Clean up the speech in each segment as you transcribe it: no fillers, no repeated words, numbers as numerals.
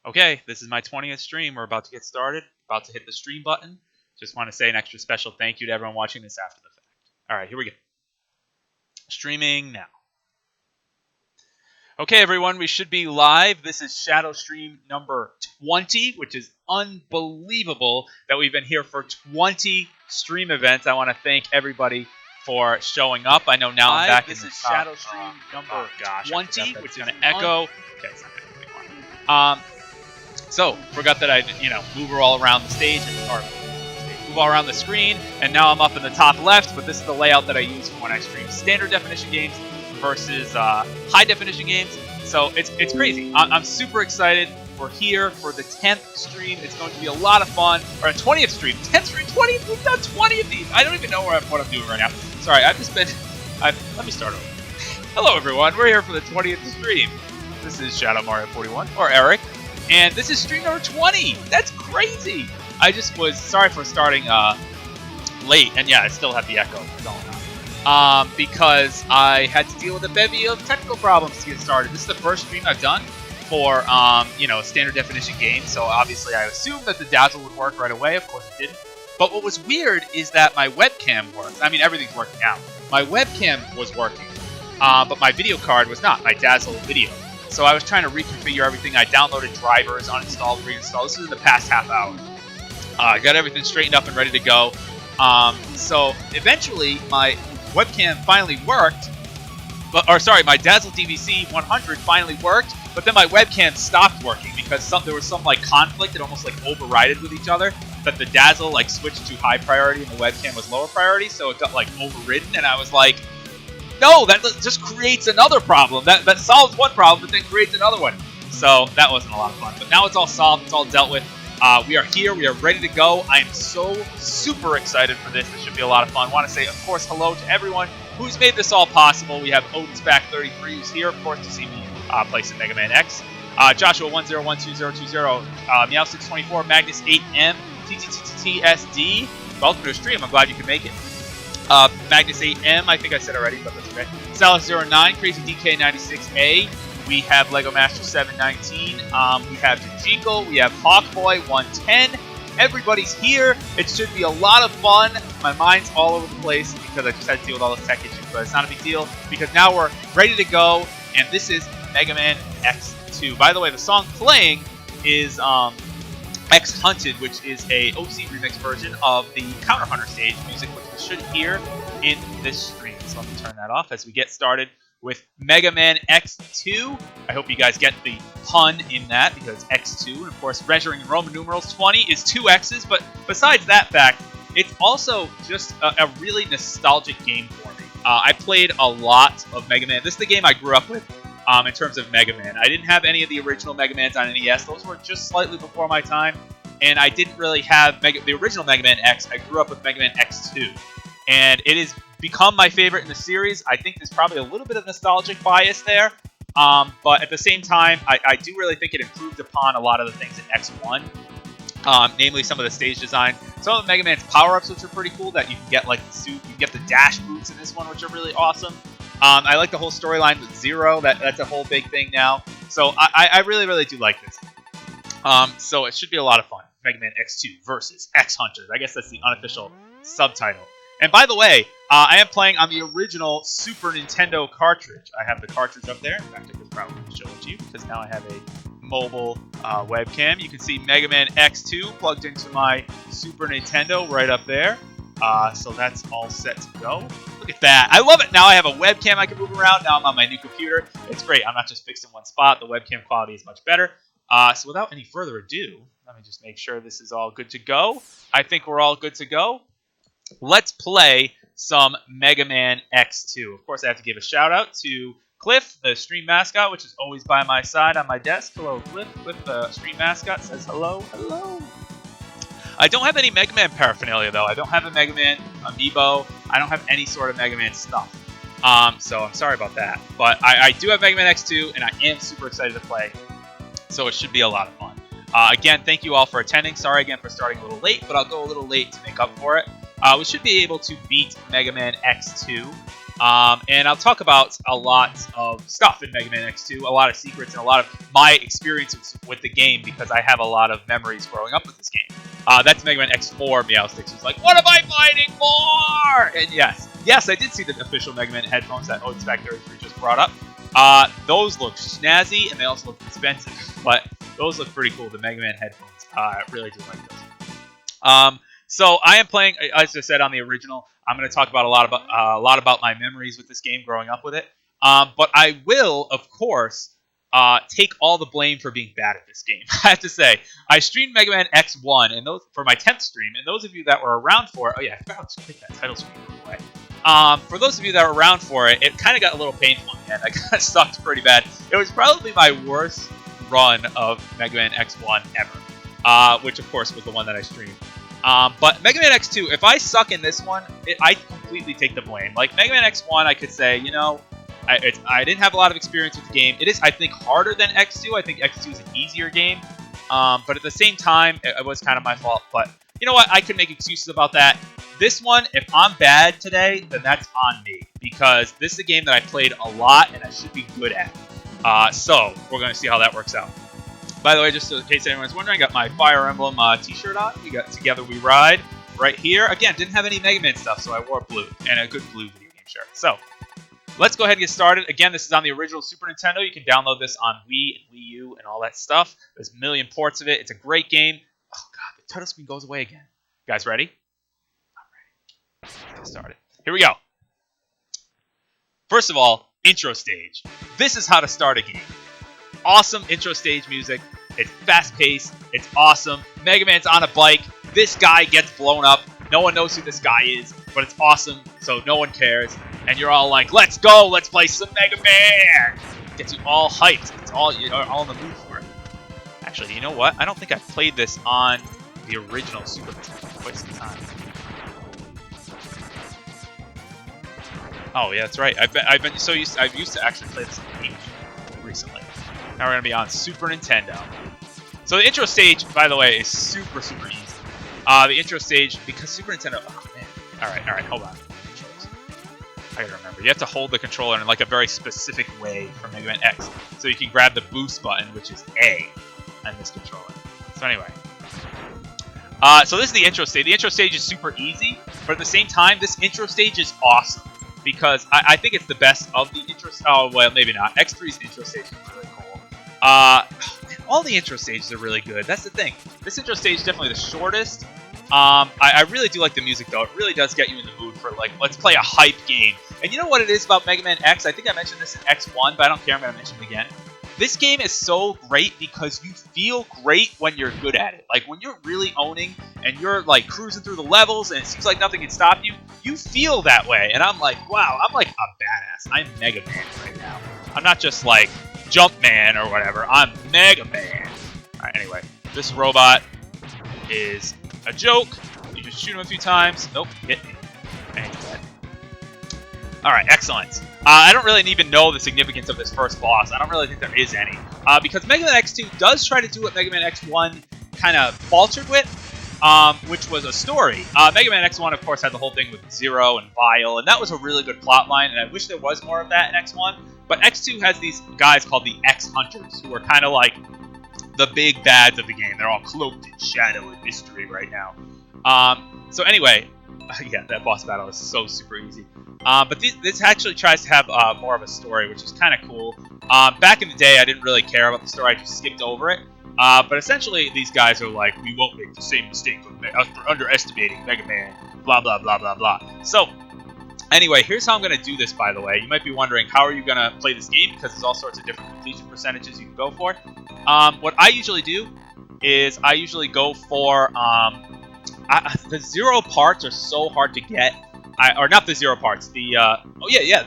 Okay, this is my 20th stream. We're about to get started. About to hit the stream button. Just want to say an extra special thank you to everyone watching this after the fact. All right, here we go. Streaming now. Okay, everyone, we should be live. This is Shadow Stream number 20, which is unbelievable that we've been here for 20 stream events. I want to thank everybody for showing up. I know now I'm back. This is Shadow Stream number 20, which is going to echo. Okay, it's not going to be So, forgot that I, move all around the stage, or move all around the screen, and now I'm up in the top left, but this is the layout that I use for when I stream standard definition games versus high definition games. So it's crazy. I'm super excited. We're here for the 10th stream. It's going to be a lot of fun. Or a 20th stream. 10th stream, 20th. We've done 20 of these. I don't even know what I'm doing right now. Sorry, I've just been... let me start over. Hello, everyone. We're here for the 20th stream. This is ShadowMario41, or Eric. And this is stream number 20. That's crazy. I just was sorry for starting late. And yeah, I still have the echo going on. Because I had to deal with a bevy of technical problems to get started. This is the first stream I've done for, standard definition games. So obviously I assumed that the dazzle would work right away. Of course it didn't. But what was weird is that my webcam worked. I mean, everything's working now. My webcam was working, but my video card was not. My dazzle video. So I was trying to reconfigure everything. I downloaded drivers, uninstalled, reinstalled. This is in the past half hour. I got everything straightened up and ready to go. So eventually my webcam finally worked. My Dazzle DVC 100 finally worked, but then my webcam stopped working because there was some conflict. It almost overrided with each other. That the Dazzle switched to high priority and the webcam was lower priority, so it got overridden. And I was like, no, that just creates another problem. That solves one problem, but then creates another one. So that wasn't a lot of fun. But now it's all solved. It's all dealt with. We are here. We are ready to go. I am so super excited for this. This should be a lot of fun. I want to say, of course, hello to everyone who's made this all possible. We have Odin's Back 33 who's here, of course, to see me play some Mega Man X. Joshua 1012020, Meow624, Magnus 8M, TTTTSD. Welcome to the stream. I'm glad you could make it. Magnus 8M, I think I said already, but that's okay. Salas09, Crazy DK96A. We have Lego Master 719. We have Tajikal. We have Hawkboy 110. Everybody's here. It should be a lot of fun. My mind's all over the place because I just had to deal with all those tech issues, but it's not a big deal because now we're ready to go, and this is Mega Man X2. By the way, the song playing is X Hunted, which is a OC remix version of the Counter Hunter stage music, which we should hear in this stream. So let me turn that off as we get started with Mega Man X2. I hope you guys get the pun in that because X2, and of course measuring in Roman numerals 20 is 2 X's, but besides that fact, it's also just a really nostalgic game for me. I played a lot of Mega Man. This is the game I grew up with in terms of Mega Man. I didn't have any of the original Mega Mans on NES. Those were just slightly before my time, and I didn't really have the original Mega Man X. I grew up with Mega Man X2, and it is become my favorite in the series. I think there's probably a little bit of nostalgic bias there, but at the same time, I do really think it improved upon a lot of the things in X1, namely some of the stage design. Some of Mega Man's power-ups, which are pretty cool, that you can get the suit, you can get the dash boots in this one, which are really awesome. I like the whole storyline with Zero. That's a whole big thing now. So I really, really do like this. So it should be a lot of fun. Mega Man X2 versus X Hunters. I guess that's the unofficial subtitle. And by the way, I am playing on the original Super Nintendo cartridge. I have the cartridge up there. In fact, I could probably show it to you because now I have a mobile webcam. You can see Mega Man X2 plugged into my Super Nintendo right up there. So that's all set to go. Look at that. I love it. Now I have a webcam I can move around. Now I'm on my new computer. It's great. I'm not just fixed in one spot. The webcam quality is much better. So without any further ado, let me just make sure this is all good to go. I think we're all good to go. Let's play some Mega Man X2. Of course, I have to give a shout out to Cliff, the stream mascot, which is always by my side on my desk. Hello, Cliff. Cliff, the stream mascot, says hello. Hello. I don't have any Mega Man paraphernalia, though. I don't have a Mega Man amiibo. I don't have any sort of Mega Man stuff. So I'm sorry about that. But I do have Mega Man X2, and I am super excited to play. So it should be a lot of fun. Again, thank you all for attending. Sorry again for starting a little late, but I'll go a little late to make up for it. We should be able to beat Mega Man X2 And I'll talk about a lot of stuff in Mega Man X2, a lot of secrets, and a lot of my experiences with the game because I have a lot of memories growing up with this game. That's Mega Man X4 Meowsticks, who's like, what am I fighting for? And yes, I did see the official Mega Man headphones that Oats Factory 3 just brought up. Those look snazzy, and they also look expensive, but those look pretty cool, the Mega Man headphones. I really do like those. So I am playing, as I said, on the original. I'm going to talk about a lot about my memories with this game growing up with it. But I will, of course, take all the blame for being bad at this game. I have to say, I streamed Mega Man X1 and those for my 10th stream, and those of you that were around for it, oh yeah, I forgot to click that title screen away. For those of you that were around for it, it kind of got a little painful in the end. I kind of sucked pretty bad. It was probably my worst run of Mega Man X1 ever, which of course was the one that I streamed. But Mega Man X2, if I suck in this one, I completely take the blame. Like Mega Man X1, I could say, you know, I didn't have a lot of experience with the game. It is, I think, harder than X2. I think X2 is an easier game. But at the same time, it was kind of my fault. But you know what? I could make excuses about that. This one, if I'm bad today, then that's on me. Because this is a game that I played a lot and I should be good at. So we're going to see how that works out. By the way, just in case anyone's wondering, I got my Fire Emblem t-shirt on. We got Together We Ride right here. Again, didn't have any Mega Man stuff, so I wore blue, and a good blue video game shirt. So, let's go ahead and get started. Again, this is on the original Super Nintendo. You can download this on Wii and Wii U and all that stuff. There's a million ports of it. It's a great game. Oh, God, the title screen goes away again. You guys ready? I'm ready. Let's get started. Here we go. First of all, intro stage. This is how to start a game. Awesome intro stage music. It's fast-paced. It's awesome. Mega Man's on a bike. This guy gets blown up. No one knows who this guy is, but it's awesome, so no one cares. And you're all like, let's go. Let's play some Mega Man. Gets you all hyped. You're all in the mood for it. Actually, you know what? I don't think I've played this on the original Super Nintendo for quite some time. Oh, yeah, that's right. I've used to actually play this on H recently. Now we're going to be on Super Nintendo. So the intro stage, by the way, is super, super easy. The intro stage, because Super Nintendo... Oh, man. All right, hold on. I gotta remember. You have to hold the controller in like a very specific way for Mega Man X. So you can grab the boost button, which is A, on this controller. So anyway. So this is the intro stage. The intro stage is super easy, but at the same time, this intro stage is awesome. Because I think it's the best of the intro... Oh, well, maybe not. X3's intro stage is really cool. All the intro stages are really good. That's the thing. This intro stage is definitely the shortest. I really do like the music, though. It really does get you in the mood for, like, let's play a hype game. And you know what it is about Mega Man X? I think I mentioned this in X1, but I don't care. I'm going to mention it again. This game is so great because you feel great when you're good at it. Like, when you're really owning and you're, like, cruising through the levels and it seems like nothing can stop you, you feel that way. And I'm like, wow, I'm like a badass. I'm Mega Man right now. I'm not just, like, Jumpman or whatever. I'm Mega Man. Alright, anyway. This robot is a joke. You just shoot him a few times. Nope, hit me. And he's dead. Alright, excellent. I don't really even know the significance of this first boss. I don't really think there is any. Because Mega Man X2 does try to do what Mega Man X1 kind of faltered with, which was a story. Mega Man X1, of course, had the whole thing with Zero and Vile, and that was a really good plot line, and I wish there was more of that in X1. But X2 has these guys called the X-Hunters, who are kind of like the big bads of the game. They're all cloaked in shadow and mystery right now. So anyway, yeah, that boss battle is so super easy. But this actually tries to have more of a story, which is kind of cool. Back in the day, I didn't really care about the story. I just skipped over it. But essentially, these guys are like, we won't make the same mistake of underestimating Mega Man, blah, blah, blah, blah, blah. So, anyway, here's how I'm going to do this, by the way. You might be wondering, how are you going to play this game? Because there's all sorts of different completion percentages you can go for. What I usually do is I usually go for... the zero parts are so hard to get. Or not the zero parts. The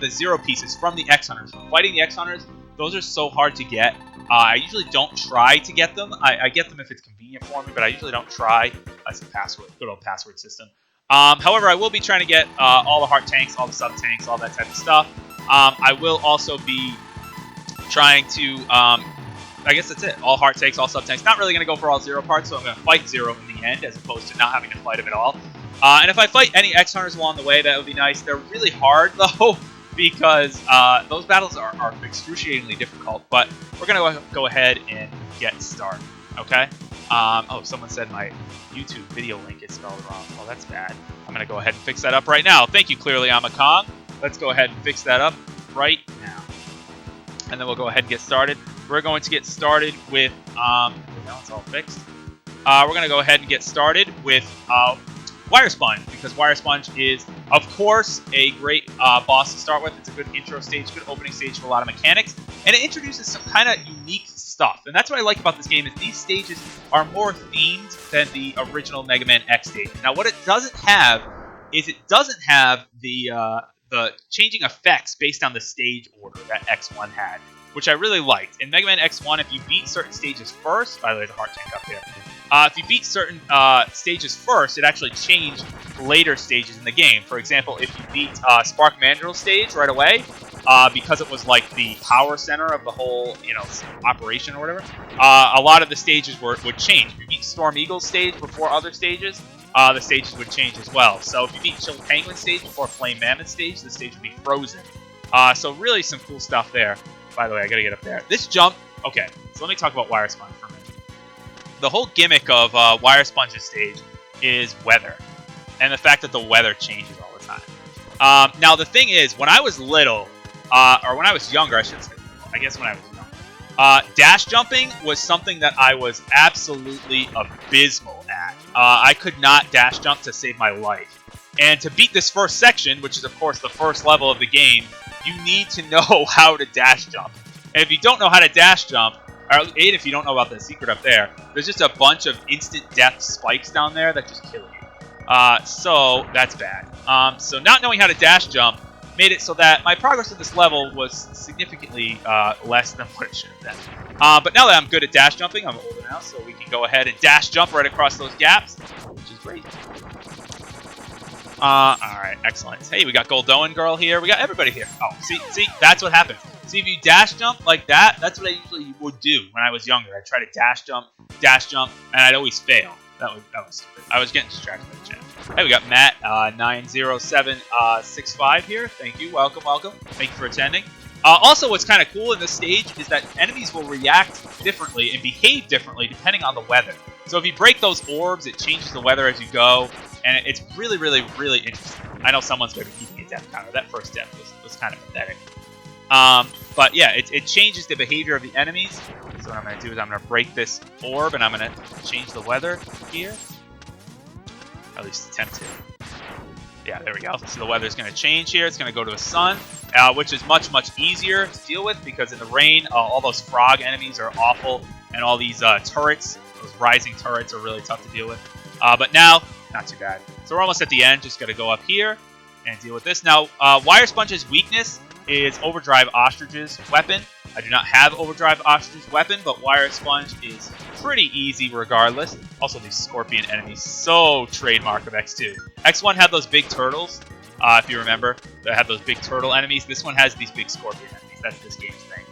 the zero pieces from the X-Hunters. From fighting the X-Hunters, those are so hard to get. I usually don't try to get them. I get them if it's convenient for me, but I usually don't try. That's the password. Good old password system. However, I will be trying to get all the heart tanks, all the sub tanks, all that type of stuff. I will also be trying to... I guess that's it. All heart tanks, all sub tanks. Not really going to go for all zero parts, so I'm going to fight Zero in the end, as opposed to not having to fight him at all. And if I fight any X-Hunters along the way, that would be nice. They're really hard, though. because those battles are excruciatingly difficult. But we're going to go ahead and get started, okay? Oh, someone said my YouTube video link is spelled wrong. Well, that's bad. I'm going to go ahead and fix that up right now. Thank you, Clearly I'm a Kong. Let's go ahead and fix that up right now. And then we'll go ahead and get started. We're going to get started with, now it's all fixed. We're going to go ahead and get started with Wire Sponge, because Wire Sponge is, of course, a great boss to start with. It's a good intro stage, good opening stage for a lot of mechanics, and it introduces some kind of unique stuff. And that's what I like about this game, is these stages are more themed than the original Mega Man X stage. Now, what it doesn't have is it doesn't have the changing effects based on the stage order that X1 had, which I really liked. In Mega Man X1, if you beat certain stages first, by the way, there's a heart tank up here. If you beat certain stages first, it actually changed later stages in the game. For example, if you beat Spark Mandrill stage right away, because it was like the power center of the whole, operation or whatever, a lot of the stages would change. If you beat Storm Eagle stage before other stages, the stages would change as well. So if you beat Chill Penguin stage before Flame Mammoth stage, the stage would be frozen. So really some cool stuff there. By the way, I gotta get up there. This jump, okay, so let me talk about Wire Sponge for a minute. The whole gimmick of Wire Sponge's stage is weather, and the fact that the weather changes all the time. Now, the thing is, when I was little, or when I was younger, I should say, I guess when I was young, dash jumping was something that I was absolutely abysmal at. I could not dash jump to save my life. And to beat this first section, which is, of course, the first level of the game, you need to know how to dash jump. And if you don't know how to dash jump, or if you don't know about the secret up there, there's just a bunch of instant death spikes down there that just kill you. So that's bad. So not knowing how to dash jump made it so that my progress in this level was significantly less than what it should have been. But now that I'm good at dash jumping, I'm older now, so we can go ahead and dash jump right across those gaps, which is great. Alright, excellent. Hey, we got Goldoan Girl here. We got everybody here. Oh, see, that's what happens. See, if you dash jump like that, that's what I usually would do when I was younger. I'd try to dash jump, and I'd always fail. That was stupid. I was getting distracted by the chat. Hey, we got Matt, 90765 here. Thank you. Welcome. Thank you for attending. Also, what's kind of cool in this stage is that enemies will react differently and behave differently depending on the weather. So if you break those orbs, it changes the weather as you go, and it's really, really, really interesting. I know someone's going to be keeping a death counter. That first death was kind of pathetic. But yeah, it changes the behavior of the enemies. So what I'm going to do is I'm going to break this orb, and I'm going to change the weather here. At least attempt to. Yeah, there we go. So the weather's going to change here. It's going to go to the sun, which is much, much easier to deal with because in the rain, all those frog enemies are awful, and all these turrets, those rising turrets, are really tough to deal with. But now, not too bad. So we're almost at the end. Just got to go up here and deal with this. Now, Wire Sponge's weakness is Overdrive Ostrich's weapon. I do not have Overdrive Ostrich's weapon, but Wire Sponge is pretty easy regardless. Also, these scorpion enemies, so trademark of X2. X1 had those big turtles, if you remember. They had those big turtle enemies. This one has these big scorpion enemies. That's this game's thing.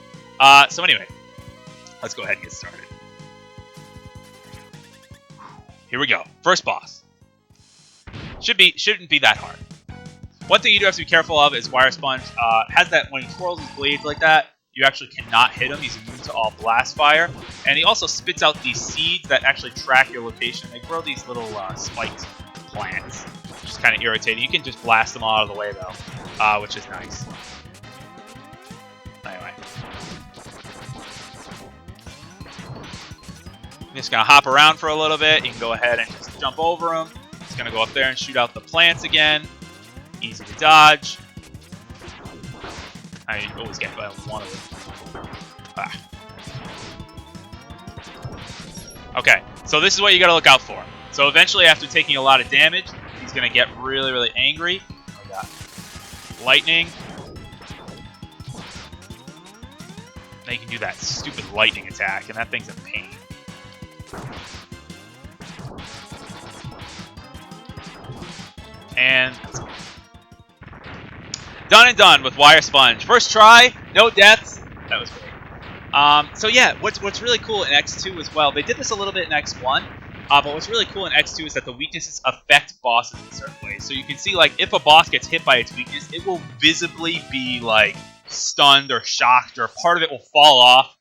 So anyway, let's go ahead and get started. Here we go. First boss. Shouldn't be that hard. One thing you do have to be careful of is Wire Sponge has that when he twirls his blades like that, you actually cannot hit him. He's immune to all blast fire. And he also spits out these seeds that actually track your location. They grow these little spiked plants, which is kind of irritating. You can just blast them all out of the way, though, which is nice. Anyway. I'm just going to hop around for a little bit. You can go ahead and just jump over him. He's going to go up there and shoot out the plants again. Easy to dodge. I always get by one of them. Okay, so this is what you gotta look out for. So eventually, after taking a lot of damage, he's gonna get really, really angry. Oh god. Lightning. Now you can do that stupid lightning attack, and that thing's a pain. And done and done with Wire Sponge. First try, no deaths. That was great. So yeah, what's really cool in X2 as well, they did this a little bit in X1, But what's really cool in X2 is that the weaknesses affect bosses in certain ways. So you can see, like, if a boss gets hit by its weakness, it will visibly be, like, stunned or shocked, or part of it will fall off,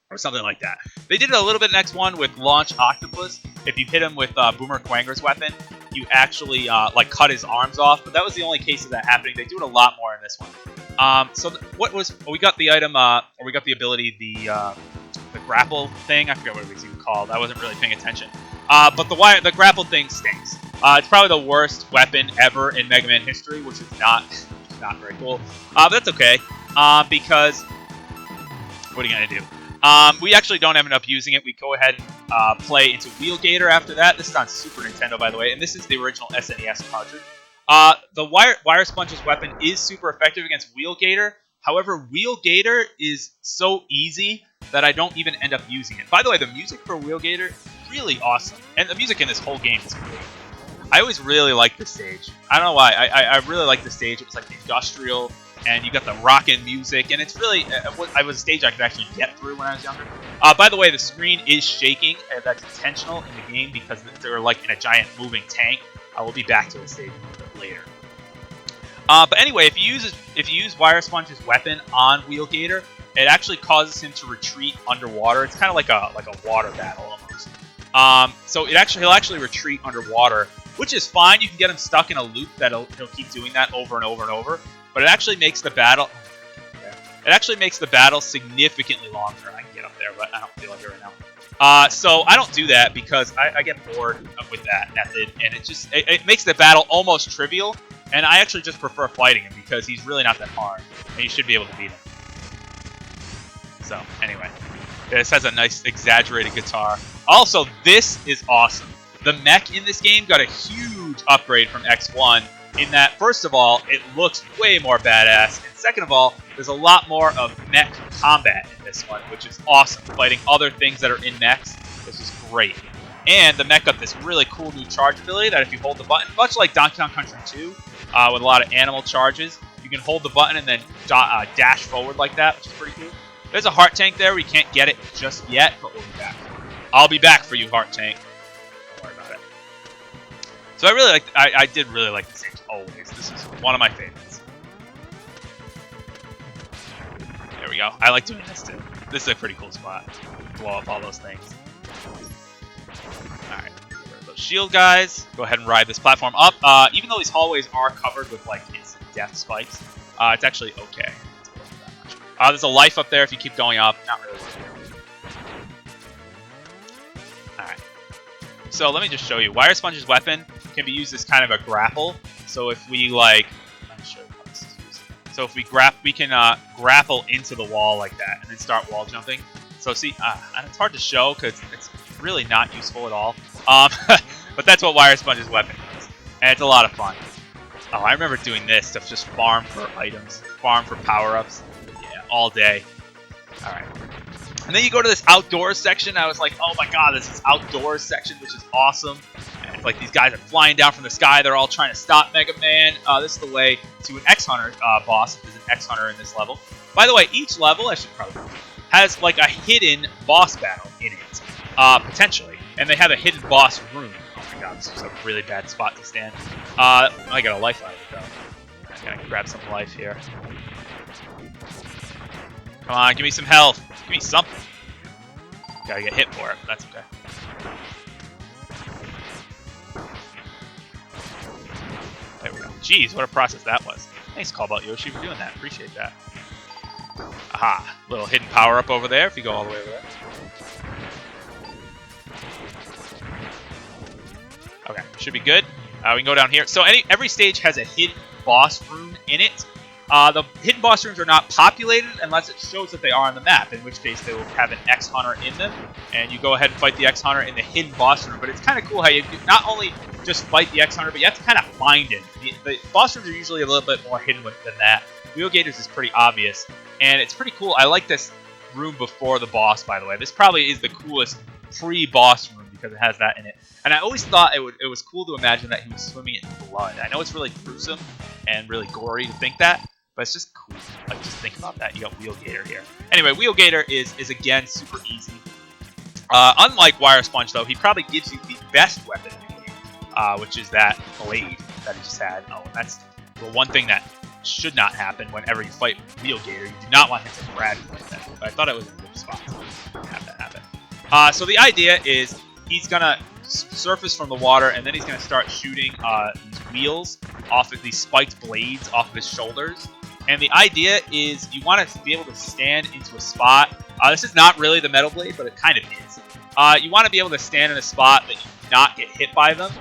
or something like that. They did it a little bit in X1 with Launch Octopus. If you hit him with Boomer Quanger's weapon, you actually, like, cut his arms off. But that was the only case of that happening. They do it a lot more in this one. What was... we got the item, or we got the ability, the grapple thing. I forget what it was even called. I wasn't really paying attention. But the grapple thing stinks. It's probably the worst weapon ever in Mega Man history, which is not very cool. But that's okay, because what are you gonna do? We actually don't end up using it. We go ahead and play into Wheel Gator after that. This is on Super Nintendo, by the way, and this is the original SNES cartridge. The Wire Sponge's weapon is super effective against Wheel Gator. However, Wheel Gator is so easy that I don't even end up using it. By the way, the music for Wheel Gator is really awesome, and the music in this whole game is great. I always really liked the stage. I don't know why. I really liked the stage. It was like industrial, and you got the rockin' music, and it's really it was a stage I could actually get through when I was younger. By the way, the screen is shaking, and that's intentional in the game because they're like in a giant moving tank. I will be back to the stage a little bit later. But anyway, if you use Wire Sponge's weapon on Wheel Gator, it actually causes him to retreat underwater. It's kind of like a water battle almost. So he'll actually retreat underwater, which is fine. You can get him stuck in a loop that he'll keep doing that over and over and over. But it actually makes the battle significantly longer. I can get up there, but I don't feel like it right now. So I don't do that because I get bored with that method, and it makes the battle almost trivial. And I actually just prefer fighting him because he's really not that hard, and you should be able to beat him. So anyway, this has a nice exaggerated guitar. Also, this is awesome. The mech in this game got a huge upgrade from X1 in that, first of all, it looks way more badass, and second of all, there's a lot more of mech combat in this one, which is awesome. Fighting other things that are in mechs, this is great. And the mech got this really cool new charge ability that if you hold the button, much like Donkey Kong Country 2, with a lot of animal charges, you can hold the button and then dash forward like that, which is pretty cool. There's a heart tank there. We can't get it just yet, but we'll be back. I'll be back for you, heart tank. Don't worry about it. So I did really like this stage always. This is one of my favorites. There we go. I like doing this too. This is a pretty cool spot. Blow up all those things. Alright. Those shield guys. Go ahead and ride this platform up. Even though these hallways are covered with like instant death spikes, it's actually okay. There's a life up there if you keep going up. Not really working. Alright. So let me just show you. Wire Sponge's weapon can be used as kind of a grapple. So if we let me show you how this is used. So if we can grapple into the wall like that and then start wall jumping. So see, and it's hard to show because it's really not useful at all. But that's what Wire Sponge's weapon does. And it's a lot of fun. Oh, I remember doing this to just farm for items, farm for power-ups. Yeah, all day. Alright. And then you go to this outdoors section. I was like, oh my god, this is outdoors section, which is awesome. And it's like these guys are flying down from the sky. They're all trying to stop Mega Man. This is the way to an X-Hunter boss, if there's an X-Hunter in this level. By the way, each level, I should probably has like a hidden boss battle in it, potentially. And they have a hidden boss room. Oh my god, this is a really bad spot to stand. I got a life out of it, though. I'm gonna grab some life here. Come on, give me some health. Give me something. Gotta get hit for it, but that's okay. There we go. Jeez, what a process that was. Thanks, Callbout Yoshi, for doing that. Appreciate that. Aha, little hidden power-up over there if you go all the way over there. Okay, should be good. We can go down here. So every stage has a hidden boss room in it. The hidden boss rooms are not populated unless it shows that they are on the map, in which case they will have an X-Hunter in them, and you go ahead and fight the X-Hunter in the hidden boss room. But it's kind of cool how you not only just fight the X-Hunter, but you have to kind of find it. The boss rooms are usually a little bit more hidden than that. Wheel Gators is pretty obvious, and it's pretty cool. I like this room before the boss, by the way. This probably is the coolest pre-boss room because it has that in it. And I always thought it was cool to imagine that he was swimming in blood. I know it's really gruesome and really gory to think that, but it's just cool. Like, just think about that. You got Wheel Gator here. Anyway, Wheel Gator is again super easy. Unlike Wire Sponge, though, he probably gives you the best weapon in the game, which is that blade that he just had. Oh, and that's the one thing that should not happen whenever you fight Real Gator. You do not want him to grab you like that. But I thought it was in a good spot, so I have that happen. So the idea is he's going to surface from the water, and then he's going to start shooting these wheels off of these spiked blades off of his shoulders. And the idea is you want to be able to stand into a spot. This is not really the Metal Blade, but it kind of is. You want to be able to stand in a spot that you do not get hit by them.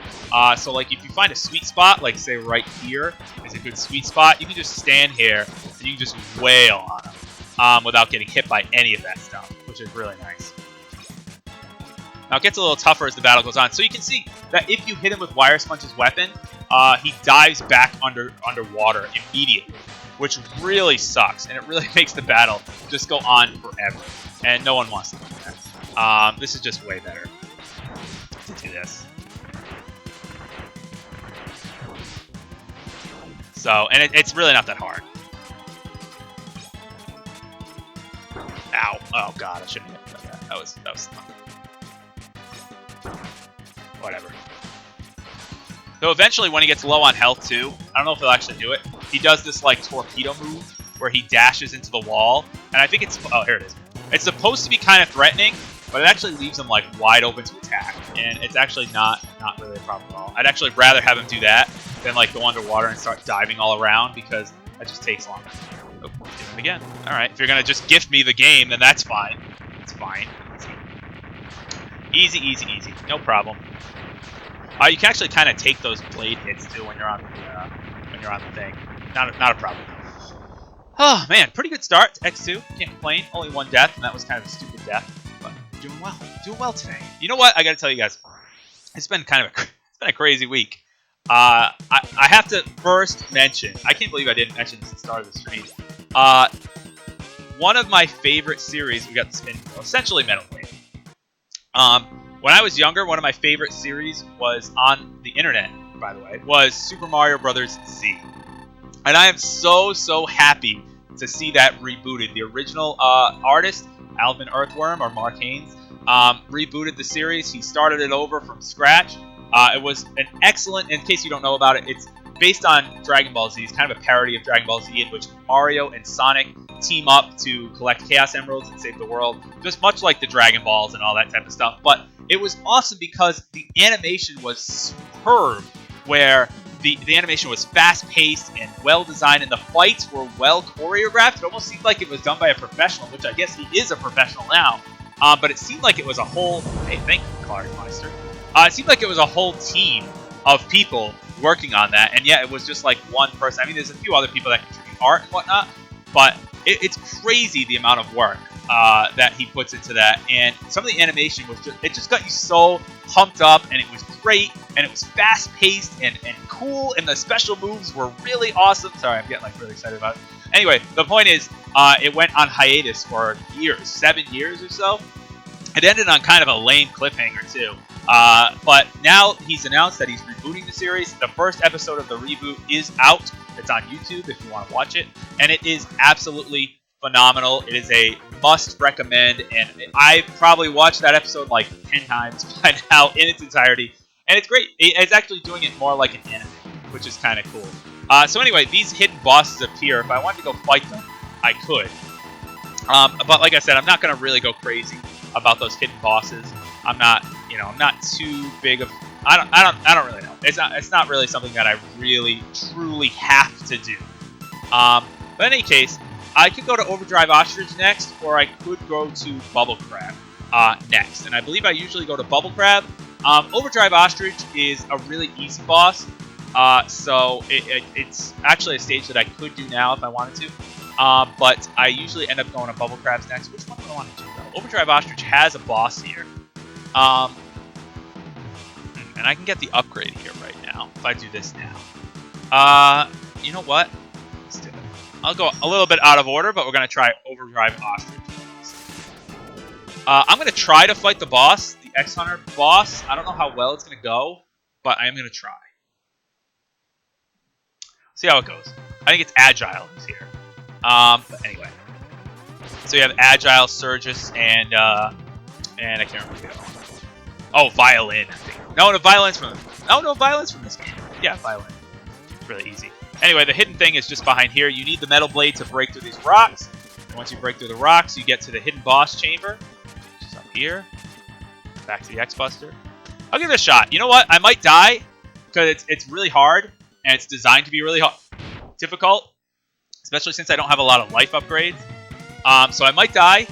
So like if you find a sweet spot, like say right here is a good sweet spot, you can just stand here and you can just wail on them without getting hit by any of that stuff, which is really nice. Now it gets a little tougher as the battle goes on. So you can see that if you hit him with Wire Sponge's weapon, he dives back underwater immediately, which really sucks, and it really makes the battle just go on forever, and no one wants to do that. This is just way better to do this. So, and it's really not that hard. Ow! Oh god, I shouldn't have done that. That was fun. Whatever. So eventually, when he gets low on health too, I don't know if he'll actually do it. He does this like torpedo move where he dashes into the wall, and I think it's here it is. It's supposed to be kind of threatening, but it actually leaves him like wide open to attack, and it's actually not really a problem at all. I'd actually rather have him do that than like go underwater and start diving all around, because that just takes longer. Oh, get him again. All right, if you're gonna just gift me the game, then that's fine. It's fine. Easy, easy, easy. No problem. You can actually kind of take those blade hits too when you're on the thing. Not a problem. Oh man, pretty good start to X2. Can't complain. Only one death, and that was kind of a stupid death. But doing well today. You know what? I got to tell you guys, it's been a crazy week. I have to first mention. I can't believe I didn't mention this at the start of the stream. One of my favorite series we got to spin, essentially Metal Blade. When I was younger, one of my favorite series was on the internet, by the way, was Super Mario Bros. Z. And I am so happy to see that rebooted. The original artist, Alvin Earthworm, or Mark Haynes, rebooted the series. He started it over from scratch. It was an excellent, in case you don't know about it, it's based on Dragon Ball Z. It's kind of a parody of Dragon Ball Z in which Mario and Sonic team up to collect Chaos Emeralds and save the world, just much like the Dragon Balls and all that type of stuff. But it was awesome because the animation was superb, where the animation was fast-paced and well-designed, and the fights were well-choreographed. It almost seemed like it was done by a professional, which I guess he is a professional now. But it seemed like it was a whole... Hey, thank you, Clark Meister. It seemed like it was a whole team of people working on that, and yeah, it was just like one person. I mean, there's a few other people that contribute art and whatnot, but it's crazy the amount of work that he puts into that, and some of the animation was just got you so pumped up, and it was great, and it was fast-paced and cool, and the special moves were really awesome. Sorry, I'm getting like really excited about it. Anyway, the point is, it went on hiatus for years, 7 years or so. It ended on kind of a lame cliffhanger too. But now he's announced that he's rebooting the series. The first episode of the reboot is out. It's on YouTube if you want to watch it. And it is absolutely phenomenal. It is a must recommend. And I probably watched that episode like 10 times by now in its entirety. And it's great. It's actually doing it more like an anime, which is kind of cool. So anyway, these hidden bosses appear. If I wanted to go fight them, I could. But like I said, I'm not going to really go crazy about those hidden bosses. I'm not too big of. I don't really know. It's not really something that I really truly have to do. But in any case, I could go to Overdrive Ostrich next, or I could go to Bubble Crab next. And I believe I usually go to Bubble Crab. Overdrive Ostrich is a really easy boss, so it's actually a stage that I could do now if I wanted to. But I usually end up going to Bubble Crabs next. Which one do I want to do though? Overdrive Ostrich has a boss here. And I can get the upgrade here right now if I do this now. You know what? Let's do it. I'll go a little bit out of order, but we're going to try Overdrive Ostrich. I'm going to try to fight the boss, the X-Hunter boss. I don't know how well it's going to go, but I am going to try. See how it goes. I think it's Agile who's here. But anyway. So you have Agile, Surgus, and And I can't remember the other one. Oh, violin. I think. No, violin's from. Oh no, violin's from this game. Yeah, violin. It's really easy. Anyway, the hidden thing is just behind here. You need the metal blade to break through these rocks. And once you break through the rocks, you get to the hidden boss chamber, which is up here. Back to the X-Buster. I'll give it a shot. You know what? I might die because it's really hard and it's designed to be really difficult, especially since I don't have a lot of life upgrades. So I might die,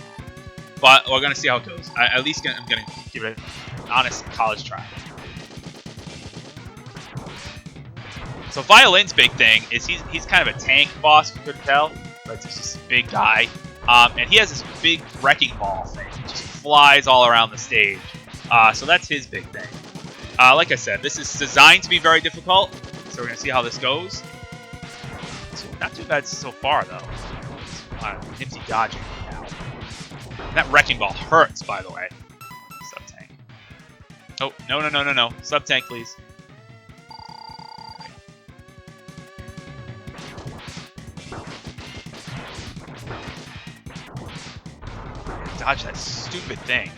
but we're gonna see how it goes. At least I'm gonna give it an honest college try. So Violin's big thing is he's kind of a tank boss, if you couldn't tell, but it's just a big guy. And he has this big wrecking ball thing. It just flies all around the stage. So that's his big thing. Like I said, this is designed to be very difficult, so we're going to see how this goes. Not too bad so far, though. Nipsey dodging now. That wrecking ball hurts, by the way. Sub-tank. Oh, no. Sub-tank, please. Dodge that stupid thing.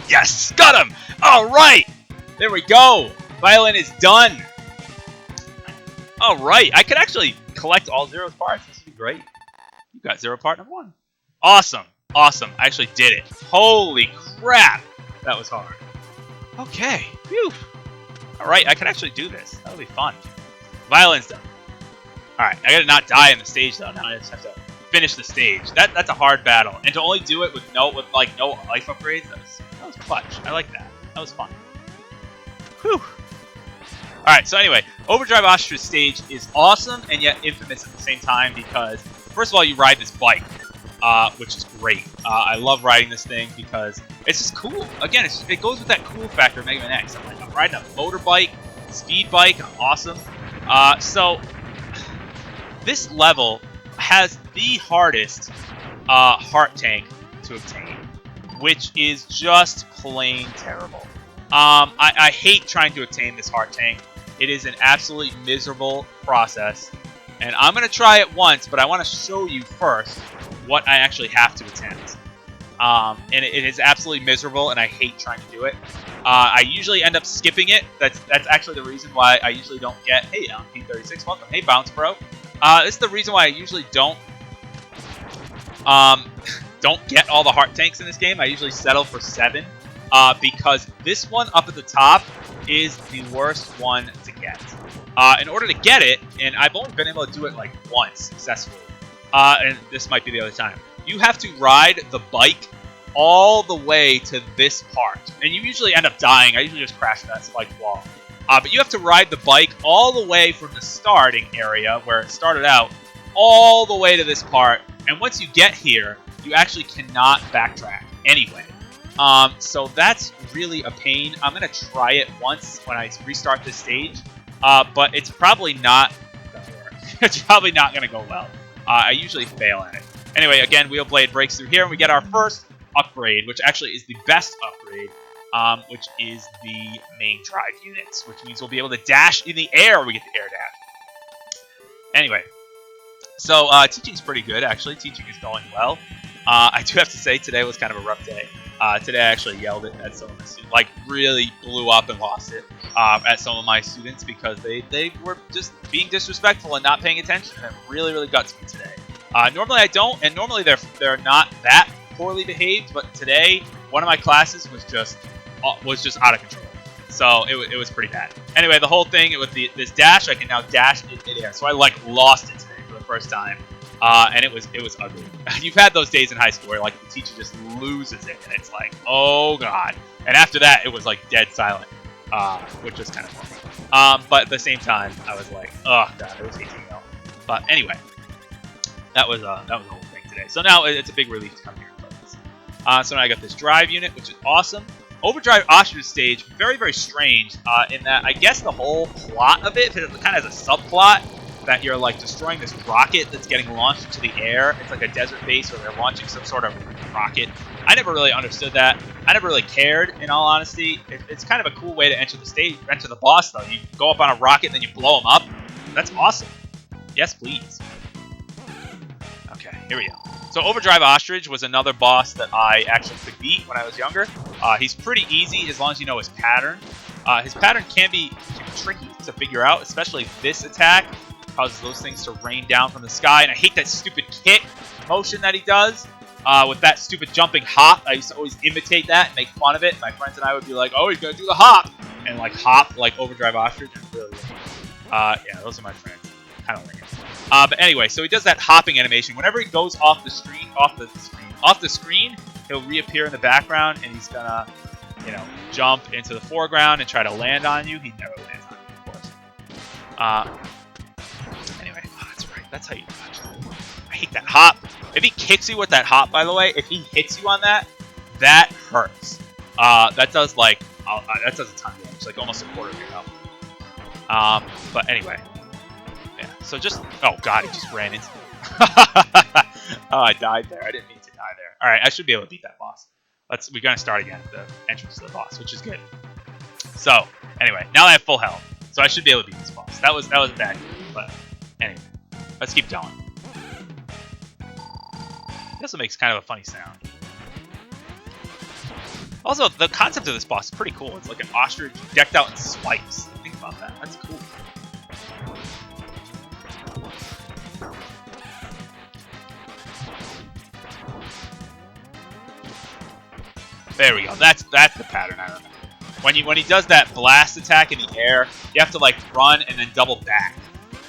Yes! Got him! Alright! There we go! Violin is done! Alright, I could actually collect all Zero's parts. This would be great. You got Zero part number 1. Awesome! Awesome. I actually did it. Holy crap! That was hard. Okay. Phew. Alright, I can actually do this. That'll be fun. Violin's done. Alright, I gotta not die in the stage though. Now I just have to finish the stage. That's a hard battle. And to only do it with no life upgrades, that was clutch. I like that. That was fun. Whew. Alright, so anyway, Overdrive Ostrich's stage is awesome and yet infamous at the same time because, first of all, you ride this bike, which is great. I love riding this thing because it's just cool. Again, it goes with that cool factor of Mega Man X. I'm riding a motorbike, speed bike, awesome. So, this level has the hardest heart tank to obtain, which is just plain terrible. I hate trying to obtain this heart tank. It is an absolutely miserable process, and I'm going to try it once, but I want to show you first what I actually have to attempt. And it is absolutely miserable, and I hate trying to do it. I usually end up skipping it. That's actually the reason why I usually don't get... Hey, P36, welcome. Hey, Bounce Bro. This is the reason why I usually don't get all the heart tanks in this game. I usually settle for 7 because this one up at the top is the worst one to get. In order to get it, and I've only been able to do it like once successfully, and this might be the other time, you have to ride the bike all the way to this part. And you usually end up dying. I usually just crash that spiked wall. But you have to ride the bike all the way from the starting area, where it started out, all the way to this part. And once you get here, you actually cannot backtrack anyway. So that's really a pain. I'm going to try it once when I restart this stage. But it's probably not going to work. It's probably not going to go well. I usually fail at it. Anyway, again, Wheel Blade breaks through here, and we get our first upgrade, which actually is the best upgrade, which is the main drive units, which means we'll be able to dash in the air. We get the air dash. Anyway, so teaching's pretty good, actually. Teaching is going well. I do have to say, today was kind of a rough day. Today I actually yelled at some of my students, like really blew up and lost it at some of my students because they were just being disrespectful and not paying attention, and it really, really guts me today. Normally I don't, and normally they're not that poorly behaved, but today one of my classes was just out of control. So it was pretty bad. Anyway, the whole thing with this dash, I can now dash in midair. So I like lost it today for the first time. And it was ugly. You've had those days in high school where like the teacher just loses it, and it's like, oh god. And after that, it was like dead silent, which was kind of funny. But at the same time, I was like, oh god, it was 18 0. But anyway, that was the whole thing today. So now it's a big relief to come here and play this. So now I got this drive unit, which is awesome. Overdrive Ostrich stage, very, very strange in that I guess the whole plot of it kind of has a subplot. that you're like destroying this rocket that's getting launched into the air. It's like a desert base where they're launching some sort of rocket. I never really understood that. I never really cared, in all honesty. It's kind of a cool way to enter the stage, enter the boss, though. You go up on a rocket, and then you blow them up. That's awesome. Yes, please. Okay, here we go. So Overdrive Ostrich was another boss that I actually could beat when I was younger. He's pretty easy as long as you know his pattern. His pattern can be tricky to figure out, especially this attack causes those things to rain down from the sky. And I hate that stupid kick motion that he does with that stupid jumping hop. I used to always imitate that and make fun of it. My friends and I would be like, "Oh, he's gonna do the hop," and like hop like Overdrive Ostrich. Really, yeah, those are my friends. Kind of lame. But anyway, so he does that hopping animation. Whenever he goes off the screen, he'll reappear in the background, and he's gonna, you know, jump into the foreground and try to land on you. He never lands on you, of course. Anyway, that's right. That's how you dodge. I hate that hop. If he kicks you with that hop, by the way, if he hits you on that, that hurts. That does like that does a ton of damage, like almost a quarter of your health. But anyway. Yeah, so just... Oh, God, he just ran into me. Oh, I died there. I didn't mean to die there. All right, I should be able to beat that boss. We're going to start again at the entrance to the boss, which is good. So, anyway, now I have full health. So I should be able to beat this boss. That was a bad game, but anyway. Let's keep going. It also makes kind of a funny sound. Also, the concept of this boss is pretty cool. It's like an ostrich decked out in spikes. Think about that. That's cool. There we go. That's the pattern I remember. When he does that blast attack in the air, you have to like run and then double back.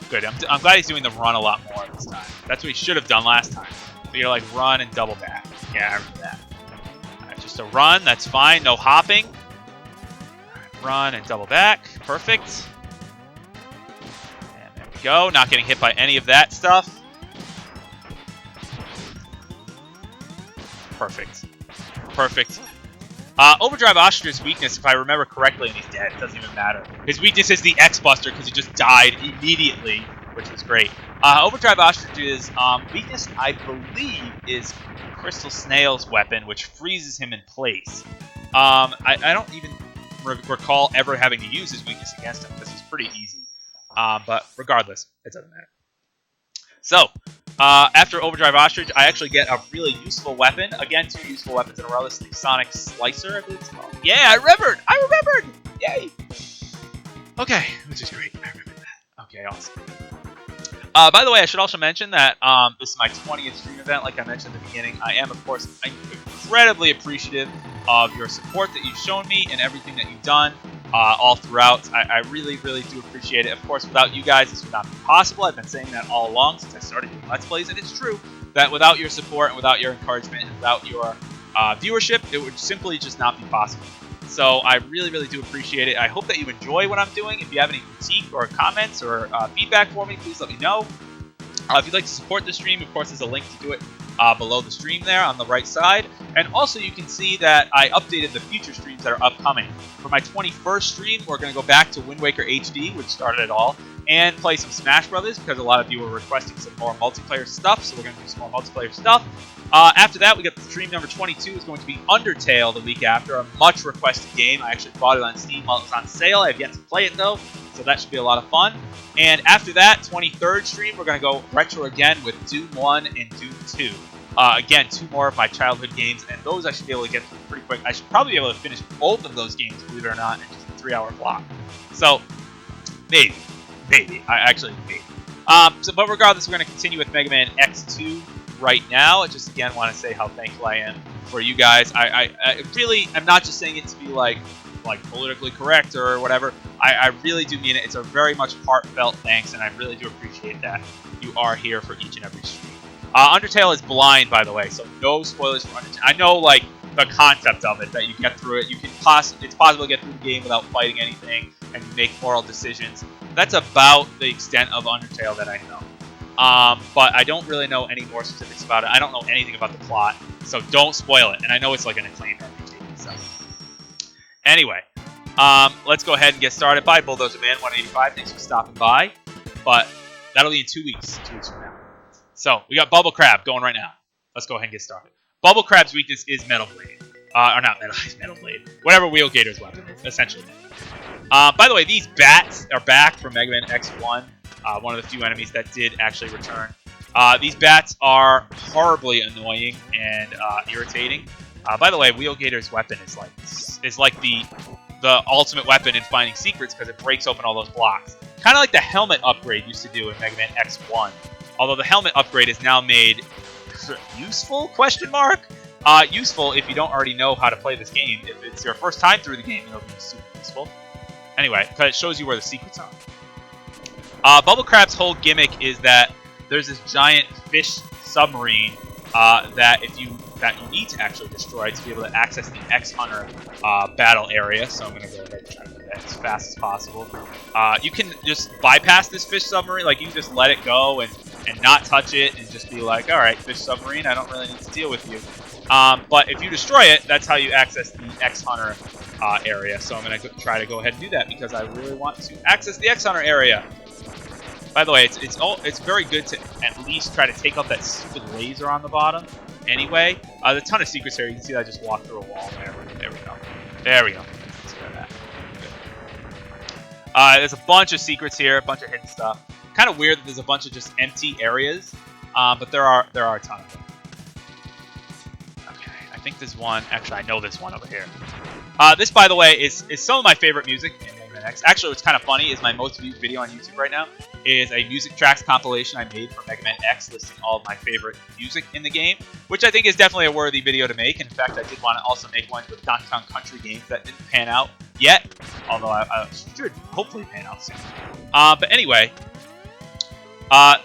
Good. I'm glad he's doing the run a lot more this time. That's what he should have done last time. So you're like run and double back. Yeah, I remember that. All right, just a run. That's fine. No hopping. All right, run and double back. Perfect. And there we go. Not getting hit by any of that stuff. Perfect. Perfect. Overdrive Ostrich's weakness, if I remember correctly, and he's dead, it doesn't even matter. His weakness is the X-Buster because he just died immediately, which was great. Overdrive Ostrich's weakness, I believe, is Crystal Snail's weapon, which freezes him in place. I don't even recall ever having to use his weakness against him because he's pretty easy. But regardless, it doesn't matter. So, after Overdrive Ostrich, I actually get a really useful weapon. Again, 2 useful weapons in a row. This is the Sonic Slicer, I believe it's called. Yeah, I remembered! I remembered! Yay! Okay, which is great. I remembered that. Okay, awesome. By the way, I should also mention that this is my 20th stream event, like I mentioned at the beginning. I am, of course, incredibly appreciative of your support that you've shown me and everything that you've done all throughout. I really, really do appreciate it. Of course, without you guys, this would not be possible. I've been saying that all along since I started doing Let's Plays, and it's true that without your support and without your encouragement and without your viewership, it would simply just not be possible. So I really, really do appreciate it. I hope that you enjoy what I'm doing. If you have any critique or comments or feedback for me, please let me know. If you'd like to support the stream, of course, there's a link to do it below the stream there on the right side. And also, you can see that I updated the future streams that are upcoming. For my 21st stream, we're going to go back to Wind Waker HD, which started it all, and play some Smash Brothers, because a lot of you were requesting some more multiplayer stuff, so we're going to do some more multiplayer stuff. After that, we got the stream number 22 is going to be Undertale the week after, a much requested game. I actually bought it on Steam while it was on sale. I have yet to play it, though, so that should be a lot of fun. And after that, 23rd stream, we're going to go retro again with Doom 1 and Doom 2. Again, 2 more of my childhood games, and those I should be able to get through pretty quick. I should probably be able to finish both of those games, believe it or not, in just a 3-hour block. So, maybe. Maybe. But regardless, we're going to continue with Mega Man X2 right now. I just, again, want to say how thankful I am for you guys. I really am not just saying it to be, like politically correct or whatever. I really do mean it. It's a very much heartfelt thanks, and I really do appreciate that you are here for each and every stream. Undertale is blind, by the way, so no spoilers for Undertale. I know, like, the concept of it, that you get through it. It's possible to get through the game without fighting anything, and you make moral decisions. That's about the extent of Undertale that I know. But I don't really know any more specifics about it. I don't know anything about the plot, so don't spoil it. And I know it's like an acclaimed RPG, so... Anyway, let's go ahead and get started. Bye, Bulldozer Man 185. Thanks for stopping by. But that'll be in 2 weeks. 2 weeks from now. So we got Bubble Crab going right now. Let's go ahead and get started. Bubble Crab's weakness is Metal Blade. Or not Metal Blade. Whatever Wheel Gator's weapon is, essentially. By the way, these bats are back from Mega Man X1. One of the few enemies that did actually return. These bats are horribly annoying and irritating. By the way, Wheel Gator's weapon is like the ultimate weapon in finding secrets because it breaks open all those blocks. Kind of like the helmet upgrade used to do in Mega Man X1. Although the helmet upgrade is now made useful? Question mark? Useful if you don't already know how to play this game. If it's your first time through the game, it'll be super useful. Anyway, because it shows you where the secrets are. Bubble Crab's whole gimmick is that there's this giant fish submarine that you need to actually destroy to be able to access the X-Hunter battle area. So I'm going to go ahead and try to do that as fast as possible. You can just bypass this fish submarine. Like, you can just let it go and not touch it and just be like, all right, fish submarine, I don't really need to deal with you. But if you destroy it, that's how you access the X-Hunter area. So I'm going to try to go ahead and do that because I really want to access the X-Hunter area. By the way, it's very good to at least try to take out that stupid laser on the bottom. Anyway, there's a ton of secrets here. You can see that I just walked through a wall there. There we go. There we go. Let's get that. Good. There's a bunch of secrets here, a bunch of hidden stuff. Kind of weird that there's a bunch of just empty areas, but there are a ton of them. Okay, I think there's one. Actually, I know there's one over here. This, by the way, is some of my favorite music in Mega Man X. Actually, what's kind of funny is my most viewed video on YouTube right now is a music tracks compilation I made for Mega Man X listing all of my favorite music in the game, which I think is definitely a worthy video to make. And in fact, I did want to also make one with Donkey Kong Country games that didn't pan out yet, although I should hopefully pan out soon. But anyway,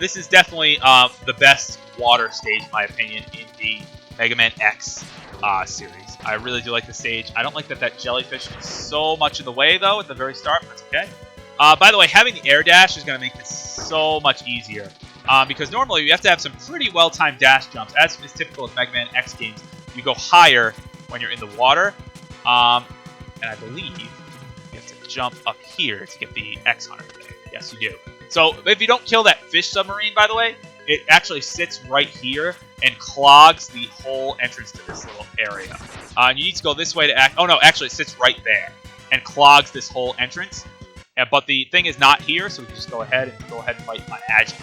this is definitely the best water stage, in my opinion, in the Mega Man X series. I really do like the stage. I don't like that jellyfish is so much in the way, though, at the very start, but that's okay. By the way, having the air dash is going to make this so much easier. Because normally you have to have some pretty well-timed dash jumps. As is typical of Mega Man X games, you go higher when you're in the water. And I believe you have to jump up here to get the X-Hunter thing. Yes, you do. So if you don't kill that fish submarine, by the way, it actually sits right here and clogs the whole entrance to this little area. And you need to go this way to oh no, actually it sits right there and clogs this whole entrance. But the thing is not here, so we can just go ahead and fight Agile.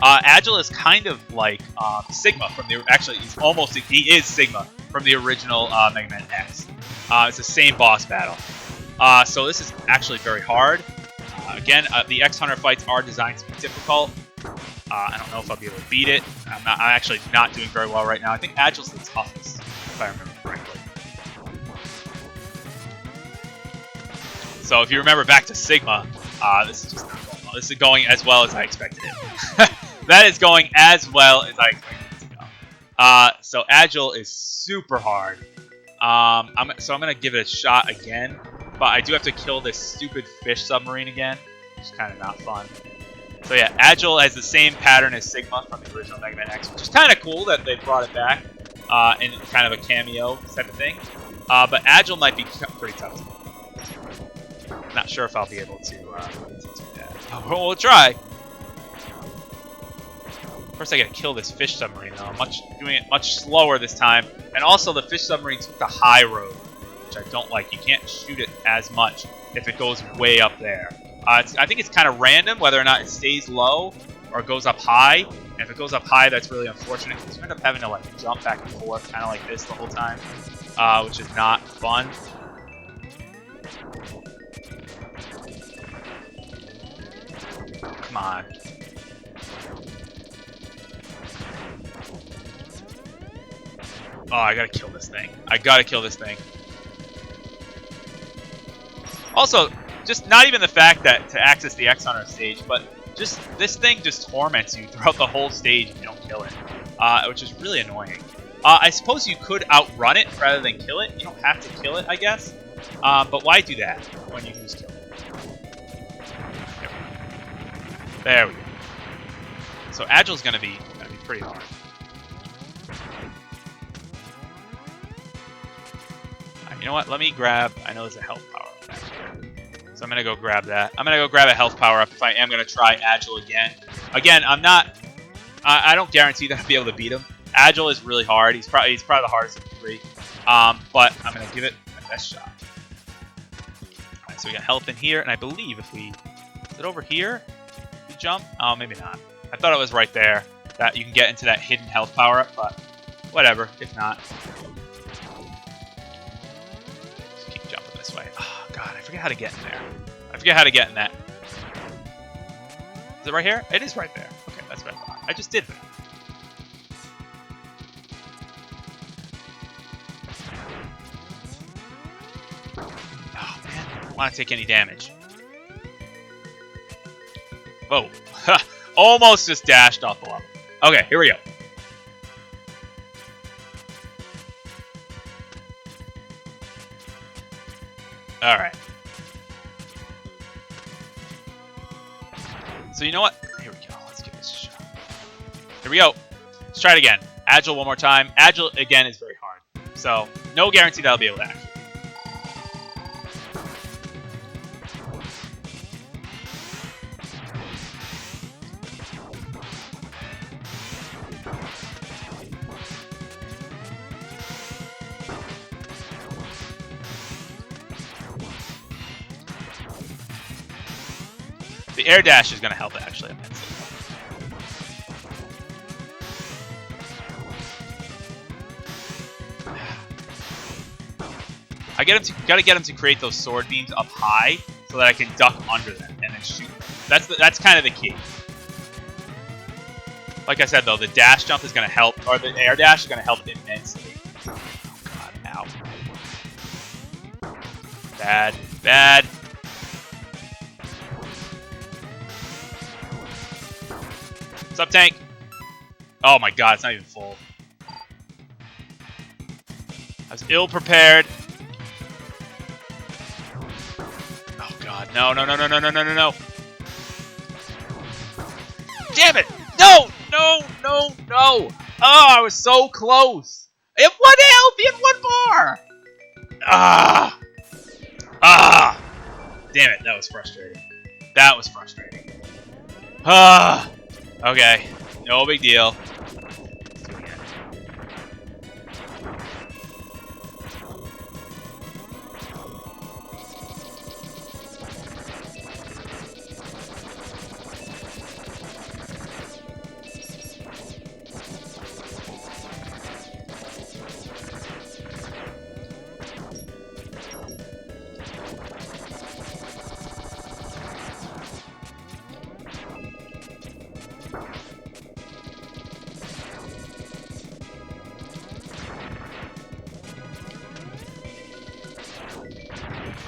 Agile is kind of like Sigma from the he is Sigma from the original Mega Man X. It's the same boss battle. So this is actually very hard. Again, the X-Hunter fights are designed to be difficult. I don't know if I'll be able to beat it. I'm actually not doing very well right now. I think Agile's the toughest, if I remember correctly. So if you remember back to Sigma, this is just not going well. This is going as well as I expected it. That is going as well as I expected it to go. So Agile is super hard. So I'm going to give it a shot again. But I do have to kill this stupid fish submarine again, which is kind of not fun. So yeah, Agile has the same pattern as Sigma from the original Mega Man X, which is kind of cool that they brought it back in kind of a cameo type of thing. But Agile might be pretty tough to do. Not sure if I'll be able to do that. But we'll try. First, I gotta kill this fish submarine though. I'm doing it much slower this time, and also the fish submarine took the high road, which I don't like. You can't shoot it as much if it goes way up there. I think it's kind of random whether or not it stays low or goes up high. And if it goes up high, that's really unfortunate because you end up having to like jump back and forth, kind of like this the whole time, which is not fun. Come on. Oh, I gotta kill this thing. I gotta kill this thing. Also, just not even the fact that to access the X-Hunter stage, but just this thing just torments you throughout the whole stage if you don't kill it, which is really annoying. I suppose you could outrun it rather than kill it. You don't have to kill it, I guess. But why do that when you can just kill it? There we go. So Agile's gonna be pretty hard. You know what? Let me grab. I know there's a health power back here. So I'm going to go grab that. I'm going to go grab a health power up if I am going to try Agile again. Again, I'm not... I don't guarantee that I'll be able to beat him. Agile is really hard. He's probably the hardest of the three. But I'm going to give it my best shot. Alright, so we got health in here. And I believe if we... Is it over here? We jump? Oh, maybe not. I thought it was right there. That you can get into that hidden health power up. But whatever. If not... Just keep jumping this way. Oh, God. I forget how to get in there. I forget how to get in that. Is it right here? It is right there. Okay, that's what I thought. I just did that. Oh, man. I don't want to take any damage. Whoa. Almost just dashed off the level. Okay, here we go. Alright. So you know what? Here we go. Let's give this a shot. Here we go. Let's try it again. Agile one more time. Agile, again, is very hard. So, no guarantee that I'll be able to actually. The air dash is going to help actually immensely. Gotta get him to create those sword beams up high so that I can duck under them and then shoot them. That's kind of the key. Like I said though, the dash jump is going to help, or the air dash is going to help immensely. Oh god, ow. Bad, bad. What's up, tank? Oh my god, it's not even full. I was ill prepared. Oh god, no, no, no, no, no, no, no, no, no. Damn it! No, no, no, no. Oh, I was so close. I have one health, he had one bar. Ah. Ah. Damn it, that was frustrating. That was frustrating. Ah. Okay, no big deal. Let's do it again.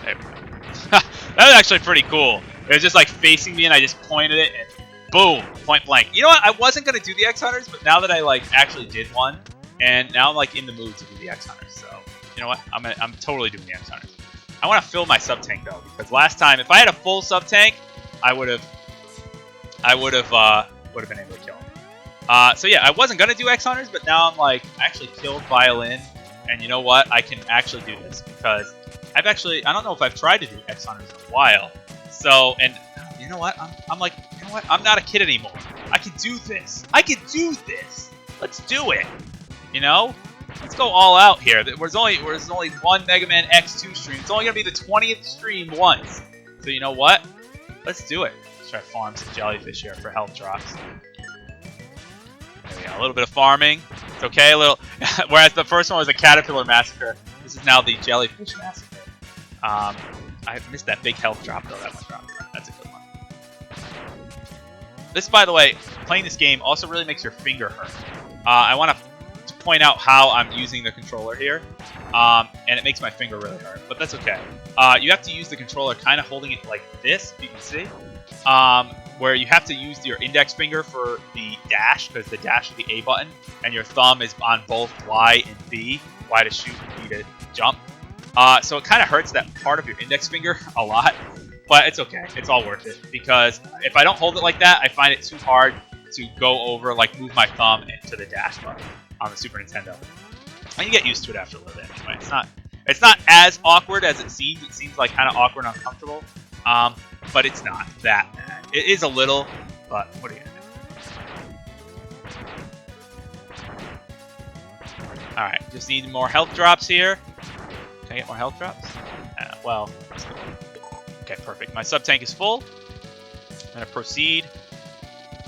There we go. That was actually pretty cool. It was just like facing me and I just pointed it and boom, point blank. You know what? I wasn't going to do the X-Hunters, but now that I like actually did one and now I'm like in the mood to do the X-Hunters. So, you know what? I'm totally doing the X-Hunters. I want to fill my sub-tank though, because last time, if I had a full sub-tank, I would have been able to kill him. So yeah, I wasn't going to do X-Hunters, but now I'm like, I actually killed Violin. And you know what? I can actually do this because I don't know if I've tried to do X-Hunters in a while. So, and you know what? I'm like, you know what? I'm not a kid anymore. I can do this. I can do this. Let's do it. You know? Let's go all out here. There's only one Mega Man X2 stream. It's only going to be the 20th stream once. So you know what? Let's do it. Let's try to farm some jellyfish here for health drops. There we go. A little bit of farming. It's okay. A little. Whereas the first one was a caterpillar massacre, this is now the jellyfish massacre. I missed that big health drop though. That one dropped. That's a good one. This, by the way, playing this game also really makes your finger hurt. I want to point out how I'm using the controller here, and it makes my finger really hurt. But that's okay. You have to use the controller kind of holding it like this, if you can see. Where you have to use your index finger for the dash, because the dash is the A button, and your thumb is on both Y and B. Y to shoot and B to jump. So it kind of hurts that part of your index finger a lot, but it's okay. It's all worth it, because if I don't hold it like that, I find it too hard to go over, like move my thumb into the dash button on the Super Nintendo. And you get used to it after a little bit anyway. It's not as awkward as it seems. It seems like kind of awkward and uncomfortable. But it's not that bad. It is a little, but what are you gonna do? Alright, just need more health drops here. Can I get more health drops? Well, okay, perfect. My sub-tank is full. I'm gonna proceed.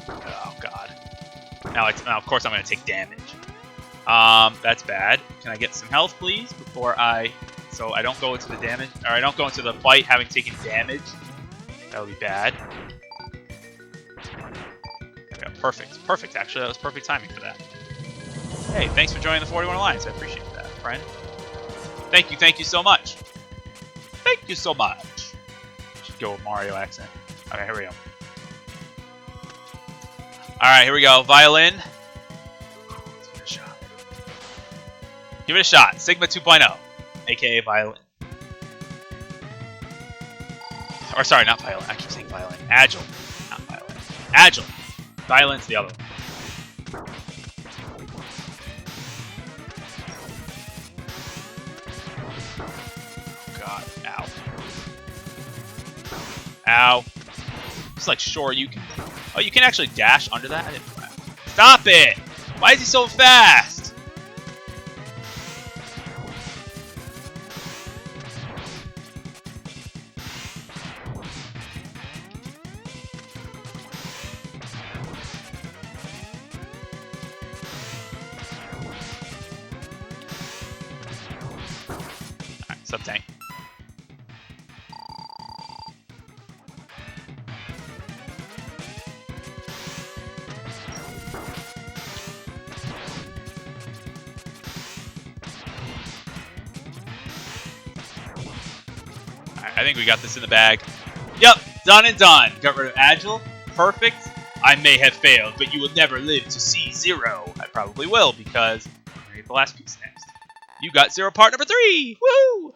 Oh god. Now, of course I'm gonna take damage. That's bad. Can I get some health, please, so I don't go into the damage, or I don't go into the fight having taken damage. That would be bad. Okay, perfect. Perfect, actually. That was perfect timing for that. Hey, thanks for joining the 41 Alliance. I appreciate that, friend. Thank you so much. Thank you so much. Should go with Mario accent. Okay, here we go. Alright, here we go. Violin. Let's give it a shot. Give it a shot. Sigma 2.0, aka violin. Or sorry, not violin. I keep saying violin. Agile. Not violin. Agile. Violin's the other one. God. Ow. Ow. It's like Shoryuken. Oh, you can actually dash under that? I didn't know that. Stop it! Why is he so fast? Sub-tank. Alright, I think we got this in the bag. Yep, done and done. Got rid of Agile. Perfect. I may have failed, but you will never live to see 0. I probably will, because I'm going to get the last piece next. You got 0 part number 3! Woo!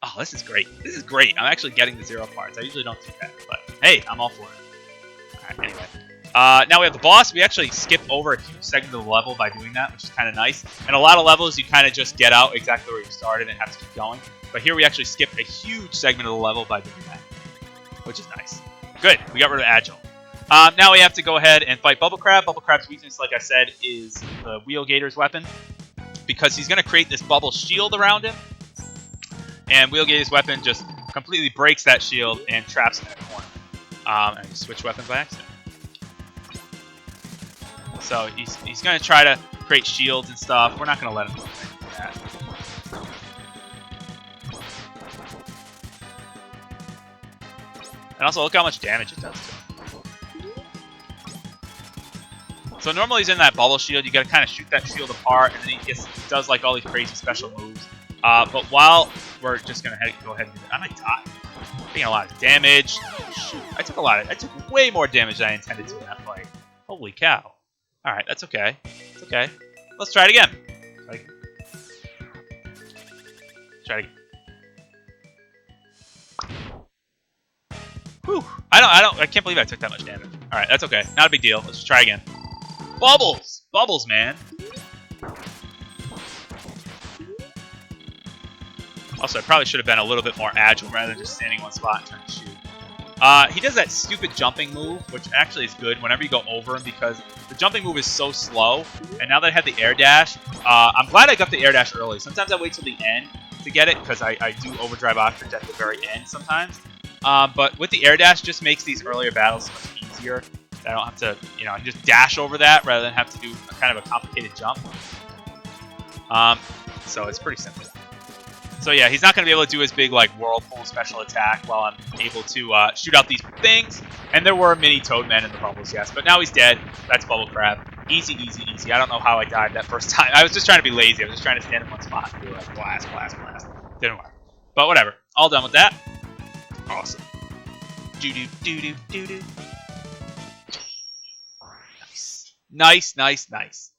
Oh, this is great. This is great. I'm actually getting the 0 parts. I usually don't do that, but hey, I'm all for it. Alright, anyway. Now we have the boss. We actually skip over a huge segment of the level by doing that, which is kind of nice. And a lot of levels, you kind of just get out exactly where you started and have to keep going. But here we actually skip a huge segment of the level by doing that, which is nice. Good. We got rid of Agile. Now we have to go ahead and fight Bubble Crab. Bubble Crab's weakness, like I said, is the Wheel Gator's weapon, because he's going to create this bubble shield around him. And Wheel Gator's weapon just completely breaks that shield and traps him in a corner. And I switch weapons by accident. So he's going to try to create shields and stuff. We're not going to let him do that. And also, look how much damage it does to him. So normally he's in that bubble shield. You got to kind of shoot that shield apart, and then he does like all these crazy special moves. But while we're just gonna go ahead and do that, I might die. Taking a lot of damage. Shoot, I took way more damage than I intended to in that fight. Holy cow! All right, that's okay. It's okay. Let's try it again. Try it again. Whew! I can't believe I took that much damage. All right, that's okay. Not a big deal. Let's just try again. Bubbles, bubbles, man. Also, I probably should have been a little bit more agile rather than just standing in one spot and trying to shoot. He does that stupid jumping move, which actually is good whenever you go over him, because the jumping move is so slow. And now that I have the air dash, I'm glad I got the air dash early. Sometimes I wait till the end to get it, because I do overdrive ostrich at the very end sometimes. But with the air dash, just makes these earlier battles so much easier. I don't have to, I can just dash over that rather than have to do kind of a complicated jump. So it's pretty simple. So yeah, he's not going to be able to do his big like whirlpool special attack while I'm able to shoot out these things. And there were mini Toadmen in the bubbles, yes. But now he's dead. That's Bubble Crab. Easy, easy, easy. I don't know how I died that first time. I was just trying to be lazy. I was just trying to stand in one spot and do like blast, blast, blast. Didn't work. But whatever. All done with that. Awesome. Do-do-do-do-do-do. Nice, nice, nice.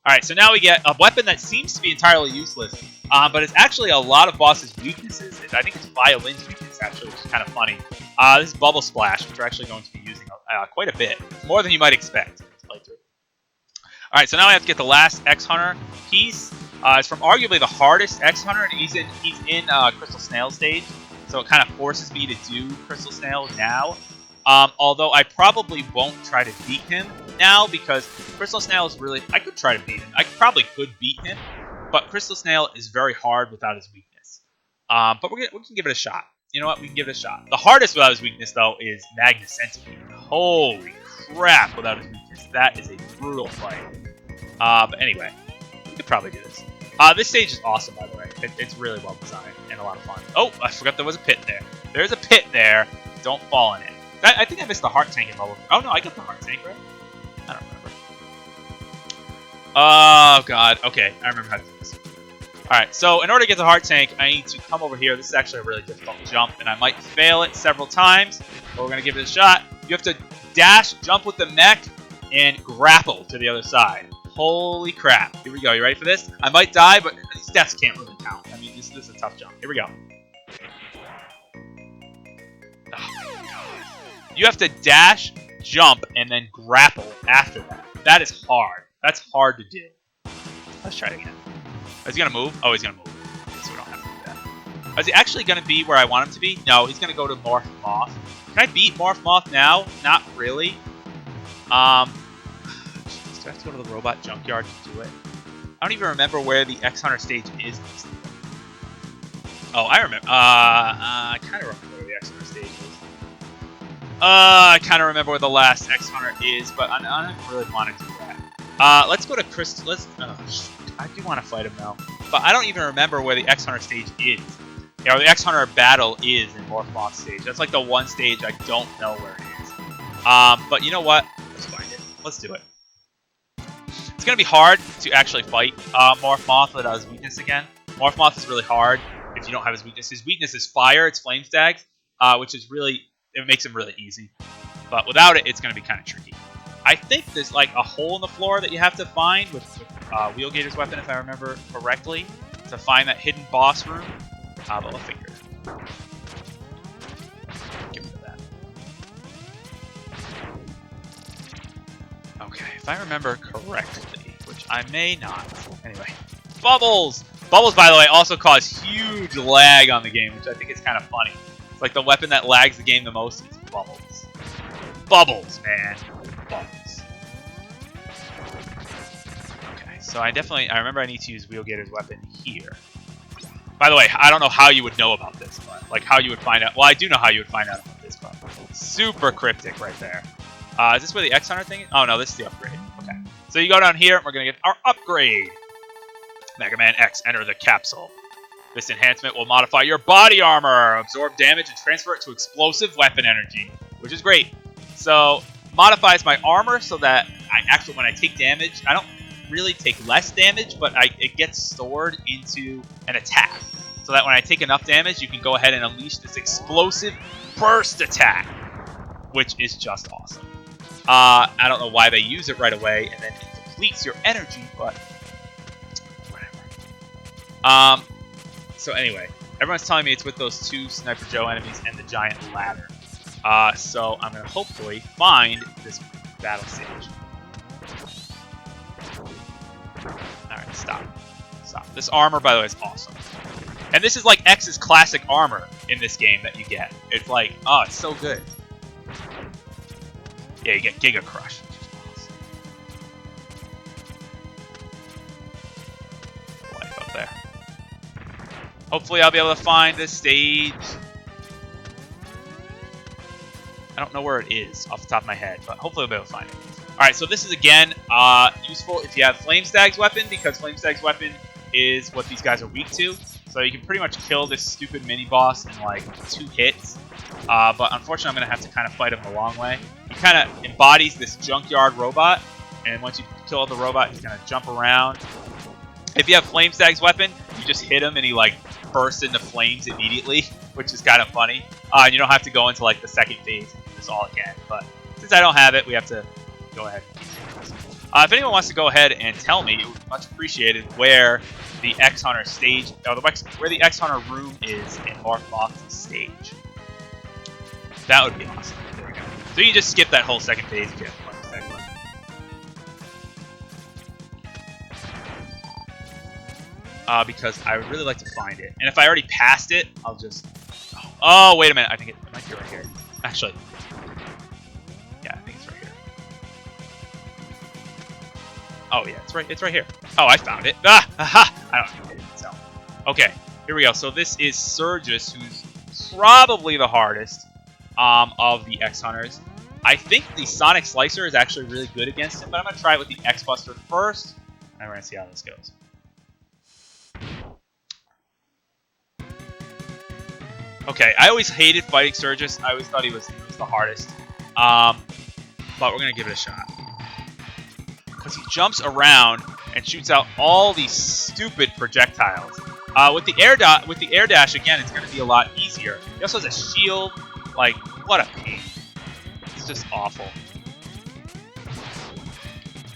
Alright, so now we get a weapon that seems to be entirely useless, but it's actually a lot of bosses' weaknesses. I think it's Violin's weakness, actually, which is kind of funny. This is Bubble Splash, which we're actually going to be using quite a bit. More than you might expect in this playthrough. Alright, so now I have to get the last X-Hunter piece. It's from arguably the hardest X-Hunter, and he's in Crystal Snail stage. so it kind of forces me to do Crystal Snail now. Although I probably won't try to beat him now because Crystal Snail is really... I could try to beat him. I probably could beat him, but Crystal Snail is very hard without his weakness. But we can give it a shot. You know what? We can give it a shot. The hardest without his weakness, though, is Magnus Centipede. Holy crap without his weakness. That is a brutal fight. But anyway, we could probably do this. This stage is awesome, by the way. It's really well designed and a lot of fun. Oh, I forgot there was a pit there. There's a pit there. Don't fall in it. I think I missed the heart tank in level. Oh, no, I got the heart tank, right? I don't remember. Oh, God. Okay, I remember how to do this. Alright, so in order to get the heart tank, I need to come over here. This is actually a really difficult jump, and I might fail it several times, but we're going to give it a shot. You have to dash, jump with the mech, and grapple to the other side. Holy crap. Here we go. You ready for this? I might die, but these deaths can't really count. I mean, this is a tough jump. Here we go. You have to dash, jump, and then grapple after that. That is hard. That's hard to do. Let's try it again. Is he going to move? Oh, he's going to move. So we don't have to do that. Is he actually going to be where I want him to be? No, he's going to go to Morph Moth. Can I beat Morph Moth now? Not really. Do I have to go to the robot junkyard to do it? I don't even remember where the X-Hunter stage is. Oh, I remember. I kind of remember where the X-Hunter stage is. I kind of remember where the last X-Hunter is, but I don't really want to do that. Let's go to Crystal. I do want to fight him now, but I don't even remember where the X-Hunter stage is. Yeah, the X-Hunter battle is in Morph Moth stage. That's like the one stage I don't know where it is. But you know what? Let's find it. Let's do it. It's going to be hard to actually fight Morph Moth without his weakness again. Morph Moth is really hard if you don't have his weakness. His weakness is fire. It's Flame Stags, which is really... It makes him really easy. But without it, it's going to be kind of tricky. I think there's like a hole in the floor that you have to find with Wheelgator's weapon, if I remember correctly, to find that hidden boss room. But we'll figure it out. Give me that. Okay, if I remember correctly, which I may not. Anyway, Bubbles! Bubbles, by the way, also cause huge lag on the game, which I think is kind of funny. It's like the weapon that lags the game the most is Bubbles. Bubbles, man. Bubbles. Okay, so I remember I need to use Wheelgator's weapon here. By the way, I don't know how you would know about this, but like how you would find out. Well, I do know how you would find out about this, but super cryptic right there. Is this where the X-Hunter thing is? Oh, no, this is the upgrade. Okay. So you go down here, and we're going to get our upgrade. Mega Man X, enter the capsule. This enhancement will modify your body armor, absorb damage, and transfer it to explosive weapon energy, which is great. So, modifies my armor so that when I take damage, I don't really take less damage, but it gets stored into an attack. So that when I take enough damage, you can go ahead and unleash this explosive burst attack, which is just awesome. I don't know why they use it right away, and then it depletes your energy, but whatever. So anyway, everyone's telling me it's with those two Sniper Joe enemies and the giant ladder. So I'm going to hopefully find this battle stage. Alright, stop. Stop. This armor, by the way, is awesome. And this is like X's classic armor in this game that you get. It's like, oh, it's so good. Yeah, you get Giga Crush. Life up there. Hopefully I'll be able to find this stage. I don't know where it is off the top of my head, but hopefully I'll be able to find it. Alright, so this is, again, useful if you have Flame Stag's weapon, because Flame Stag's weapon is what these guys are weak to. So you can pretty much kill this stupid mini-boss in, like, 2 hits. But unfortunately, I'm going to have to kind of fight him the long way. He kind of embodies this junkyard robot, and once you kill the robot, he's going to jump around. If you have Flame Stag's weapon, you just hit him, and he, like, bursts into flames immediately, which is kind of funny. And you don't have to go into, like, the second phase and do this all again. But since I don't have it, we have to go ahead and keep doing this. If anyone wants to go ahead and tell me, it would be much appreciated where the X-Hunter stage, or where the X-Hunter room is in Morph Moth's stage. That would be awesome. There we go. So you just skip that whole second phase if you have Flame Stag's weapon. Because I would really like to find it. And if I already passed it, I'll just... Oh, wait a minute. I think it might be right here. Actually. Yeah, I think it's right here. Oh, yeah, it's right here. Oh, I found it. Ah! Aha! I don't know. So. Okay, here we go. So this is Surges, who's probably the hardest of the X-Hunters. I think the Sonic Slicer is actually really good against him, but I'm going to try it with the X-Buster first, and we're going to see how this goes. Okay, I always hated fighting Surges. I always thought he was the hardest. But we're going to give it a shot. Because he jumps around and shoots out all these stupid projectiles. With the air dash, again, it's going to be a lot easier. He also has a shield. Like, what a pain. It's just awful.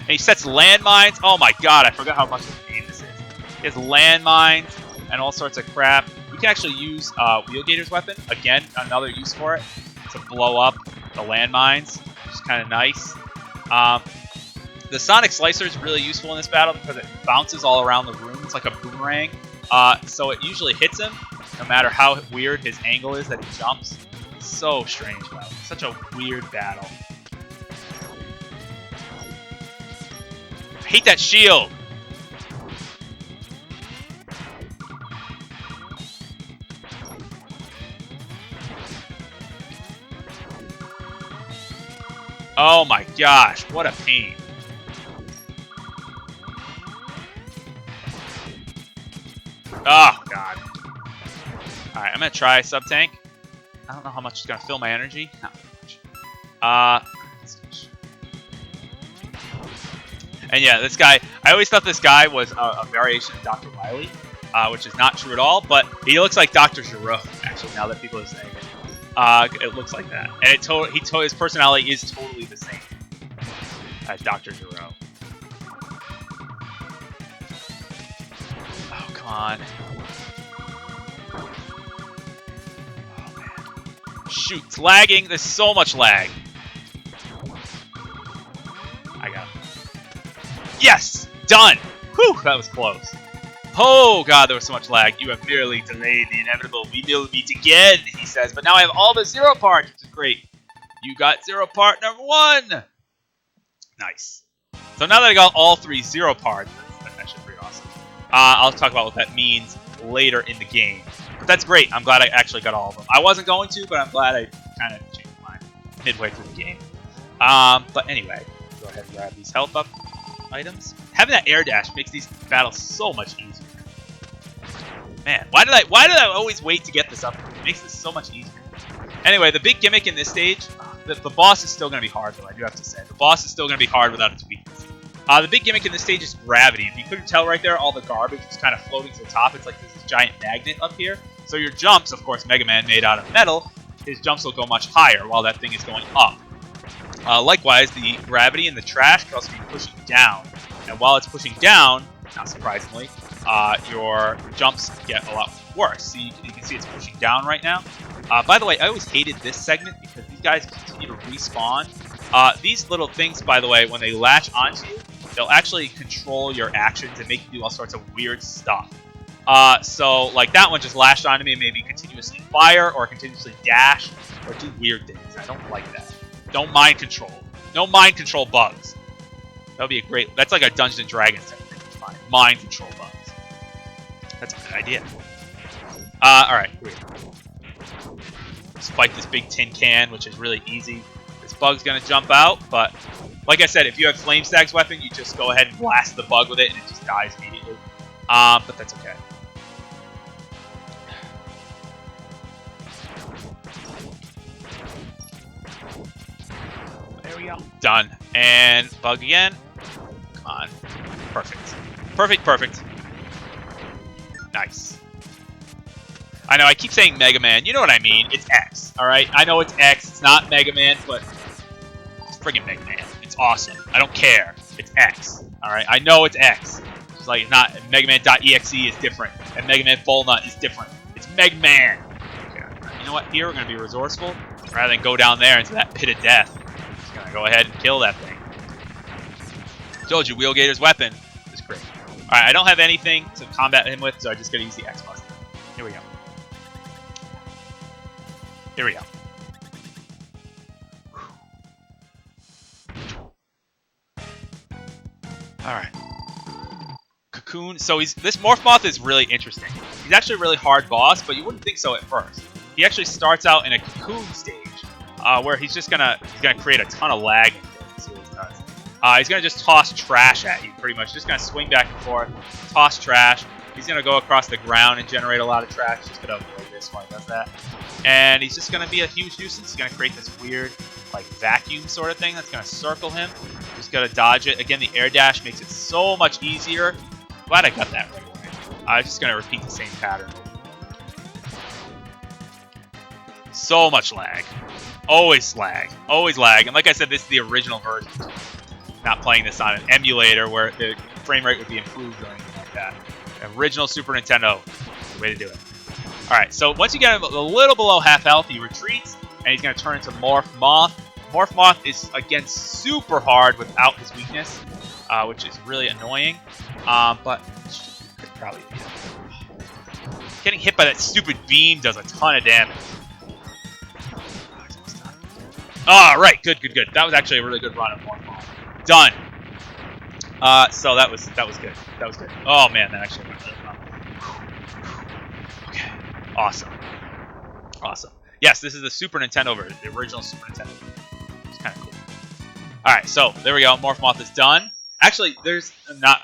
And he sets landmines. Oh my god, I forgot how much of a pain this is. He has landmines and all sorts of crap. We can actually use Wheelgator's weapon. Again, another use for it. To blow up the landmines, which is kind of nice. The Sonic Slicer is really useful in this battle because it bounces all around the room. It's like a boomerang. So it usually hits him, no matter how weird his angle is that he jumps. It's so strange, though. Such a weird battle. I hate that shield! Oh my gosh, what a pain. Oh, God. Alright, I'm going to try Sub-Tank. I don't know how much it's going to fill my energy. Not much. And yeah, this guy, I always thought this guy was a variation of Dr. Wily, which is not true at all, but he looks like Dr. Giro, actually, now that people are saying it. It looks like that. And his personality is totally the same as Dr. Giro. Oh, come on. Oh, man. Shoot, it's lagging. There's so much lag. I got him. Yes! Done! Whew, that was close. Oh, God, there was so much lag. You have merely delayed the inevitable. We will meet again, he says. But now I have all the 0 parts, which is great. You got 0 part number 1. Nice. So now that I got all 3 0 parts, that's actually pretty awesome. I'll talk about what that means later in the game. But that's great. I'm glad I actually got all of them. I wasn't going to, but I'm glad I kind of changed my mind midway through the game. But anyway, go ahead and grab these health up items. Having that air dash makes these battles so much easier. Man, why did I always wait to get this up? It makes this so much easier. Anyway, the big gimmick in this stage, the boss is still going to be hard, though, I do have to say. The boss is still going to be hard without its weakness. The big gimmick in this stage is gravity. If you couldn't tell right there, all the garbage is kind of floating to the top. It's like this giant magnet up here. So your jumps, of course, Mega Man made out of metal, his jumps will go much higher while that thing is going up. Likewise, the gravity in the trash can also be pushing down. And while it's pushing down, not surprisingly, your jumps get a lot worse. See, you can see it's pushing down right now. By the way, I always hated this segment because these guys continue to respawn. These little things, by the way, when they latch onto you, they'll actually control your actions and make you do all sorts of weird stuff. So, like, that one just lashed onto me and made me continuously fire or continuously dash or do weird things. I don't like that. Don't mind control. No mind control bugs. That would be a great... That's like a Dungeons & Dragons type thing. Mind control bugs. That's a good idea. Alright, here we go. Let's fight this big tin can, which is really easy. This bug's going to jump out, but... Like I said, if you have Flame Stag's weapon, you just go ahead and blast the bug with it, and it just dies immediately. But that's okay. There we go. Done. And bug again. Come on. Perfect. Perfect, perfect. Nice. I know, I keep saying Mega Man. You know what I mean. It's X, alright? I know it's X. It's not Mega Man, but it's friggin' Mega Man. It's awesome. I don't care. It's X, alright? I know it's X. It's like not Mega Man.exe is different, and Mega Man Volnut is different. It's Mega Man. Okay. You know what? Here we're gonna be resourceful rather than go down there into that pit of death. Just gonna go ahead and kill that thing. Told you, Wheelgator's weapon is great. Alright, I don't have anything to combat him with, so I'm just gonna use the X-Buster. Here we go. Here we go. All right. Cocoon. So this Morph Moth is really interesting. He's actually a really hard boss, but you wouldn't think so at first. He actually starts out in a cocoon stage, where he's gonna create a ton of lag. Let's see what he does. He's gonna just toss trash at you, pretty much. Just gonna swing back and forth, toss trash. He's gonna go across the ground and generate a lot of trash. Just gonna avoid this while he does that. And he's just gonna be a huge nuisance. He's gonna create this weird, like, vacuum sort of thing that's gonna circle him. Just gotta dodge it. Again, the air dash makes it so much easier. Glad I got that right away. I'm just gonna repeat the same pattern. So much lag. Always lag. Always lag. And like I said, this is the original version. Not playing this on an emulator where the frame rate would be improved or anything like that. Original Super Nintendo. The way to do it. Alright, so once you get him a little below half health, he retreats, and he's going to turn into Morph Moth. Morph Moth is, again, super hard without his weakness, which is really annoying. But could probably beat him. Getting hit by that stupid beam does a ton of damage. Alright, good. That was actually a really good run of Morph Moth. Done. So that was good. That was good. Oh man, that actually went really well. Okay. Awesome. Yes, this is the Super Nintendo version, the original Super Nintendo version. It's kind of cool. Alright, so there we go. Morph Moth is done. Actually, there's not,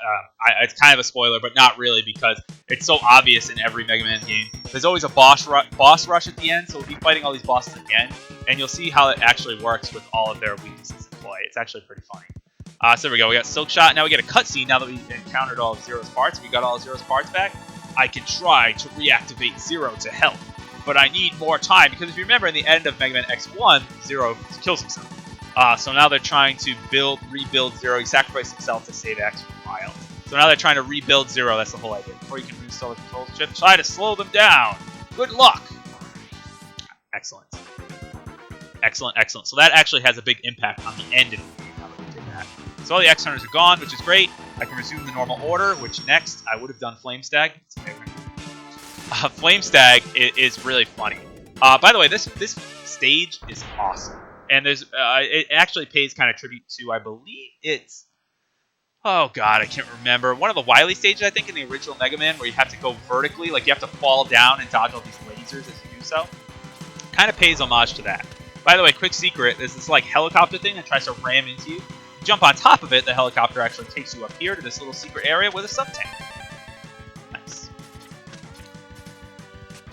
it's kind of a spoiler, but not really, because it's so obvious in every Mega Man game. There's always a boss rush at the end, so we'll be fighting all these bosses again, and you'll see how it actually works with all of their weaknesses in play. It's actually pretty funny. So there we go. We got Silk Shot. Now we get a cutscene. Now that we encountered all of Zero's parts, we got all of Zero's parts back. I can try to reactivate Zero to help, but I need more time, because if you remember in the end of Mega Man X1, Zero kills himself. So now they're trying to rebuild Zero. He sacrificed himself to save X for a while. So now they're trying to rebuild Zero. That's the whole idea. Before you can restore the control chip, try to slow them down. Good luck. Excellent. So that actually has a big impact on the end of the game. Now that we did that. So all the X Hunters are gone, which is great. I can resume the normal order, which next I would have done Flame Stag. Flame Stag is really funny. By the way, this stage is awesome. And there's it actually pays kind of tribute to, I believe it's, oh god, I can't remember, one of the Wily stages, I think, in the original Mega Man, where you have to go vertically, like you have to fall down and dodge all these lasers as you do so. Kind of pays homage to that. By the way, quick secret, there's this like helicopter thing that tries to ram into you. You jump on top of it, the helicopter actually takes you up here to this little secret area with a sub-tank. Nice.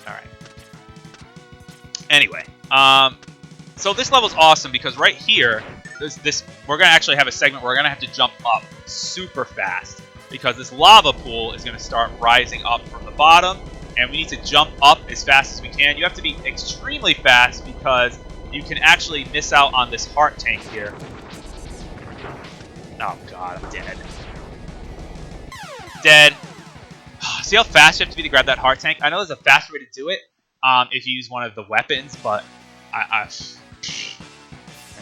Alright. Anyway, so this level's awesome because right here, we're going to actually have a segment where we're going to have to jump up super fast because this lava pool is going to start rising up from the bottom, and we need to jump up as fast as we can. You have to be extremely fast because you can actually miss out on this heart tank here. Oh god, I'm dead. Dead. See how fast you have to be to grab that heart tank? I know there's a faster way to do it if you use one of the weapons, but I'll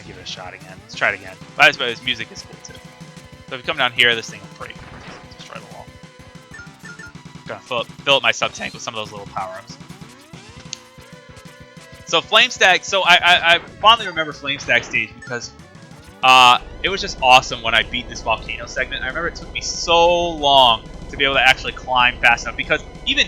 give it a shot again. Let's try it again. But this music is cool too. So if you come down here, this thing will break. Destroy the wall. I'm gonna fill up my sub-tank with some of those little power-ups. So Flame Stag, so I fondly remember Flame Stag stage because it was just awesome when I beat this volcano segment. I remember it took me so long to be able to actually climb fast enough because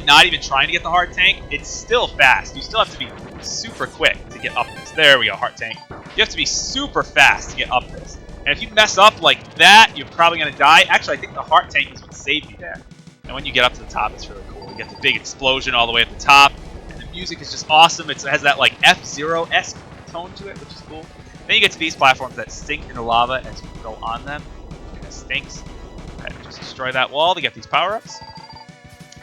not even trying to get the heart tank, it's still fast. You still have to be super quick to get up this. There we go, heart tank. You have to be super fast to get up this. And if you mess up like that, you're probably going to die. Actually, I think the heart tank is what saved you there. And when you get up to the top, it's really cool. You get the big explosion all the way at the top. And the music is just awesome. It has that like F-Zero-esque tone to it, which is cool. Then you get to these platforms that sink in the lava as you go on them. And it stinks. Right, just destroy that wall to get these power-ups.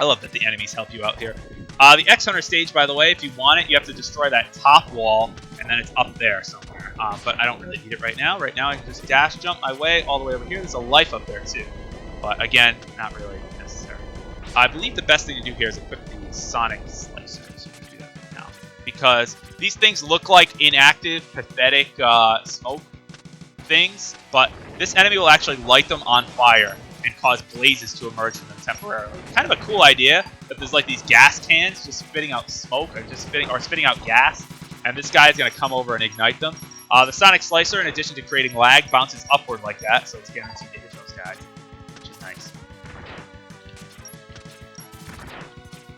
I love that the enemies help you out here. The X-Hunter stage, by the way, if you want it, you have to destroy that top wall, and then it's up there somewhere. But I don't really need it right now. Right now, I can just dash jump my way all the way over here. There's a life up there, too. But again, not really necessary. I believe the best thing to do here is equip the Sonic Slicer. So we're going to do that right now. Because these things look like inactive, pathetic smoke things, but this enemy will actually light them on fire and cause blazes to emerge from them temporarily. Kind of a cool idea that there's like these gas cans just spitting out smoke or spitting out gas, and this guy is going to come over and ignite them. The Sonic Slicer, in addition to creating lag, bounces upward like that, so it's guaranteed to hit those guys, which is nice.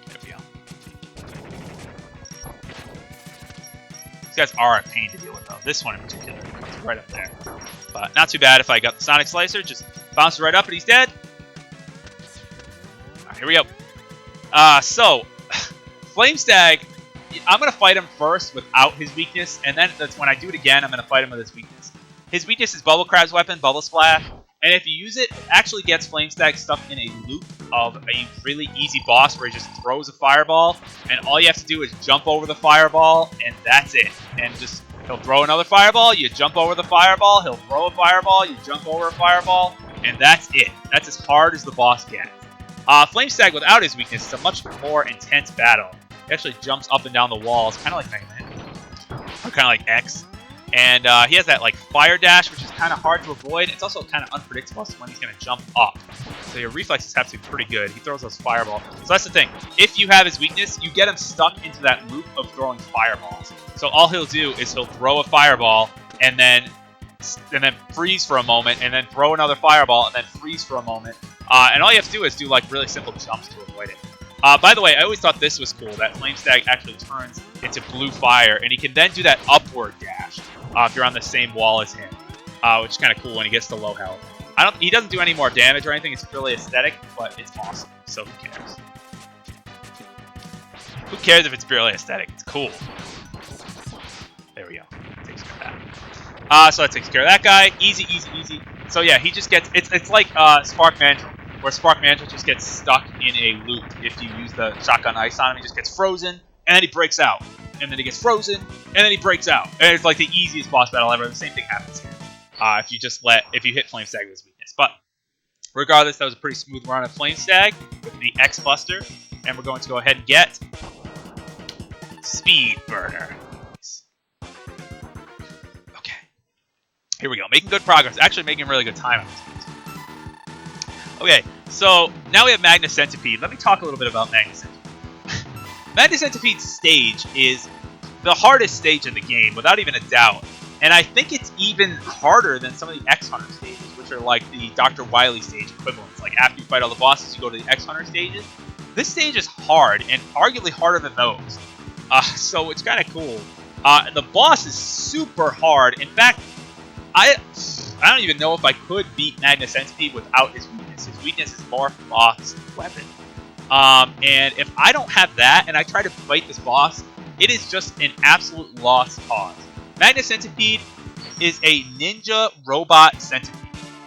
There we go. These guys are a pain to deal with, though. This one in particular comes right up there. But not too bad if I got the Sonic Slicer. Just bounces right up and he's dead. All right, here we go. So, Flamestag, I'm going to fight him first without his weakness, and then that's when I do it again, I'm going to fight him with his weakness. His weakness is Bubble Crab's weapon, Bubble Splash, and if you use it, it actually gets Flamestag stuck in a loop of a really easy boss where he just throws a fireball, and all you have to do is jump over the fireball, and that's it. And just, he'll throw another fireball, you jump over the fireball, he'll throw a fireball, you jump over a fireball, and that's it. That's as hard as the boss gets. Flamestag without his weakness is a much more intense battle. He actually jumps up and down the walls, kind of like Mega Man, or kind of like X. And he has that like fire dash, which is kind of hard to avoid. It's also kind of unpredictable when he's going to jump up. So your reflexes have to be pretty good. He throws those fireballs. So that's the thing. If you have his weakness, you get him stuck into that loop of throwing fireballs. So all he'll do is he'll throw a fireball and then freeze for a moment, and then throw another fireball, and then freeze for a moment. And all you have to do is do like really simple jumps to avoid it. By the way, I always thought this was cool, that Flamestag actually turns into blue fire, and he can then do that upward dash if you're on the same wall as him, which is kind of cool when he gets to low health. He doesn't do any more damage or anything, it's really aesthetic, but it's awesome, so who cares? Who cares if it's purely aesthetic? It's cool. There we go. Takes care of that. So that takes care of that guy. Easy, easy, easy. So yeah, he just gets, it's like Spark Mandrill, where Spark Mandrill just gets stuck in a loop if you use the Shotgun Ice on him. He just gets frozen, and then he breaks out. And then he gets frozen, and then he breaks out. And it's like the easiest boss battle ever. The same thing happens here. If you hit Flamestag with his weakness. But regardless, that was a pretty smooth run of Flamestag with the X Buster. And we're going to go ahead and get Speed Burner. Okay. Here we go. Making good progress. Actually making really good time on this one. Okay, so now we have Magna Centipede. Let me talk a little bit about Magna Centipede. Magna Centipede's stage is the hardest stage in the game, without even a doubt. And I think it's even harder than some of the X-Hunter stages, which are like the Dr. Wily stage equivalents. Like after you fight all the bosses, you go to the X-Hunter stages. This stage is hard, and arguably harder than those. So it's kind of cool. The boss is super hard. In fact, I don't even know if I could beat Magna Centipede without his weakness. His weakness is Morph Moth's weapon. And if I don't have that and I try to fight this boss, it is just an absolute lost cause. Magna Centipede is a ninja robot centipede.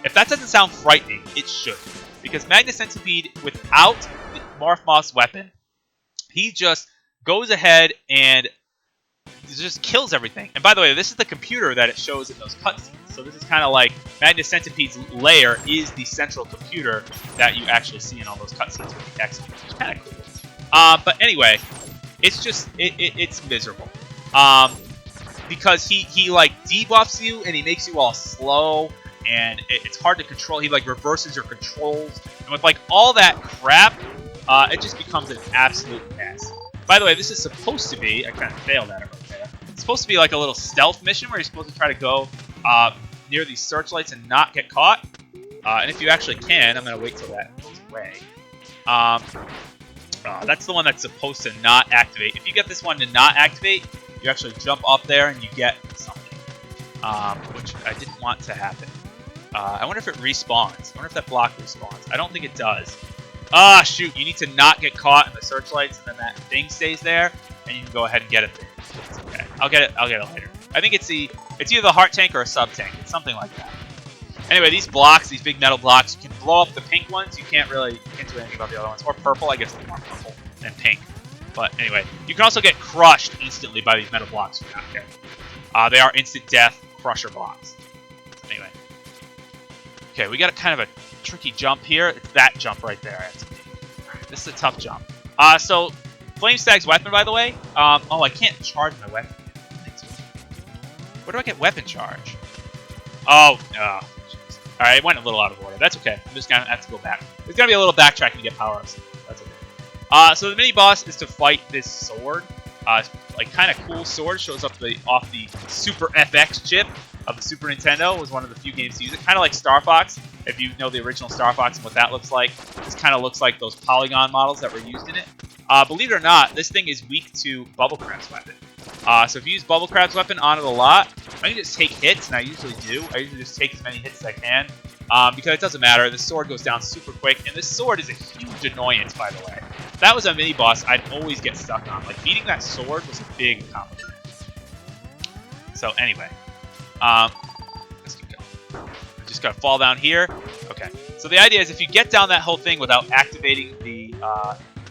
If that doesn't sound frightening, it should. Because Magna Centipede, without Morph Moth's weapon, he just goes ahead and just kills everything. And by the way, this is the computer that it shows in those cutscenes. So this is kind of like Magna Centipede's lair is the central computer that you actually see in all those cutscenes with the X-Men, which is kind of cool. But anyway, it's just it's miserable. Because he like debuffs you and he makes you all slow and it's hard to control. He like reverses your controls, and with like all that crap, it just becomes an absolute mess. By the way, this is supposed to be, I kind of failed at it right there. It's supposed to be like a little stealth mission where you're supposed to try to go near these searchlights and not get caught. And if you actually can, I'm going to wait till that goes away. That's the one that's supposed to not activate. If you get this one to not activate, you actually jump up there and you get something, which I didn't want to happen. I wonder if it respawns. I wonder if that block respawns. I don't think it does. Ah, shoot, you need to not get caught in the searchlights, and then that thing stays there, and you can go ahead and get it there. It's okay. I'll get it later. I think it's either the heart tank or a sub tank. It's something like that. Anyway, these blocks, these big metal blocks, you can blow up the pink ones. You can't do anything about the other ones. Or purple, I guess they're more purple than pink. But anyway, you can also get crushed instantly by these metal blocks if you're not careful. They are instant death crusher blocks. Anyway. Okay, we got a kind of a tricky jump here. It's that jump right there. This is a tough jump. So, Flamestag's weapon, by the way. Oh, I can't charge my weapon. Where do I get weapon charge? Oh, alright, it went a little out of order. That's okay. I'm just gonna have to go back. There's gonna be a little backtracking to get power-ups. That's okay. So the mini-boss is to fight this sword. like kind of cool sword. Shows up off the Super FX chip of the Super Nintendo. It was one of the few games to use it. Kind of like Star Fox, if you know the original Star Fox and what that looks like. This kind of looks like those polygon models that were used in it. Believe it or not, this thing is weak to Bubble Crab's weapon. So if you use Bubble Crab's weapon on it a lot, I can just take hits, and I usually do. I usually just take as many hits as I can. Because it doesn't matter. The sword goes down super quick, and this sword is a huge annoyance, by the way. If that was a mini-boss, I'd always get stuck on. Like, beating that sword was a big accomplishment. So, anyway. Let's keep going. I'm just gotta fall down here. Okay. So the idea is if you get down that whole thing without activating the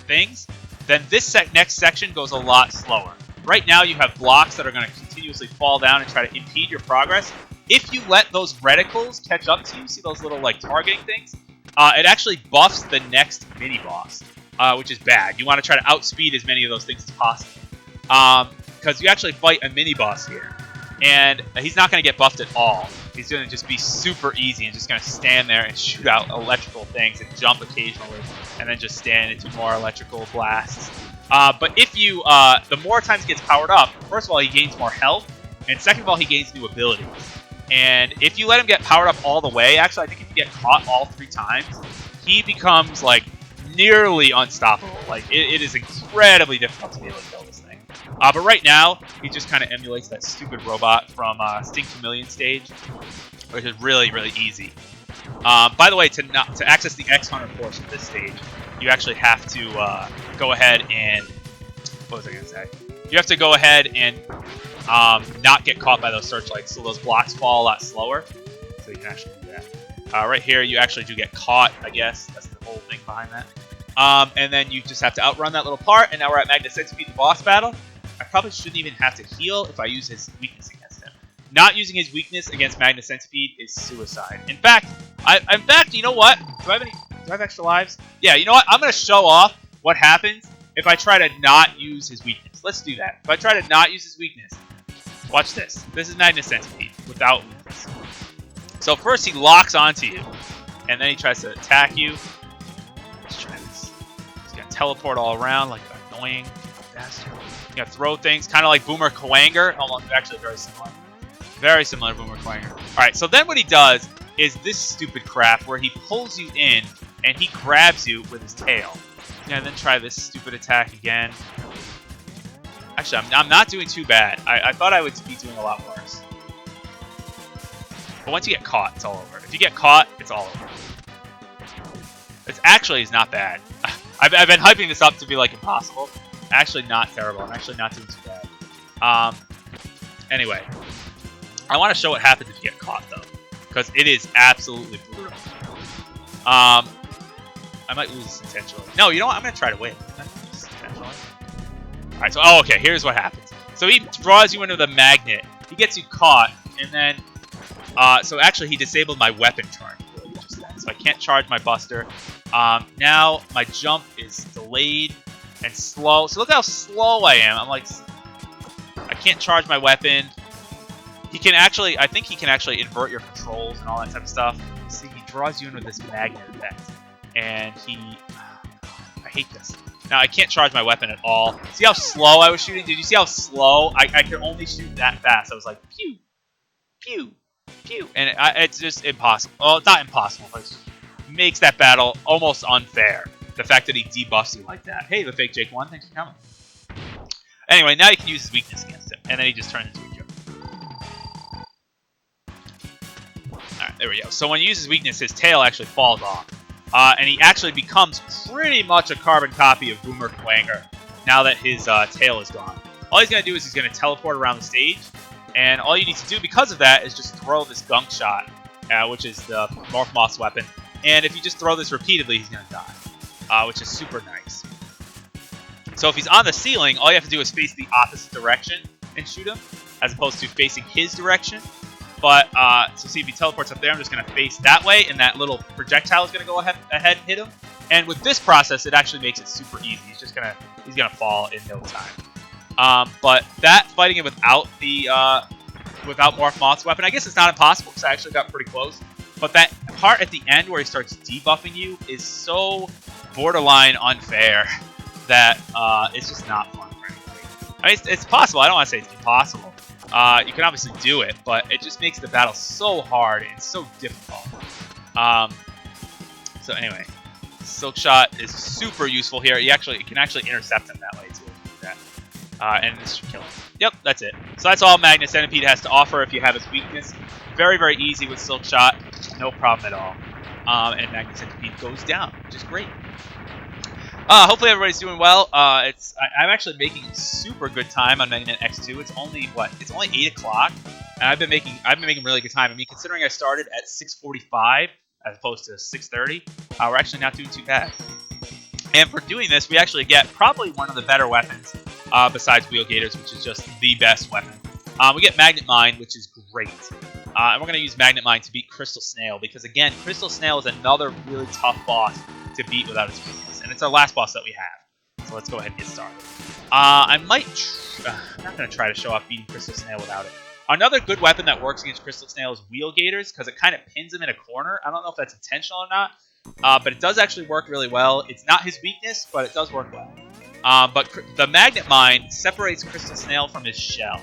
things, then this next section goes a lot slower. Right now, you have blocks that are going to continuously fall down and try to impede your progress. If you let those reticles catch up to you, see those little like targeting things, it actually buffs the next mini-boss, which is bad. You want to try to outspeed as many of those things as possible. Because you actually fight a mini-boss here, and he's not going to get buffed at all. He's going to just be super easy and just going to stand there and shoot out electrical things and jump occasionally, and then just stand into more electrical blasts. But if you, the more times he gets powered up, first of all, he gains more health, and second of all, he gains new abilities. And if you let him get powered up all the way, actually, I think if you get caught all 3 times, he becomes, like, nearly unstoppable. Like, it is incredibly difficult to be able to kill this thing. But right now, he just kind of emulates that stupid robot from Sting Chameleon stage, which is really, really easy. By the way, to access the X Hunter portion of this stage, you actually have to go ahead and... What was I going to say? You have to go ahead and not get caught by those searchlights, so those blocks fall a lot slower. So you can actually do that. Right here, you actually do get caught, I guess. That's the whole thing behind that. And then you just have to outrun that little part, and now we're at Magna Centipede, the boss battle. I probably shouldn't even have to heal if I use his weakness against him. Not using his weakness against Magna Centipede is suicide. In fact, you know what? Do I have extra lives? Yeah, you know what? I'm going to show off what happens if I try to not use his weakness. Let's do that. If I try to not use his weakness, watch this. This is Magna Centipede without weakness. So first he locks onto you, and then he tries to attack you. Let's try this. He's going to teleport all around like an annoying bastard. He's going to throw things, kind of like Boomer Kuwanger. Almost, actually very similar. Very similar to Boomer Kuwanger. Alright, so then what he does is this stupid crap where he pulls you in, and he grabs you with his tail. And then try this stupid attack again. Actually, I'm not doing too bad. I thought I would be doing a lot worse. But once you get caught, it's all over. If you get caught, it's all over. It's actually not bad. I've been hyping this up to be like impossible. Actually not terrible. I'm actually not doing too bad. Anyway. I want to show what happens if you get caught, though. Because it is absolutely brutal. I might lose this intentionally. No, you know what? I'm going to try to win. Alright, so, okay, here's what happens. So he draws you into the magnet. He gets you caught, and then, so actually he disabled my weapon turn. So I can't charge my buster. Now my jump is delayed and slow. So look how slow I am. I'm like, I can't charge my weapon. He can actually, I think he can actually invert your controls and all that type of stuff. See, he draws you in with this magnet effect. And I hate this. Now, I can't charge my weapon at all. See how slow I was shooting? Did you see how slow? I could only shoot that fast. I was like, pew, pew, pew. And it's just impossible. Well, it's not impossible, but it makes that battle almost unfair. The fact that he debuffs you like that. Hey, the fake Jake won. Thanks for coming. Anyway, now you can use his weakness against him. And then he just turns into a joke. Alright, there we go. So when you use his weakness, his tail actually falls off. And he actually becomes pretty much a carbon copy of Boomer Kuwanger now that his tail is gone. All he's going to do is he's going to teleport around the stage, and all you need to do because of that is just throw this gunk shot, which is the Morph Moth's weapon. And if you just throw this repeatedly, he's going to die, which is super nice. So if he's on the ceiling, all you have to do is face the opposite direction and shoot him, as opposed to facing his direction. But, so see if he teleports up there, I'm just going to face that way, and that little projectile is going to go ahead and hit him. And with this process, it actually makes it super easy. He's going to fall in no time. But that, fighting it without the, without Morph Moth's weapon, I guess it's not impossible, because I actually got pretty close. But that part at the end where he starts debuffing you is so borderline unfair that, it's just not fun for anybody. I mean, it's possible. I don't want to say it's impossible. You can obviously do it, but it just makes the battle so hard and so difficult. So anyway, Silk Shot is super useful here. You can actually intercept him that way too. And this should kill him. Yep, that's it. So that's all Magnet Centipede has to offer if you have his weakness. Very, very easy with Silk Shot. No problem at all. And Magnet Centipede goes down, which is great. Hopefully everybody's doing well. I'm actually making super good time on Magnet X2. It's only what? It's only 8 o'clock, and I've been making really good time. I mean, considering I started at 6:45 as opposed to 6:30, we're actually not doing too bad. And for doing this, we actually get probably one of the better weapons besides Wheel Gators, which is just the best weapon. We get Magnet Mine, which is great. And we're going to use Magnet Mine to beat Crystal Snail, because again, Crystal Snail is another really tough boss to beat without its weakness, and it's our last boss that we have. So let's go ahead and get started. I'm not going to try to show off beating Crystal Snail without it. Another good weapon that works against Crystal Snail is Wheel Gators, because it kind of pins him in a corner. I don't know if that's intentional or not, but it does actually work really well. It's not his weakness, but it does work well. But the Magnet Mine separates Crystal Snail from his shell.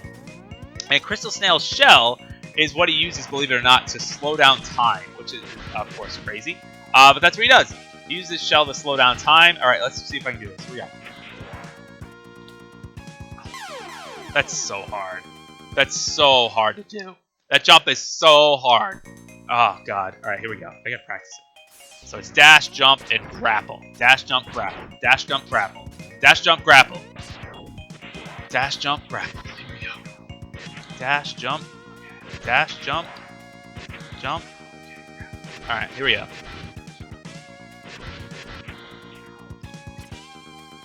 And Crystal Snail's shell is what he uses, believe it or not, to slow down time, which is, of course, crazy. But that's what he does. He uses his shell to slow down time. All right, let's see if I can do this. Here we go. That's so hard. That's so hard to do. That jump is so hard. Oh, God. All right, here we go. I got to practice it. So it's dash, jump, and grapple. Dash, jump, grapple. Dash, jump, grapple. Dash, jump, grapple. Dash, jump, grapple. Here we go. Dash, jump. Dash, jump. Jump. All right, here we go.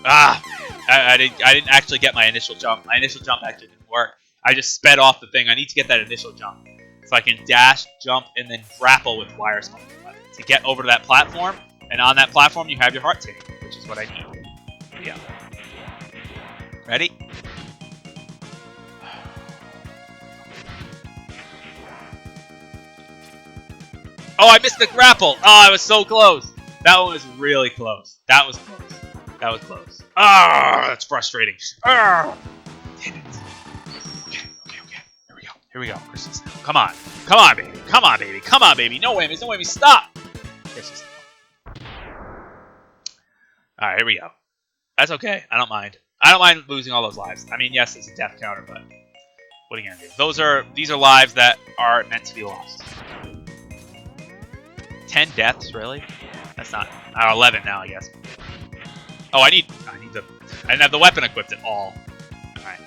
I didn't actually get my initial jump. My initial jump actually didn't work. I just sped off the thing. I need to get that initial jump, so I can dash, jump, and then grapple with wire smoking to get over to that platform. And on that platform, you have your heart tank, which is what I need. Yeah. Ready? Oh, I missed the grapple. Oh, I was so close. That one was really close. That was close. That was close. Ah, that's frustrating. Ah, damn it. Okay. Here we go. Here we go. Crystal Snail. Come on. Come on, baby. Come on, baby. Come on, baby. No whammies. No whammies. Stop. Crystal Snail. All right, here we go. That's okay. I don't mind. I don't mind losing all those lives. I mean, yes, it's a death counter, but what are you gonna do? These are lives that are meant to be lost. 10 deaths, really? That's not 11 now, I guess. Oh, I didn't have the weapon equipped at all. Alright.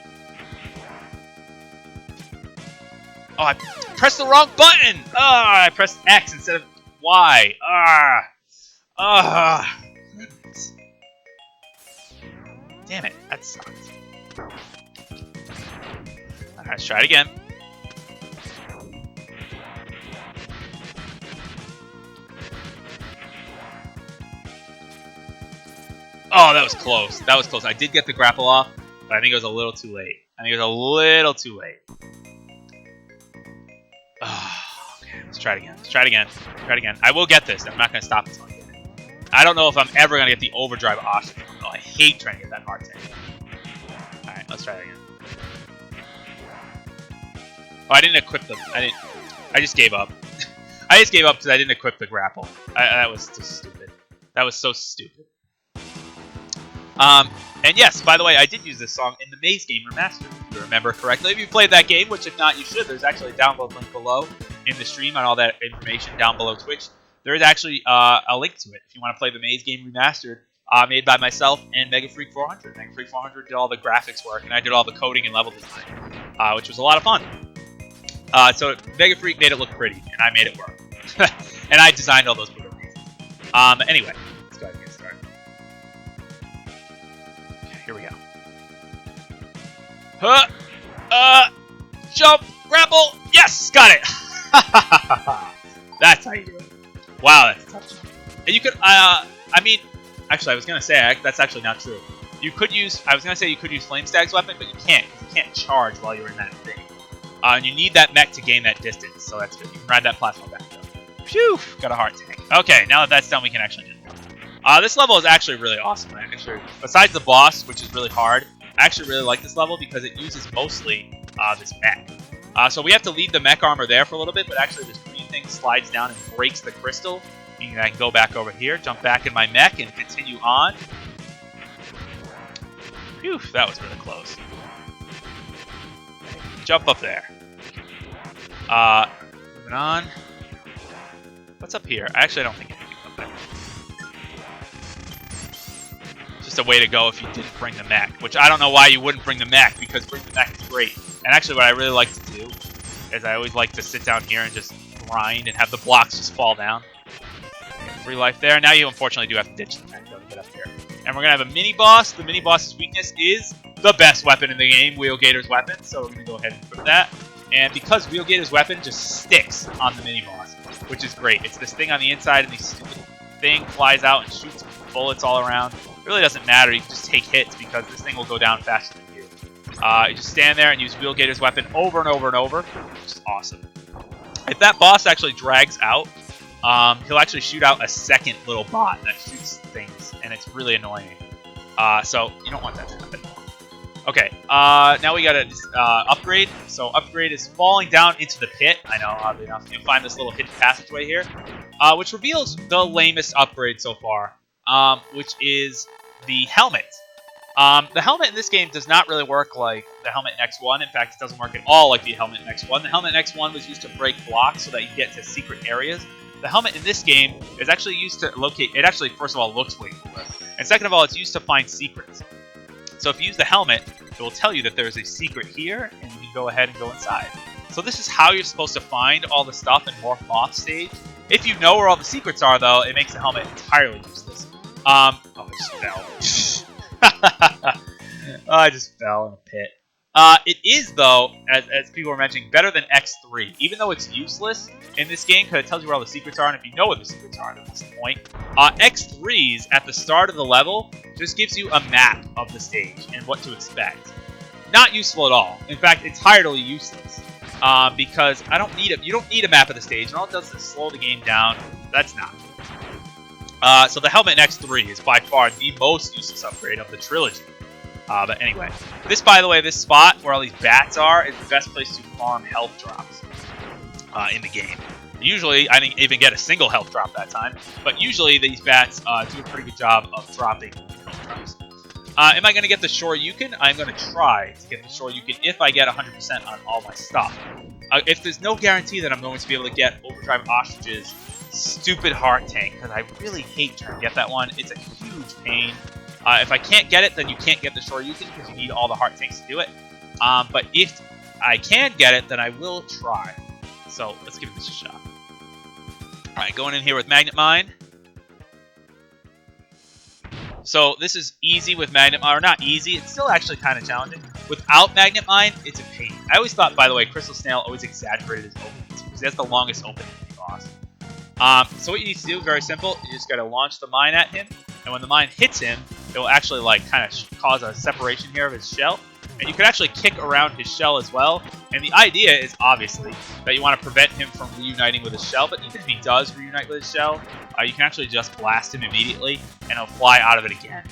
Oh, I pressed the wrong button! Ah, I pressed X instead of Y. Damn it, that sucks. Alright, let's try it again. Oh, that was close. That was close. I did get the grapple off, but I think it was a little too late. Oh, okay, let's try it again. Let's try it again. I will get this. I'm not going to stop until I get it. I don't know if I'm ever going to get the overdrive option. Oh, I hate trying to get that heart tank. Alright, let's try it again. Oh, I didn't equip them. I just gave up. I just gave up because I didn't equip the grapple. That was just stupid. That was so stupid. And yes, by the way, I did use this song in the Maze game remastered, if you remember correctly. If you played that game, which if not, you should. There's actually a download link below in the stream on all that information down below Twitch. There is actually a link to it if you want to play the Maze game remastered, made by myself and MegaFreak400. MegaFreak400 did all the graphics work, and I did all the coding and level design, which was a lot of fun. So MegaFreak made it look pretty, and I made it work. And I designed all those bigger reasons. Anyway, let's go ahead and get started. Okay, here we go. Jump, grapple, yes, got it. That's how you do it. Wow, that's a tough jump. And you could, I mean, actually, I was gonna say that's actually not true. You could use, I was gonna say you could use Flamestag's weapon, but you can't. You can't charge while you're in that thing. And you need that mech to gain that distance, so that's good. You can ride that platform back though. Phew, got a heart tank. Okay, now that that's done, we can actually do it. This level is actually really awesome. Actually, besides the boss, which is really hard, I actually really like this level because it uses mostly this mech. So we have to leave the mech armor there for a little bit, but actually this green thing slides down and breaks the crystal. And I can go back over here, jump back in my mech, and continue on. Phew, that was really close. Jump up there. Moving on. What's up here? Actually, I don't think anything's up there. Just a way to go if you didn't bring the mech, which I don't know why you wouldn't bring the mech, because bring the mech is great. And actually what I really like to do is I always like to sit down here and just grind and have the blocks just fall down. Free life there. Now you unfortunately do have to ditch the mech though to get up here. And we're going to have a mini-boss. The mini-boss's weakness is the best weapon in the game, Wheelgator's weapon. So we're going to go ahead and put that. And because Wheelgator's weapon just sticks on the mini-boss, which is great. It's this thing on the inside, and this stupid thing flies out and shoots bullets all around. It really doesn't matter. You can just take hits because this thing will go down faster than you. You just stand there and use Wheelgator's weapon over and over and over, which is awesome. If that boss actually drags out, he'll actually shoot out a second little bot that shoots things, and it's really annoying. So you don't want that to happen. Okay, now we got to upgrade. So upgrade is falling down into the pit. I know, oddly enough. You'll find this little hidden passageway here, which reveals the lamest upgrade so far, which is the helmet. The helmet in this game does not really work like the helmet in X1. In fact, it doesn't work at all like the helmet in X1. The helmet in X1 was used to break blocks so that you get to secret areas. The helmet in this game is actually used to locate... It actually, first of all, looks way cooler. And second of all, it's used to find secrets. So if you use the helmet, it will tell you that there's a secret here, and you can go ahead and go inside. So this is how you're supposed to find all the stuff in Morph Moth stage. If you know where all the secrets are, though, it makes the helmet entirely useless. Oh, I just fell. I just fell in a pit. It is, though, as people were mentioning, better than X3. Even though it's useless in this game, because it tells you where all the secrets are, and if you know where the secrets are, that's the point. X3's, at the start of the level, just gives you a map of the stage and what to expect. Not useful at all. In fact, entirely useless. Because you don't need a map of the stage, and all it does is slow the game down. That's not good. So the helmet in X3 is by far the most useless upgrade of the trilogy. But anyway, by the way, this spot where all these bats are is the best place to farm health drops in the game. Usually, I didn't even get a single health drop that time, but usually these bats do a pretty good job of dropping health drops. Am I going to get the Shoryuken? I'm going to try to get the Shoryuken if I get 100% on all my stuff. If there's no guarantee that I'm going to be able to get Overdrive Ostrich's stupid heart tank, because I really hate trying to get that one. It's a huge pain. If I can't get it, then you can't get the Shoryuken because you need all the heart tanks to do it. But if I can get it, then I will try. So let's give this a shot. Alright, going in here with Magnet Mine. So this is easy with Magnet Mine, or not easy, it's still actually kind of challenging. Without Magnet Mine, it's a pain. I always thought, by the way, Crystal Snail always exaggerated his openings, because he has the longest opening in the boss. So what you need to do, very simple, you just got to launch the mine at him, and when the mine hits him, it will actually kind of cause a separation here of his shell. And you can actually kick around his shell as well. And the idea is, obviously, that you want to prevent him from reuniting with his shell. But even if he does reunite with his shell, you can actually just blast him immediately, and he'll fly out of it again,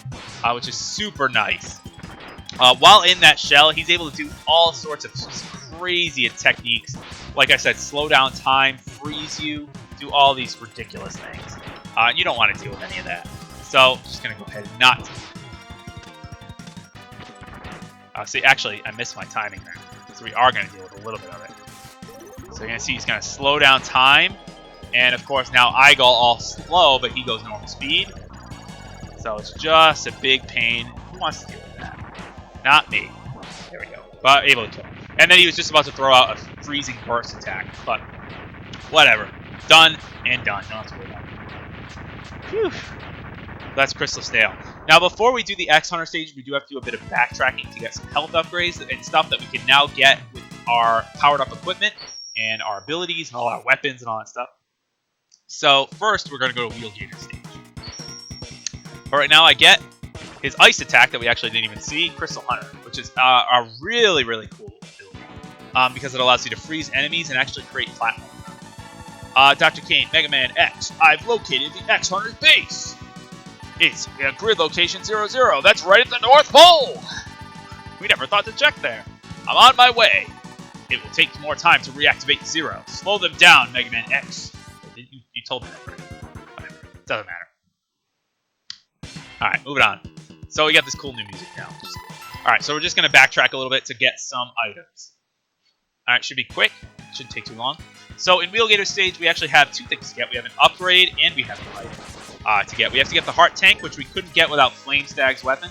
which is super nice. While in that shell, he's able to do all sorts of crazy techniques. Like I said, slow down time, freeze you, do all these ridiculous things. You don't want to deal with any of that. So, just going to go ahead and not... see, actually, I missed my timing there. So we are going to deal with a little bit of it. So you're going to see he's going to slow down time. And, of course, now I go all slow, but he goes normal speed. So it's just a big pain. Who wants to deal with that? Not me. There we go. But able to kill him. And then he was just about to throw out a freezing burst attack. But whatever. Done and done. No, that's really done. Phew. That's Crystal Snail. Now, before we do the X Hunter stage, we do have to do a bit of backtracking to get some health upgrades and stuff that we can now get with our powered-up equipment and our abilities and all our weapons and all that stuff. So, first, we're going to go to Wheelgator stage. All right, now I get his ice attack that we actually didn't even see, Crystal Hunter, which is a really, really cool ability because it allows you to freeze enemies and actually create platforms. Dr. Kane, Mega Man X, I've located the X Hunter's base. It's grid location 00. That's right at the North Pole. We never thought to check there. I'm on my way. It will take more time to reactivate Zero. Slow them down, Mega Man X. You told me that, right? Whatever. Doesn't matter. Alright, moving on. So we got this cool new music now. Alright, so we're just going to backtrack a little bit to get some items. Alright, should be quick. Shouldn't take too long. So in Wheelgator stage, we actually have 2 things to get. We have an upgrade, and we have an item to get. We have to get the Heart Tank, which we couldn't get without Flame Stag's weapon.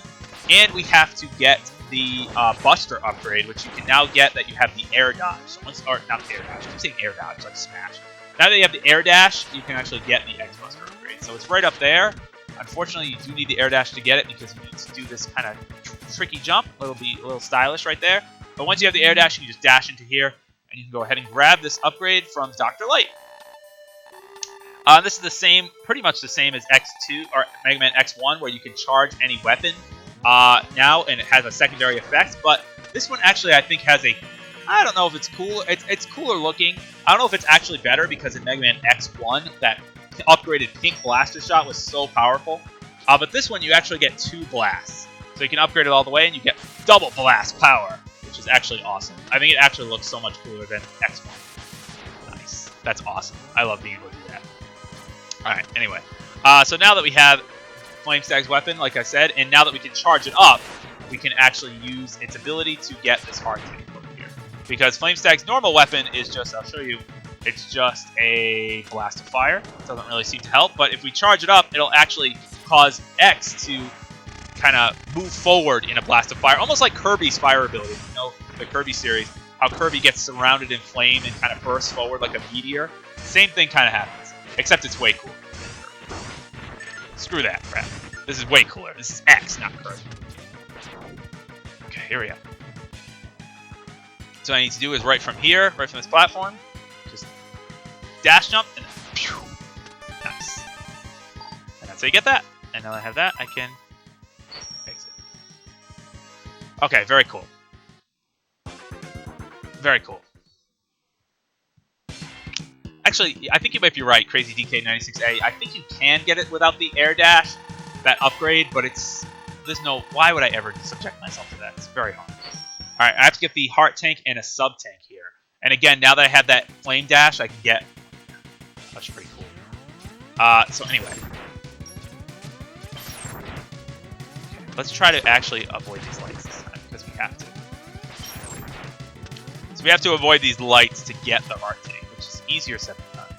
And we have to get the Buster upgrade, which you can now get that you have the Air Dodge. So or not Air Dodge, I'm saying Air Dodge, like Smash. Now that you have the Air Dash, you can actually get the X-Buster upgrade. So it's right up there. Unfortunately, you do need the Air Dash to get it because you need to do this kind of tricky jump. It'll be a little stylish right there. But once you have the Air Dash, you can just dash into here, and you can go ahead and grab this upgrade from Dr. Light. This is the same, pretty much the same as X2 or Mega Man X1, where you can charge any weapon now, and it has a secondary effect. But this one actually, I think, has a, I don't know if it's cool. It's cooler looking. I don't know if it's actually better because in Mega Man X1, that upgraded pink blaster shot was so powerful. But this one, you actually get 2 blasts. So you can upgrade it all the way, and you get double blast power, which is actually awesome. I think it actually looks so much cooler than X1. Nice. That's awesome. I love being able to do that. Alright, anyway. So now that we have Flame Stag's weapon, like I said, and now that we can charge it up, we can actually use its ability to get this Heart Tank over here. Because Flame Stag's normal weapon is just, I'll show you, it's just a blast of fire. It doesn't really seem to help, but if we charge it up, it'll actually cause X to kind of move forward in a blast of fire, almost like Kirby's fire ability. You know, the Kirby series, how Kirby gets surrounded in flame and kind of bursts forward like a meteor. Same thing kind of happens, except it's way cooler. Screw that crap. This is way cooler. This is X, not Kirby. Okay, here we go. So what I need to do is right from here, right from this platform, just dash jump, and pew! Nice. And that's how you get that. And now that I have that, I can exit. Okay, very cool. Very cool. Actually, I think you might be right, Crazy DK96A. I think you can get it without the Air Dash, that upgrade, but there's no, why would I ever subject myself to that? It's very hard. Alright, I have to get the Heart Tank and a Sub Tank here. And again, now that I have that Flame Dash, I can get, that's pretty cool. So anyway. Okay, let's try to actually avoid these lights this time, because we have to. So we have to avoid these lights to get the Heart Tank, which is easier said than done.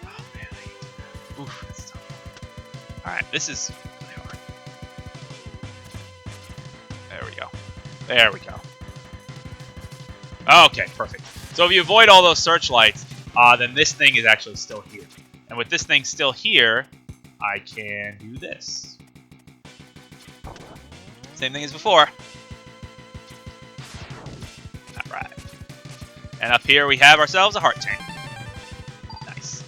Oh man, I hate that. Oof, that's tough. Alright, this is really hard. There we go. There we go. Okay, perfect. So if you avoid all those searchlights, then this thing is actually still here. And with this thing still here, I can do this. Same thing as before. Alright. And up here we have ourselves a Heart Tank. Nice.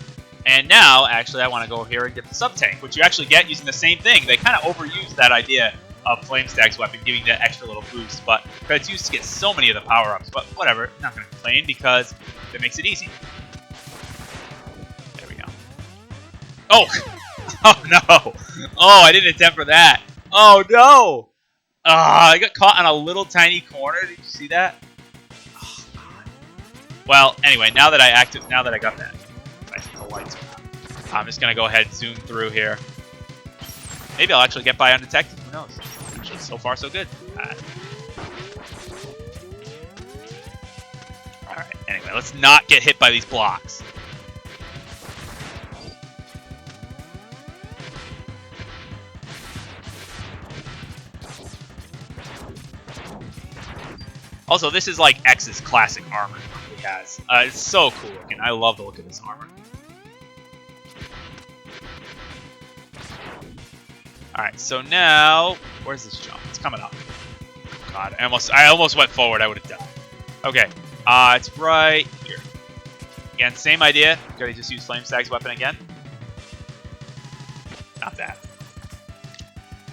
And now, actually, I want to go here and get the Sub Tank, which you actually get using the same thing. They kind of overused that idea of Flame Stag's weapon, giving that extra little boost, but it's used to get so many of the power-ups. But whatever, I'm not going to complain because it makes it easy. There we go. Oh! Oh no! Oh, I didn't attempt for that. Oh no! I got caught on a little tiny corner. Did you see that? Oh, God. Well, anyway, now that I got that, I think the lights are out. I'm just gonna go ahead and zoom through here. Maybe I'll actually get by undetected. Who knows? Actually, so far so good. All right. Anyway, let's not get hit by these blocks. Also, this is like X's classic armor he has. It's so cool looking. I love the look of this armor. Alright, so now, where's this jump? It's coming up. Oh, God, I almost went forward. I would have died. Okay, it's right here. Again, same idea. Gotta just use Flame Stag's weapon again. Not that.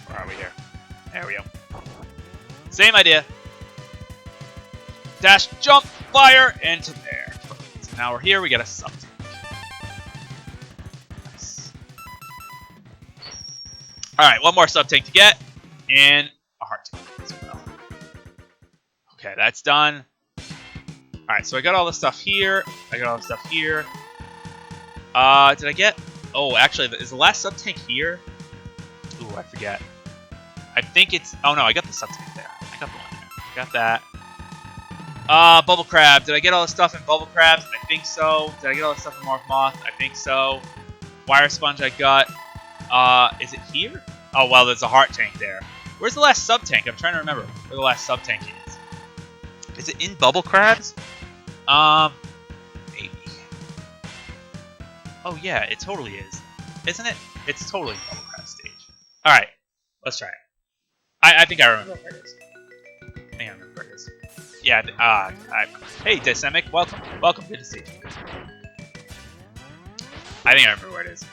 Where are we here? There we go. Same idea. Dash, jump, fire, into there. So now we're here, we get a Sub Tank. Nice. Alright, one more Sub Tank to get. And Okay, that's done. Alright, so I got all the stuff here. I got all the stuff here. Did I get... Oh, actually, is the last sub-tank here? Ooh, I forget. I think it's... Oh, no, I got the sub-tank there. I got the one there. Got that. Bubble Crab. Did I get all the stuff in Bubble Crabs? I think so. Did I get all the stuff in Morph Moth? I think so. Wire Sponge I got. Is it here? Oh, well, there's a heart tank there. Where's the last sub-tank? I'm trying to remember where the last sub-tank is. Is it in Bubble Crabs? Maybe. Oh, yeah, it totally is. Isn't it? It's totally in Bubble Crab stage. Alright, let's try it. I think I remember where it is. I think I remember where it is. Yeah, hey, Dysemic, welcome. Welcome, good to see you. I think I remember where it is.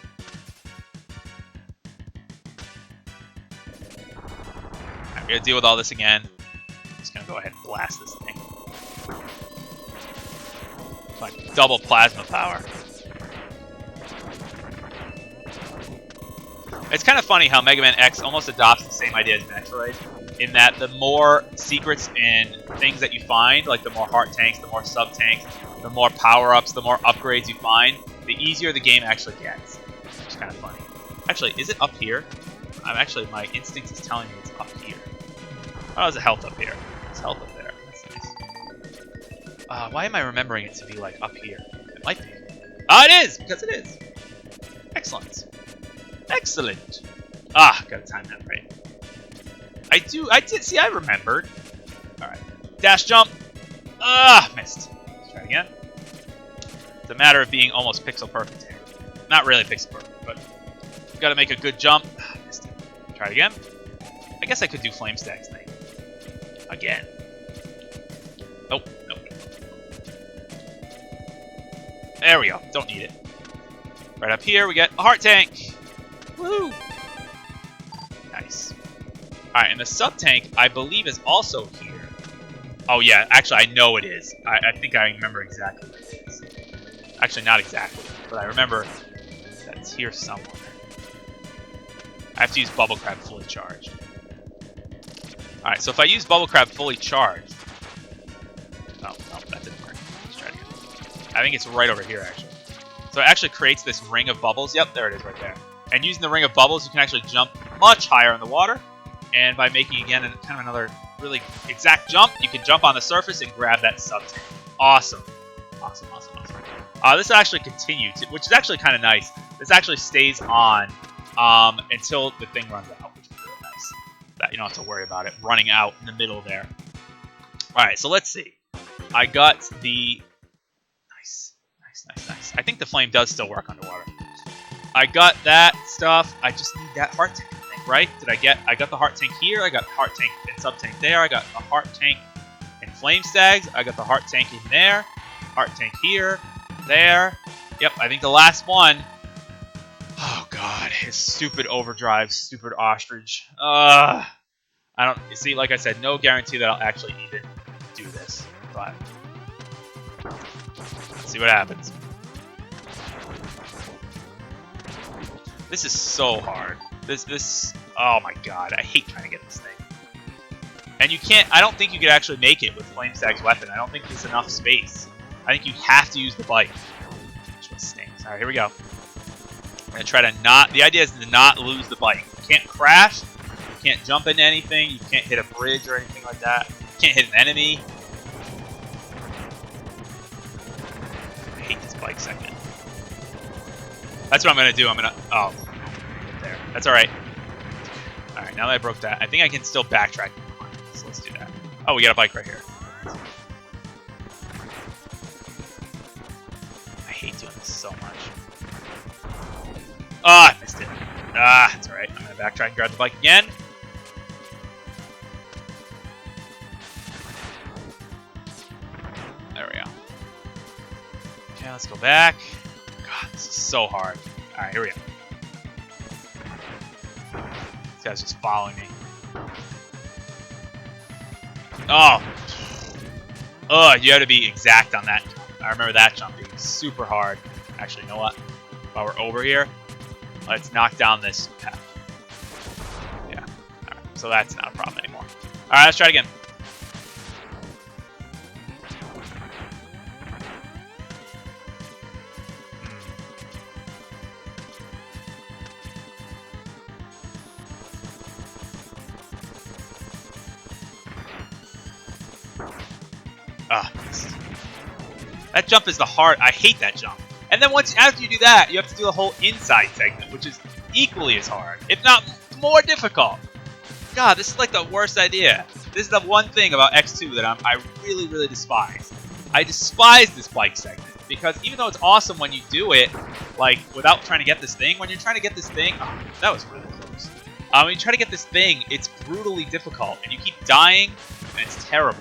I'm gonna deal with all this again. I'm just gonna go ahead and blast this thing. Like double plasma power. It's kind of funny how Mega Man X almost adopts the same idea as Metroid, in that the more secrets and things that you find, like the more heart tanks, the more sub tanks, the more power-ups, the more upgrades you find, the easier the game actually gets. Which is kind of funny. Actually, is it up here? My instinct is telling me it's up here. Oh, there's a health up here. There's health up there. That's nice. Why am I remembering it to be like up here? It might be. It is! Because it is. Excellent. Excellent. Gotta time that right. I did see, I remembered. Alright. Dash jump. Missed. Let's try it again. It's a matter of being almost pixel perfect here. Not really pixel perfect, but gotta make a good jump. Missed it. Try it again. I guess I could do Flame Stag's thing. Again. Oh, no. There we go. Don't need it. Right up here, we get a heart tank. Woo! Nice. Alright, and the sub-tank, I believe, is also here. Oh, yeah. Actually, I know it is. I think I remember exactly what it is. Actually, not exactly, but I remember that it's here somewhere. I have to use Bubble Crab fully charged. Alright, so if I use Bubble Crab fully charged... Oh, no, that didn't work. Let's try it again. I think it's right over here, actually. So it actually creates this ring of bubbles. Yep, there it is right there. And using the ring of bubbles, you can actually jump much higher in the water. And by making, again, kind of another really exact jump, you can jump on the surface and grab that sub-tank. Awesome. Awesome, awesome, awesome. This actually continues, which is actually kind of nice. This actually stays on until the thing runs out, which is really nice. That you don't have to worry about it running out in the middle there. Alright, so let's see. I got the... Nice. I think the flame does still work underwater. I got that stuff. I just need that heart tank, I think, right? I got the heart tank here. I got heart tank and sub tank there. I got a heart tank and flame stags. I got the heart tank in there. Heart tank here, there. Yep, I think the last one. Oh god, his stupid overdrive, stupid ostrich. I don't see. Like I said, no guarantee that I'll actually even do this, but let's see what happens. This is so hard. This, oh my god, I hate trying to get this thing. And you can't, I don't think you could actually make it with Flame Stag's weapon. I don't think there's enough space. I think you have to use the bike. Which one stinks. Alright, here we go. I'm gonna try to not, the idea is to not lose the bike. You can't crash, you can't jump into anything, you can't hit a bridge or anything like that. You can't hit an enemy. I hate this bike segment. That's what I'm going to do. I'm going to... Oh. There. That's alright. Alright, now that I broke that, I think I can still backtrack. So let's do that. Oh, we got a bike right here. I hate doing this so much. I missed it. It's alright. I'm going to backtrack and grab the bike again. There we go. Okay, let's go back. God, this is so hard. Alright, here we go. This guy's just following me. Oh! You have to be exact on that jump. I remember that jump being super hard. Actually, you know what? While we're over here, let's knock down this path. Yeah. Alright, so that's not a problem anymore. Alright, let's try it again. Ah, that jump is the hard. I hate that jump. And then after you do that, you have to do the whole inside segment, which is equally as hard, if not more difficult. God, this is like the worst idea. This is the one thing about X2 that I really, really despise. I despise this bike segment because even though it's awesome when you do it, like without trying to get this thing, when you're trying to get this thing, oh, that was really close. When you try to get this thing, it's brutally difficult, and you keep dying, and it's terrible.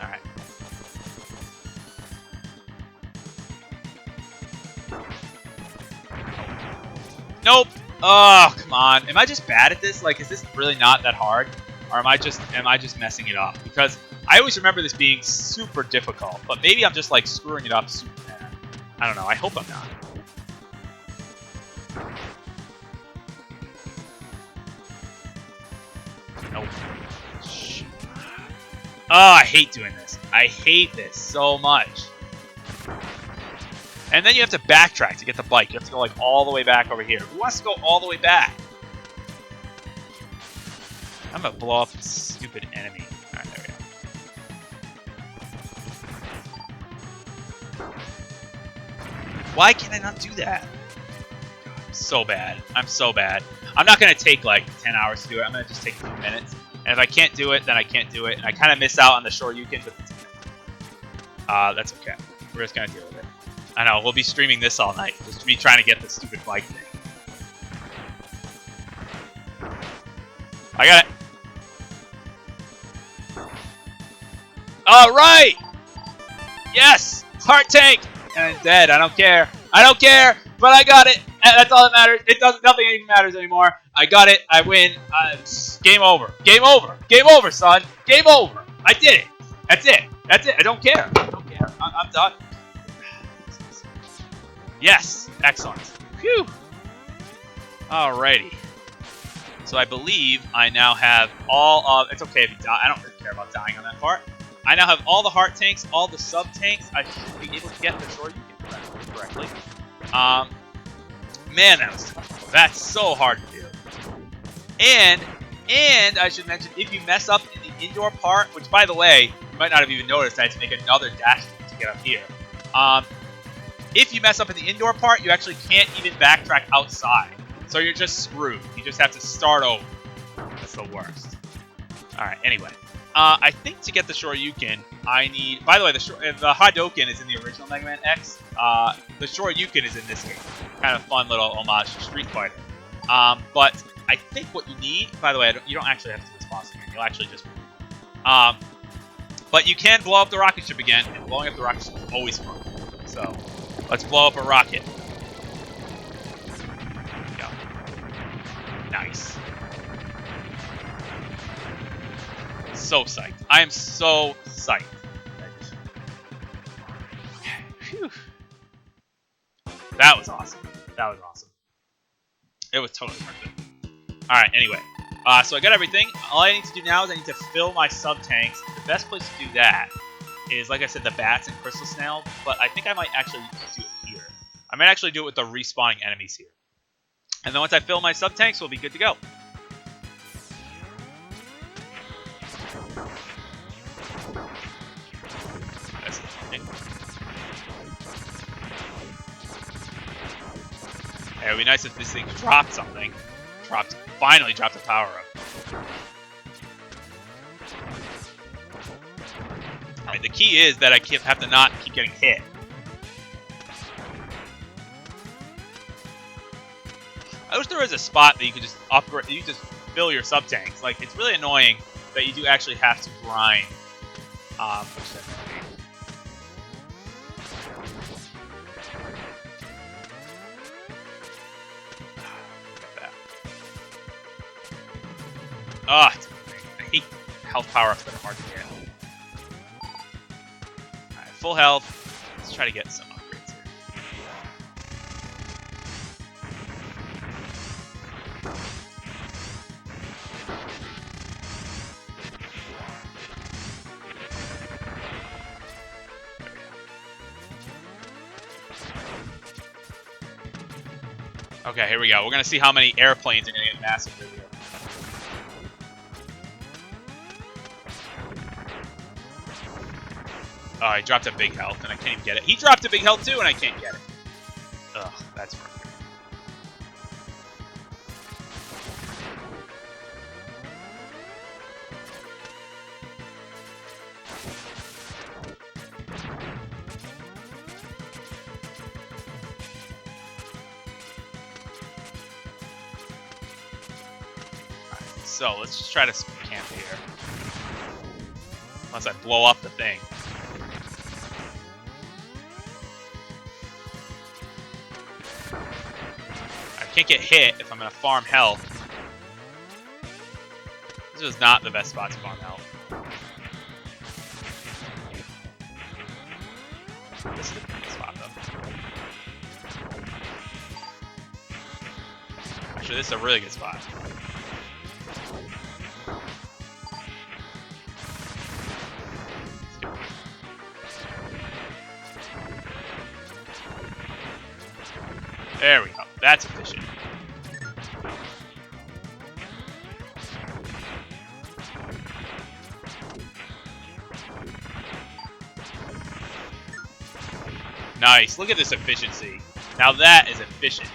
Alright. Nope! Oh, come on. Am I just bad at this? Like, is this really not that hard? Or am I just messing it up? Because I always remember this being super difficult, but maybe I'm just like screwing it up super bad. I don't know. I hope I'm not. Nope. Oh, I hate doing this. I hate this so much. And then you have to backtrack to get the bike. You have to go like all the way back over here. Who wants to go all the way back? I'm gonna blow up this stupid enemy. Alright, there we go. Why can I not do that? God, I'm so bad. I'm so bad. I'm not gonna take like 10 hours to do it. I'm gonna just take 2 minutes. And if I can't do it, then I can't do it. And I kind of miss out on the Shoryuken, but that's okay. We're just gonna deal with it. I know, we'll be streaming this all night. Just me trying to get this stupid bike thing. I got it. Alright! Yes! Heart tank! And I'm dead. I don't care. I don't care! But I got it! And that's all that matters. It doesn't. Nothing even matters anymore. I got it. I win. Game over. Game over. Game over, son. Game over. I did it. That's it. That's it. I don't care. I don't care. I'm done. Yes! Excellent. Phew! Alrighty. So I believe I now have all of... It's okay if you die. I don't really care about dying on that part. I now have all the heart tanks, all the sub-tanks. I should be able to get the Shoryuken correctly. Man, that was tough. That's so hard to do. And I should mention, if you mess up in the indoor part, which, by the way, you might not have even noticed, I had to make another dash to get up here. If you mess up in the indoor part, you actually can't even backtrack outside. So you're just screwed. You just have to start over. That's the worst. Alright, anyway. I think to get the Shoryuken, I need... By the way, the Hadouken is in the original Mega Man X. The Shoryuken is in this game. Kind of fun little homage to Street Fighter. But I think what you need... By the way, you don't actually have to do this boss again. You'll actually just... but you can blow up the rocket ship again, and blowing up the rocket ship is always fun. So... Let's blow up a rocket. There we go. Nice. So psyched. I am so psyched. Okay. Phew. That was awesome. That was awesome. It was totally worth it. Alright, anyway. So I got everything. All I need to do now is I need to fill my sub-tanks. The best place to do that is, like I said, the bats and crystal snail, but I think I might actually do it here. I might actually do it with the respawning enemies here. And then once I fill my sub-tanks, we'll be good to go. Hey, it would be nice if this thing dropped something. Finally dropped a power-up. Alright, the key is that I have to not keep getting hit. I wish there was a spot that you could just upgrade, you just fill your sub-tanks. Like, it's really annoying that you do actually have to grind. Ah, I hate health power-ups that are hard to get. Alright, full health. Let's try to get some upgrades here. Okay, here we go. We're going to see how many airplanes are going to get massacred here. Oh, he dropped a big health, and I can't even get it. He dropped a big health, too, and I can't get it. Ugh, that's frustrating. Alright, so let's just try to camp here. Unless I blow up the thing. I can't get hit if I'm going to farm health. This is not the best spot to farm health. This is the good spot, though. Actually, this is a really good spot. There we go. That's efficient. Nice. Look at this efficiency. Now that is efficient.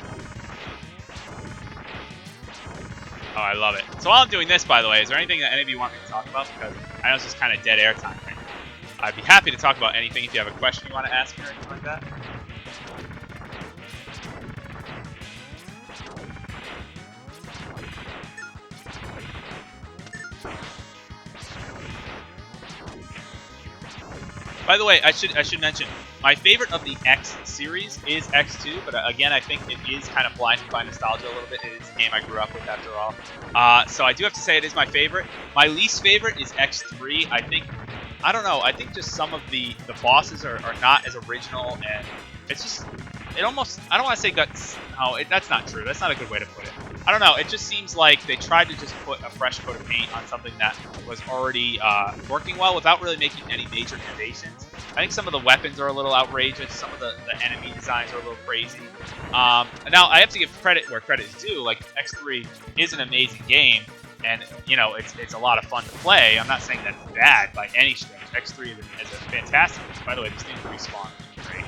Oh, I love it. So while I'm doing this, by the way, is there anything that any of you want me to talk about? Because I know it's just kind of dead air time right now. I'd be happy to talk about anything if you have a question you want to ask me or anything like that. By the way, I should mention, my favorite of the X series is X2, but again, I think it is kind of blinded by nostalgia a little bit. It is a game I grew up with after all. So I do have to say it is my favorite. My least favorite is X3. I don't know, I think just some of the bosses are not as original, and it's just, it almost, I don't want to say guts, no, that's not true. That's not a good way to put it. I don't know, it just seems like they tried to just put a fresh coat of paint on something that was already working well without really making any major innovations. I think some of the weapons are a little outrageous, some of the enemy designs are a little crazy. Now, I have to give credit where credit is due. Like, X3 is an amazing game, and, you know, it's a lot of fun to play. I'm not saying that's bad by any stretch. X3 is a fantastic game. By the way, this thing respawn is great.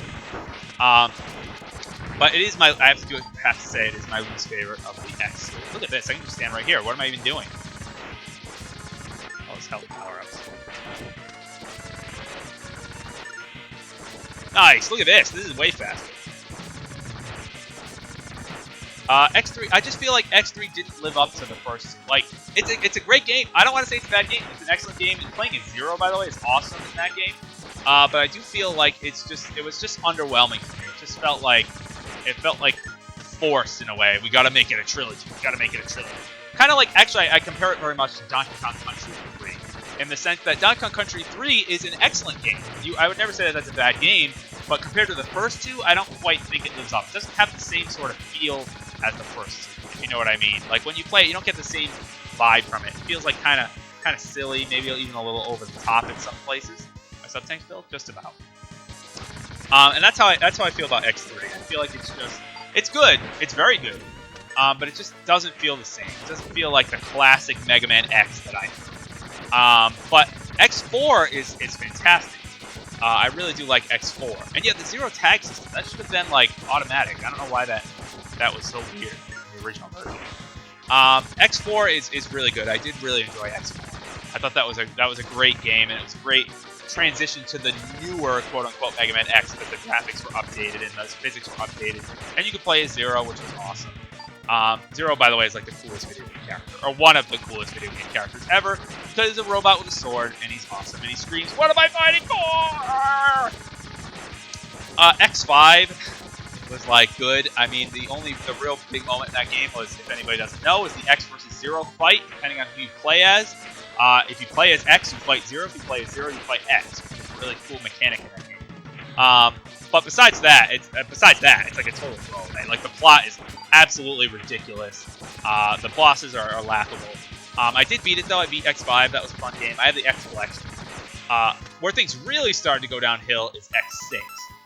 But it is I have to say it is my least favorite of the X series. Look at this, I can just stand right here. What am I even doing? Oh, it's health power-ups. Nice, look at this. This is way faster. X3, I just feel like X3 didn't live up to the first. Like, it's a great game. I don't want to say it's a bad game. It's an excellent game. And playing as Zero, by the way, is awesome in that game. But I do feel like it was just underwhelming to me. It just felt like forced in a way. We got to make it a trilogy. We got to make it a trilogy. Kind of like, actually, I compare it very much to Donkey Kong Country 3, in the sense that Donkey Kong Country 3 is an excellent game. I would never say that that's a bad game, but compared to the first two, I don't quite think it lives up. It doesn't have the same sort of feel as the first two, if you know what I mean. Like, when you play it, you don't get the same vibe from it. It feels like kind of silly, maybe even a little over the top in some places. My sub-tank's filled? Just about. And that's how I feel about X3. I feel like it's good. It's very good. But it just doesn't feel the same. It doesn't feel like the classic Mega Man X that I know. But X4 is fantastic. I really do like X4. And yeah, the zero tag system, that should have been like automatic. I don't know why that was so weird in the original version. X4 is really good. I did really enjoy X4. I thought that was a great game, and it was a great transition to the newer quote-unquote Mega Man X, because the graphics were updated and the physics were updated, and you could play as Zero, which was awesome. Zero, by the way, is like the coolest video game character, or one of the coolest video game characters ever, because he's a robot with a sword, and he's awesome, and he screams, "What am I fighting for?" X5 was like good. I mean, the real big moment in that game was, if anybody doesn't know, is the X versus Zero fight, depending on who you play as. If you play as X, you fight Zero. If you play as Zero, you fight X, which is a really cool mechanic in that game. But besides that, it's like a total throwaway. Like, the plot is absolutely ridiculous. The bosses are laughable. I did beat it, though. I beat X5. That was a fun game. I have the X collection. Where things really started to go downhill is X6.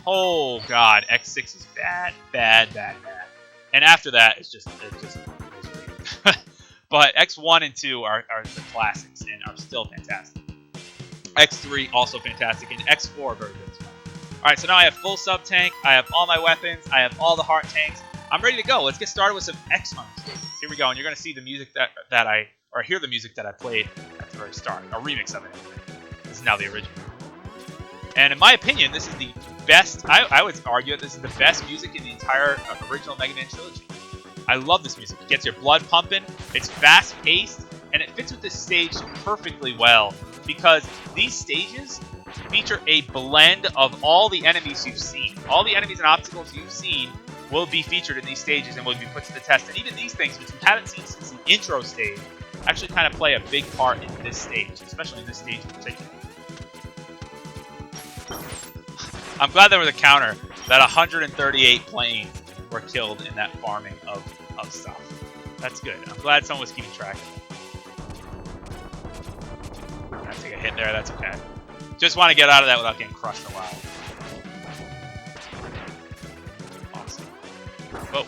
Oh, God. X6 is bad, bad, bad, bad. And after that, it's just but X1 and 2 are the classics and are still fantastic. X3 also fantastic, and X4 very good as well. Alright, so now I have full sub-tank, I have all my weapons, I have all the heart tanks. I'm ready to go. Let's get started with some X-Hunter stages. Here we go, and you're going to see the music or hear the music that I played at the very start. A remix of it. This is now the original. And in my opinion, this is the best, I would argue that this is the best music in the entire original Mega Man trilogy. I love this music. It gets your blood pumping, it's fast-paced, and it fits with this stage perfectly well. Because these stages feature a blend of all the enemies you've seen. All the enemies and obstacles you've seen will be featured in these stages and will be put to the test. And even these things, which we haven't seen since the intro stage, actually kind of play a big part in this stage, especially in this stage in particular. I'm glad there was a counter that 138 planes were killed in that farming of stuff. That's good. I'm glad someone was keeping track of it. I take a hit there, that's okay. Just want to get out of that without getting crushed a while. Awesome. Whoa.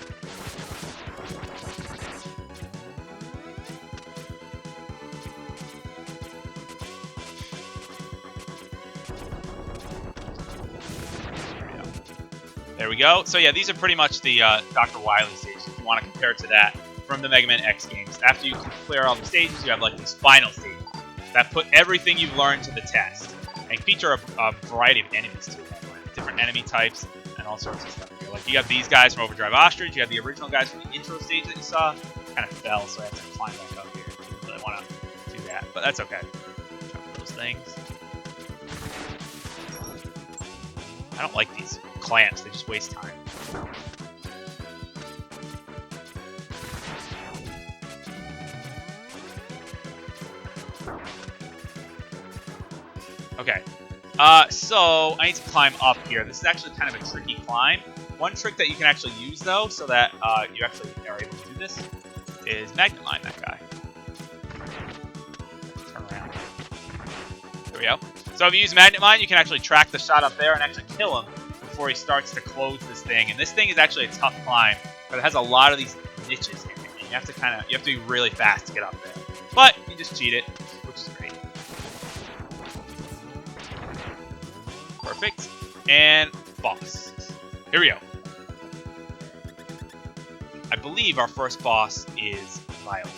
There we go. So yeah, these are pretty much the Dr. Wily stages, if you want to compare it to that from the Mega Man X games. After you clear all the stages, you have like these final stages that put everything you've learned to the test, and feature a variety of enemies too, different enemy types and all sorts of stuff here. Like you have these guys from Overdrive Ostrich, you have the original guys from the intro stage that you saw. Kind of fell, so I have to climb back up here. I didn't really want to do that, but that's okay. Jump those things. I don't like these clamps; they just waste time. Okay, so I need to climb up here. This is actually kind of a tricky climb. One trick that you can actually use, though, so that you actually are able to do this, is Magnet Line that guy. Turn around. There we go. So if you use Magnet Line, you can actually track the shot up there and actually kill him before he starts to close this thing. And this thing is actually a tough climb, but it has a lot of these niches in it. And you have to be really fast to get up there. But you just cheat it, which is great. Perfect. And boss. Here we go. I believe our first boss is Violin.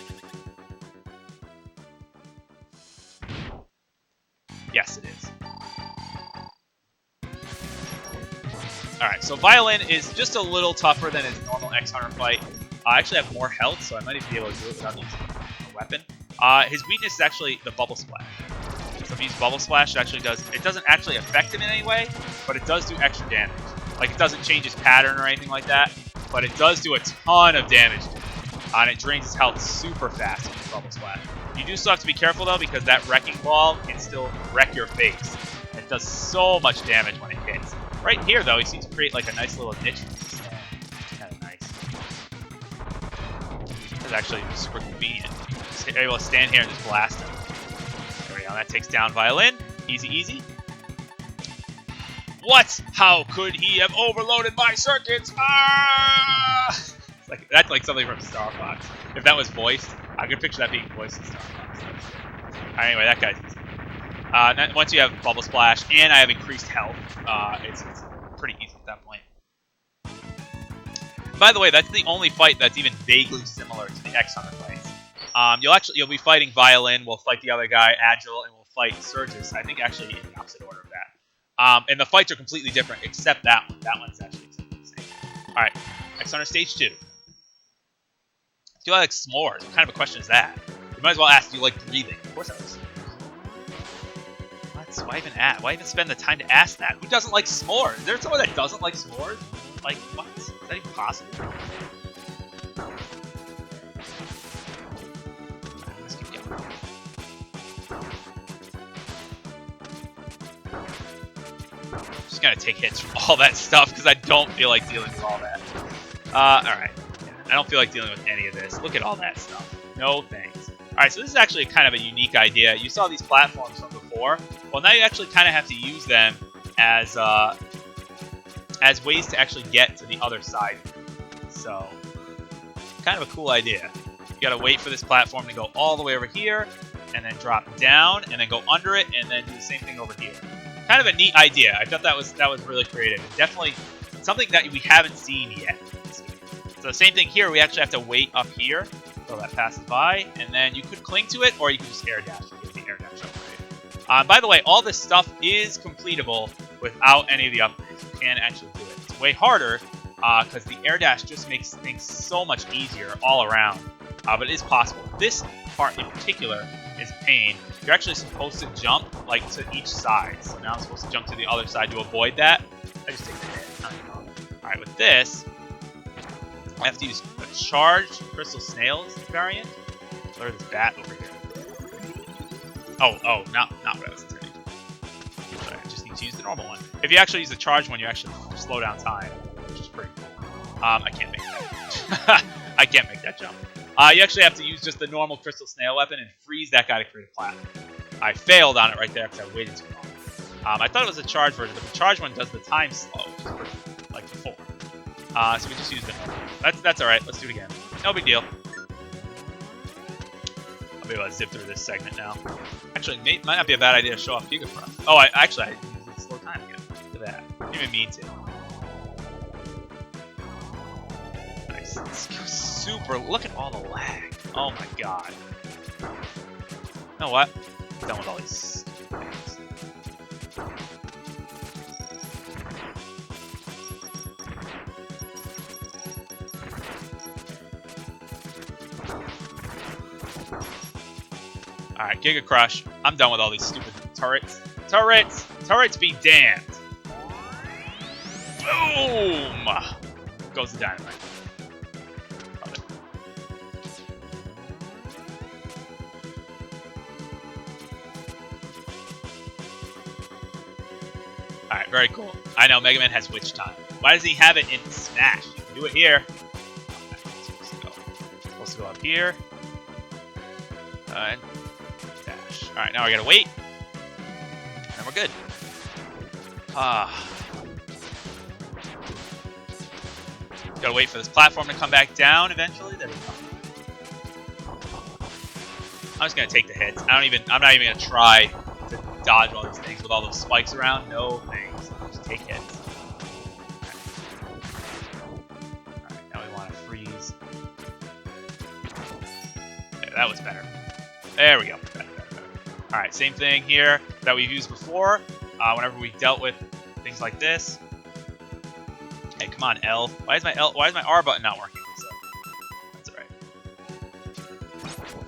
Yes, it is. Alright, so Violin is just a little tougher than his normal X-Hunter fight. I actually have more health, so I might even be able to do it without using a weapon. His weakness is actually the Bubble Splash. So if you use Bubble Splash, it doesn't actually affect him in any way, but it does do extra damage. Like, it doesn't change his pattern or anything like that, but it does do a ton of damage to him. And it drains his health super fast with Bubble Splash. You do still have to be careful, though, because that Wrecking Ball can still wreck your face. And it does so much damage when it hits. Right here, though, he seems to create, like, a nice little niche for himself. It's kind of nice. It's actually super convenient. Just able to stand here and just blast him. There we go. That takes down Violin. Easy, easy. What? How could he have overloaded my circuits? Ah! That's like something from Star Fox. If that was voiced, I could picture that being voiced in Star Fox. Anyway, that guy's easy. Once you have Bubble Splash and I have increased health, it's pretty easy at that point. By the way, that's the only fight that's even vaguely similar to the X-Hunter fights. You'll be fighting Violin, we'll fight the other guy, Agile, and we'll fight Surges. I think actually in the opposite order of that. And the fights are completely different, except that one. That one's actually exactly the same. Alright, X-Hunter Stage 2. Do I like s'mores? What kind of a question is that? You might as well ask, do you like breathing? Of course I like s'mores. What? Why even spend the time to ask that? Who doesn't like s'mores? Is there someone that doesn't like s'mores? Like, what? Is that even possible? Let's keep going. Just gonna take hits from all that stuff because I don't feel like dealing with all that. Alright. I don't feel like dealing with any of this. Look at all that stuff. No thanks. Alright, so this is actually kind of a unique idea. You saw these platforms from before. Well, now you actually kind of have to use them as ways to actually get to the other side. So, kind of a cool idea. You gotta wait for this platform to go all the way over here, and then drop down, and then go under it, and then do the same thing over here. Kind of a neat idea. I thought that was really creative. Definitely something that we haven't seen yet. So same thing here. We actually have to wait up here until that passes by, and then you could cling to it, or you can just air dash and get the air dash upgrade. By the way, all this stuff is completable without any of the upgrades. You can actually do it. It's way harder because the air dash just makes things so much easier all around. But it is possible. This part in particular is a pain. You're actually supposed to jump like to each side. So now I'm supposed to jump to the other side to avoid that. I just take the hit. Alright, with this, I have to use a charged crystal snails variant. Or this bat over here. Oh, not what I was intending. Sorry, I just need to use the normal one. If you actually use the charged one, you actually slow down time, which is pretty cool. I can't make that. I can't make that jump. You actually have to use just the normal crystal snail weapon and freeze that guy to create a platform. I failed on it right there because I waited too long. I thought it was a charged version, but the charged one does the time slow, which is pretty, like before. So we just used it. That's all right. Let's do it again. No big deal. I'll be able to zip through this segment now. Actually, it might not be a bad idea to show off Giga Crush. Oh, I used it slow time again. Look at that. Didn't even mean to. Nice. It's super. Look at all the lag. Oh my god. You know what? I'm done with all these things. Alright, Giga Crush. I'm done with all these stupid turrets. Turrets be damned. Boom! Goes the dynamite. Love it. Alright, very cool. I know Mega Man has Witch Time. Why does he have it in Smash? You can do it here. Supposed to go up here. And dash. Alright, now I gotta wait. And we're good. Gotta wait for this platform to come back down eventually. There we go. I'm just gonna take the hits. I'm not even gonna try to dodge all these things with all those spikes around. No thanks. Just take hits. Alright, now we wanna freeze. Okay, that was better. There we go. Better. Alright, same thing here that we've used before. Whenever we dealt with things like this. Hey, come on, L. Why is my R button not working? So, that's alright.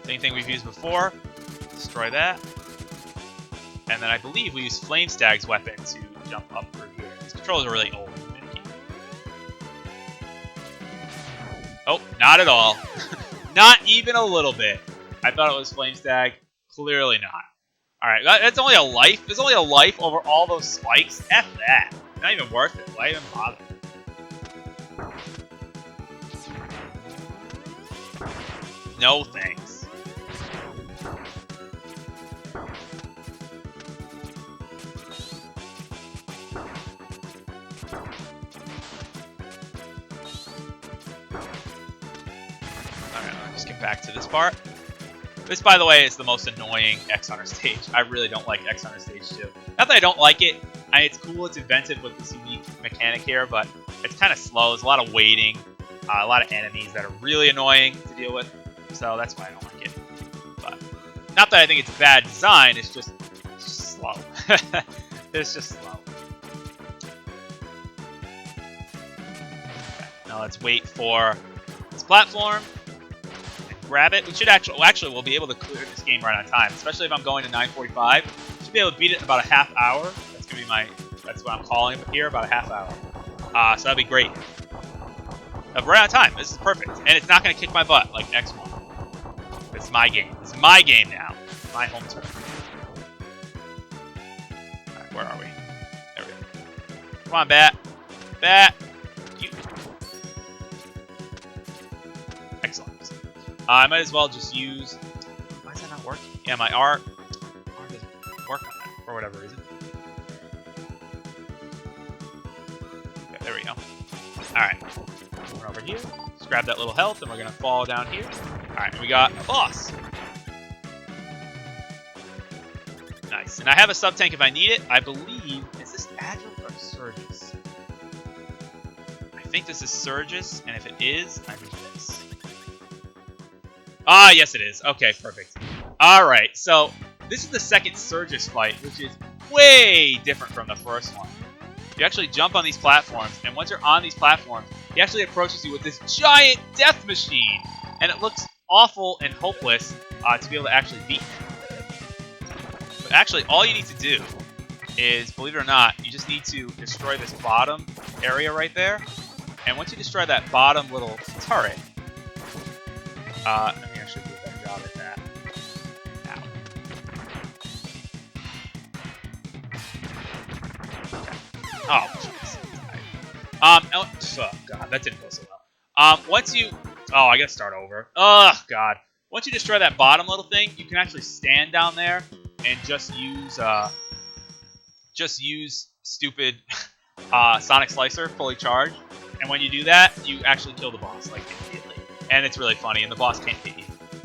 Same thing we've used before. Destroy that. And then I believe we use Flame Stag's weapon to jump up through here. These controls are really old. Oh, not at all. Not even a little bit. I thought it was Flame Stag. Clearly not. Alright, that's only a life. There's only a life over all those spikes. F that. Not even worth it. Why even bother? No thanks. Alright, I'll just get back to this part. This, by the way, is the most annoying X Hunter stage. I really don't like X Hunter stage 2. Not that I don't like it. I mean, it's cool, it's inventive with this unique mechanic here, but it's kind of slow. There's a lot of waiting, a lot of enemies that are really annoying to deal with. So that's why I don't like it. But not that I think it's bad design, it's just slow. It's just slow. Okay, now let's wait for this platform. Grab it. We should actually we'll be able to clear this game right on time, especially if I'm going to 9:45. Should be able to beat it in about a half hour. That's gonna be that's what I'm calling it here, about a half hour. So that'd be great. Right on time. This is perfect, and it's not gonna kick my butt like X1. It's my game. It's my game now. My home turf. All right, where are we? There we go. Come on, Bat. Bat. You. Excellent. I might as well just use... Why is that not working? Yeah, my R doesn't work on that for whatever reason. Okay, there we go. Alright. Run over here. Let's grab that little health, and we're going to fall down here. Alright, and we got a boss. Nice. And I have a sub-tank if I need it. I believe... Is this Agile or Surges? I think this is Surges, and if it is, I need this. Ah, yes it is. Okay, perfect. Alright, so this is the second Surges fight, which is way different from the first one. You actually jump on these platforms, and once you're on these platforms, he actually approaches you with this giant death machine. And it looks awful and hopeless to be able to actually beat him. But actually, all you need to do is, believe it or not, you just need to destroy this bottom area right there. And once you destroy that bottom little turret, let me actually do a better job at that. Ow. Oh, jeez. Oh, God, that didn't go so well. Once you... Oh, I gotta start over. Oh, God. Once you destroy that bottom little thing, you can actually stand down there and just use stupid Sonic Slicer fully charged. And when you do that, you actually kill the boss, like, immediately. And it's really funny, and the boss can't hit you.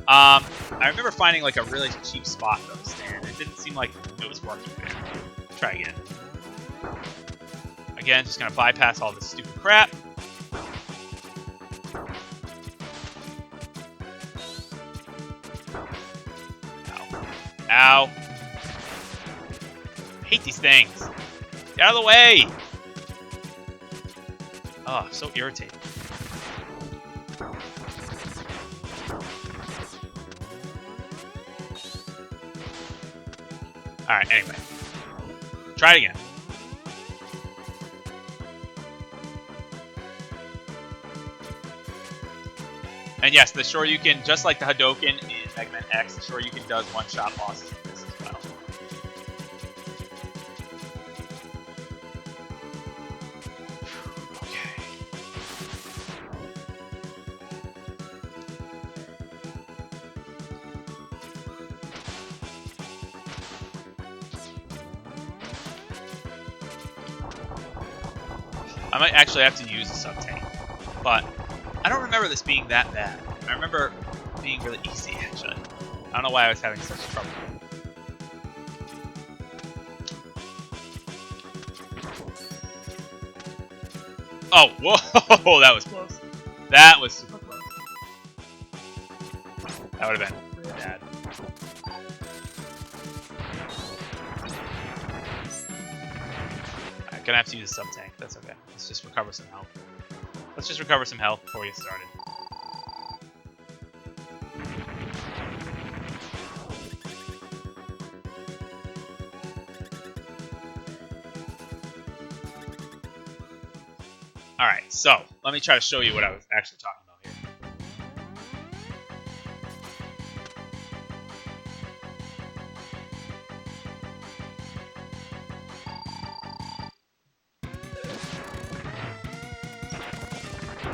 I remember finding, like, a really cheap spot, though, to stand. It didn't seem like it was working there. Try again. Again, just gonna bypass all this stupid crap. Ow. Ow. I hate these things. Get out of the way! Oh, so irritating. Alright, anyway. Try it again. And yes, the Shoryuken, just like the Hadoken in Mega Man X, the Shoryuken does one-shot bosses with this as well. Okay. I might actually have to use a sub-tank, but I don't remember this being that bad. I remember being really easy, actually. I don't know why I was having such trouble. Oh, whoa! That was close. That was super close. That would have been really bad. I'm gonna have to use a sub-tank. That's okay. Let's just recover some health. Let's just recover some health before we get started. Alright, so let me try to show you what I was actually talking about here.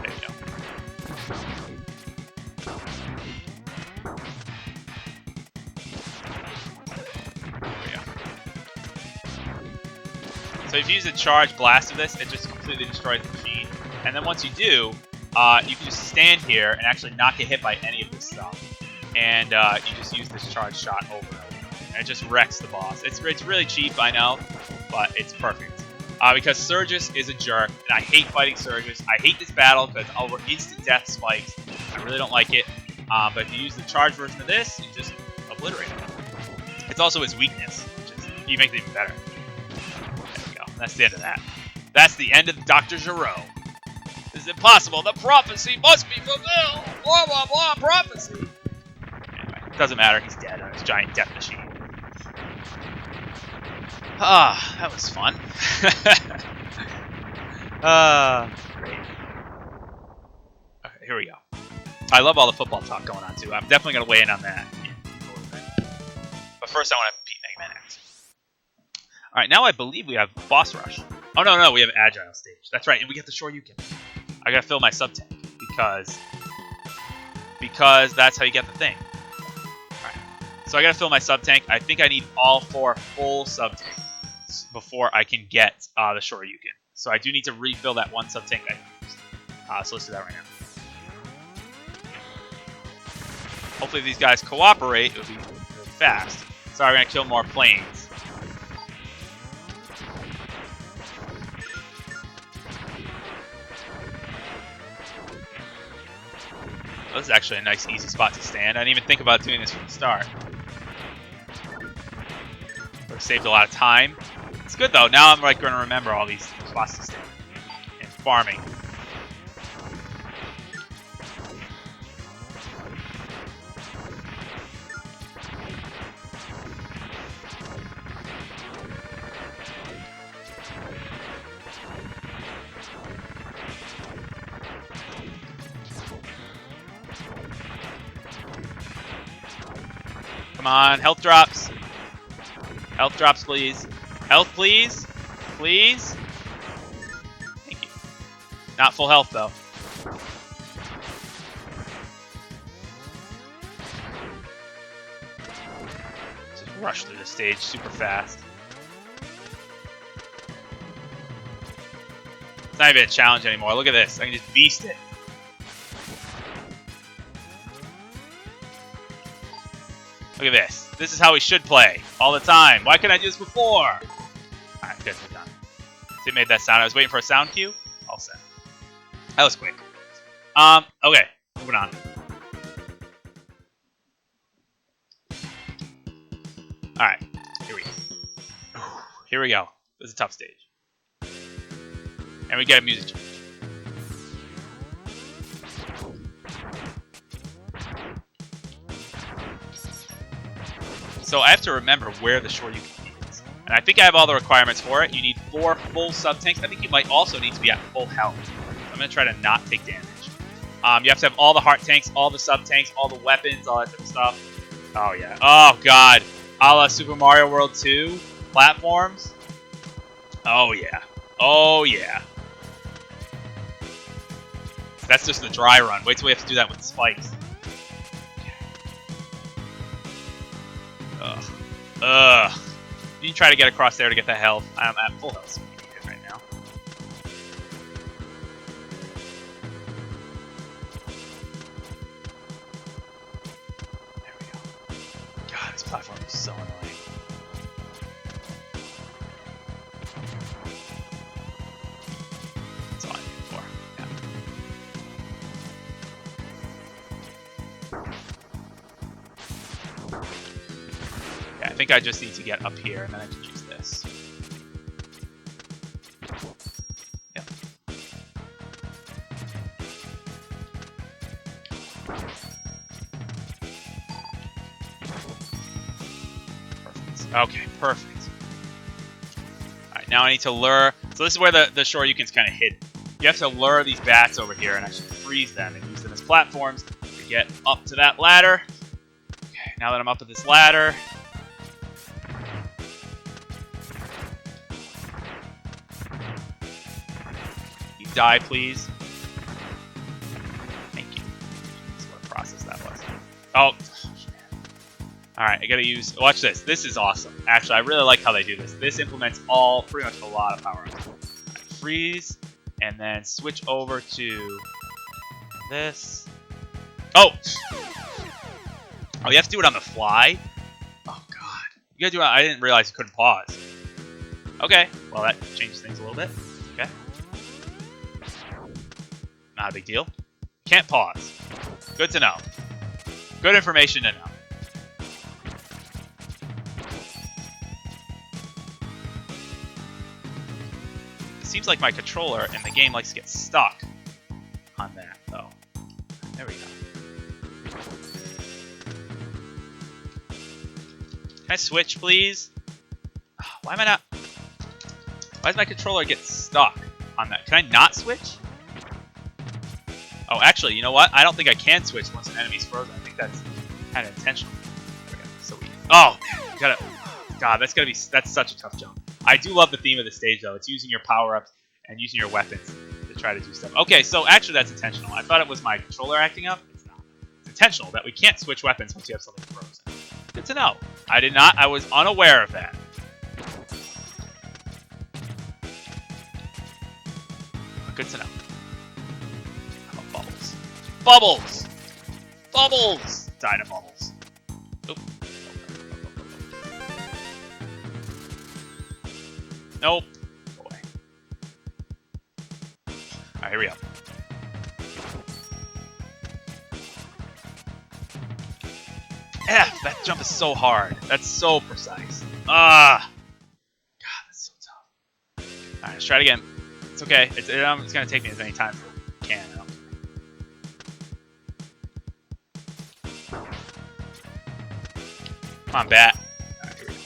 There you go. So if you use a charge blast of this, it just completely destroys the machine. And then once you do, you can just stand here and actually not get hit by any of this stuff. And you just use this charge shot over and over. And it just wrecks the boss. It's really cheap, I know, but it's perfect. Because Surges is a jerk, and I hate fighting Surges. I hate this battle because over instant death spikes. I really don't like it. But if you use the charge version of this, you just obliterate it. It's also his weakness, which is, you make it even better. There we go. And that's the end of that. That's the end of Dr. Gero. This is impossible. The prophecy must be fulfilled. Blah, blah, blah, prophecy. Anyway, it doesn't matter. He's dead on his giant death machine. Ah, that was fun. Great. Okay, here we go. I love all the football talk going on, too. I'm definitely going to weigh in on that. But first, I want to beat Mega Man X. Alright, now I believe we have Boss Rush. Oh, no, we have Agile Stage. That's right, and we get the Shoryuken. I gotta fill my sub-tank, because that's how you get the thing. Alright, so I gotta fill my sub-tank. I think I need all 4 full sub-tanks before I can get the Shoryuken. So I do need to refill that one sub-tank I used. So let's do that right now. Hopefully these guys cooperate. It would be really fast. Sorry, we're going to kill more planes. This is actually a nice, easy spot to stand. I didn't even think about doing this from the start. Would have saved a lot of time. It's good though. Now I'm like going to remember all these spots to stand and farming. Come on, health drops. Health drops, please. Health, please. Please. Thank you. Not full health, though. Just rush through the stage super fast. It's not even a challenge anymore. Look at this. I can just beast it. Look at this. This is how we should play all the time. Why couldn't I do this before? Alright, good. We're done. So it made that sound. I was waiting for a sound cue. All set. That was quick. Okay. Moving on. Alright. Here we go. Here we go. This is a tough stage. And we get a music change. So I have to remember where the Shoryuken is. And I think I have all the requirements for it. You need 4 full sub-tanks. I think you might also need to be at full health. I'm going to try to not take damage. You have to have all the heart tanks, all the sub-tanks, all the weapons, all that type of stuff. Oh, yeah. Oh, God. A la Super Mario World 2 platforms. Oh, yeah. Oh, yeah. That's just the dry run. Wait till we have to do that with spikes. Ugh. Ugh. You can try to get across there to get that health. I'm at full health so we can get right now. There we go. God, this platform is so annoying. That's all I need for. Yeah. I think I just need to get up here, and then I can use this. Yep. Perfect. Okay, perfect. Alright, now I need to lure... So this is where the Shoryuken's kind of hidden. You have to lure these bats over here and actually freeze them and use them as platforms to get up to that ladder. Okay, now that I'm up at this ladder... Die, please. Thank you. That's what a process that was. Oh. Alright, I gotta use... Watch this. This is awesome. Actually, I really like how they do this. This implements pretty much a lot of power-ups. Right, freeze, and then switch over to this. Oh! Oh, you have to do it on the fly? Oh, God. You gotta do it... I didn't realize you couldn't pause. Okay. Well, that changes things a little bit. Okay. Not a big deal. Can't pause. Good to know. Good information to know. It seems like my controller in the game likes to get stuck on that, though. There we go. Can I switch, please? Why am I not... Why does my controller get stuck on that? Can I not switch? Oh, actually, you know what? I don't think I can switch once an enemy's frozen. I think that's kind of intentional. There we go. So we... Oh, man. You gotta... God, that's gotta be... That's such a tough jump. I do love the theme of the stage, though. It's using your power-ups and using your weapons to try to do stuff. Okay, so actually that's intentional. I thought it was my controller acting up. It's not. It's intentional that we can't switch weapons once you have something frozen. Good to know. I did not... I was unaware of that. Good to know. Bubbles. Bubbles! Bubbles! Die to bubbles. Oop. Nope. Boy. Alright, here we go. F! That jump is so hard. That's so precise. Ah! God, that's so tough. Alright, let's try it again. It's okay. It's gonna take me as many times as I can. Come on, bat. Alright, here we go.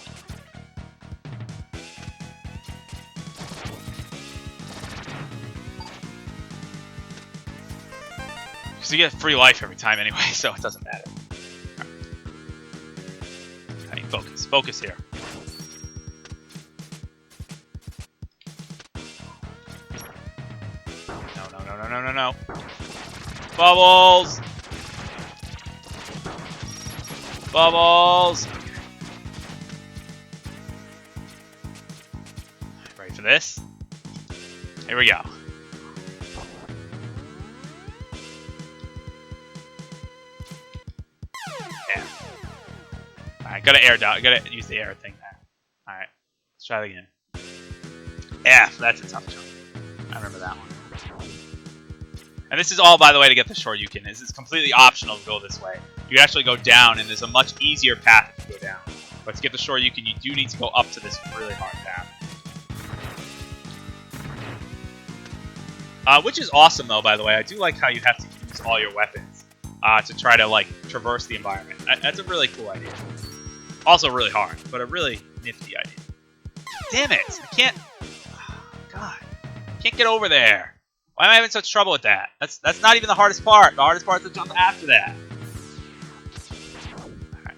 Because you get free life every time anyway, so it doesn't matter. Alright, focus. Focus here. No. Bubbles! Bubbles! Ready for this? Here we go. Yeah. Alright, gotta air down. Gotta use the air thing there. Alright, let's try it again. F, that's a tough jump. I remember that one. And this is all, by the way, to get the Shoryuken. This is completely optional to go this way. You can actually go down, and there's a much easier path to go down. But to get the Shoryuken, you do need to go up to this really hard path. Which is awesome, though, by the way. I do like how you have to use all your weapons to try to, like, traverse the environment. That's a really cool idea. Also really hard, but a really nifty idea. Damn it! I can't... Oh, God. I can't get over there. Why am I having such trouble with that? That's not even the hardest part. The hardest part is the jump after that. Alright.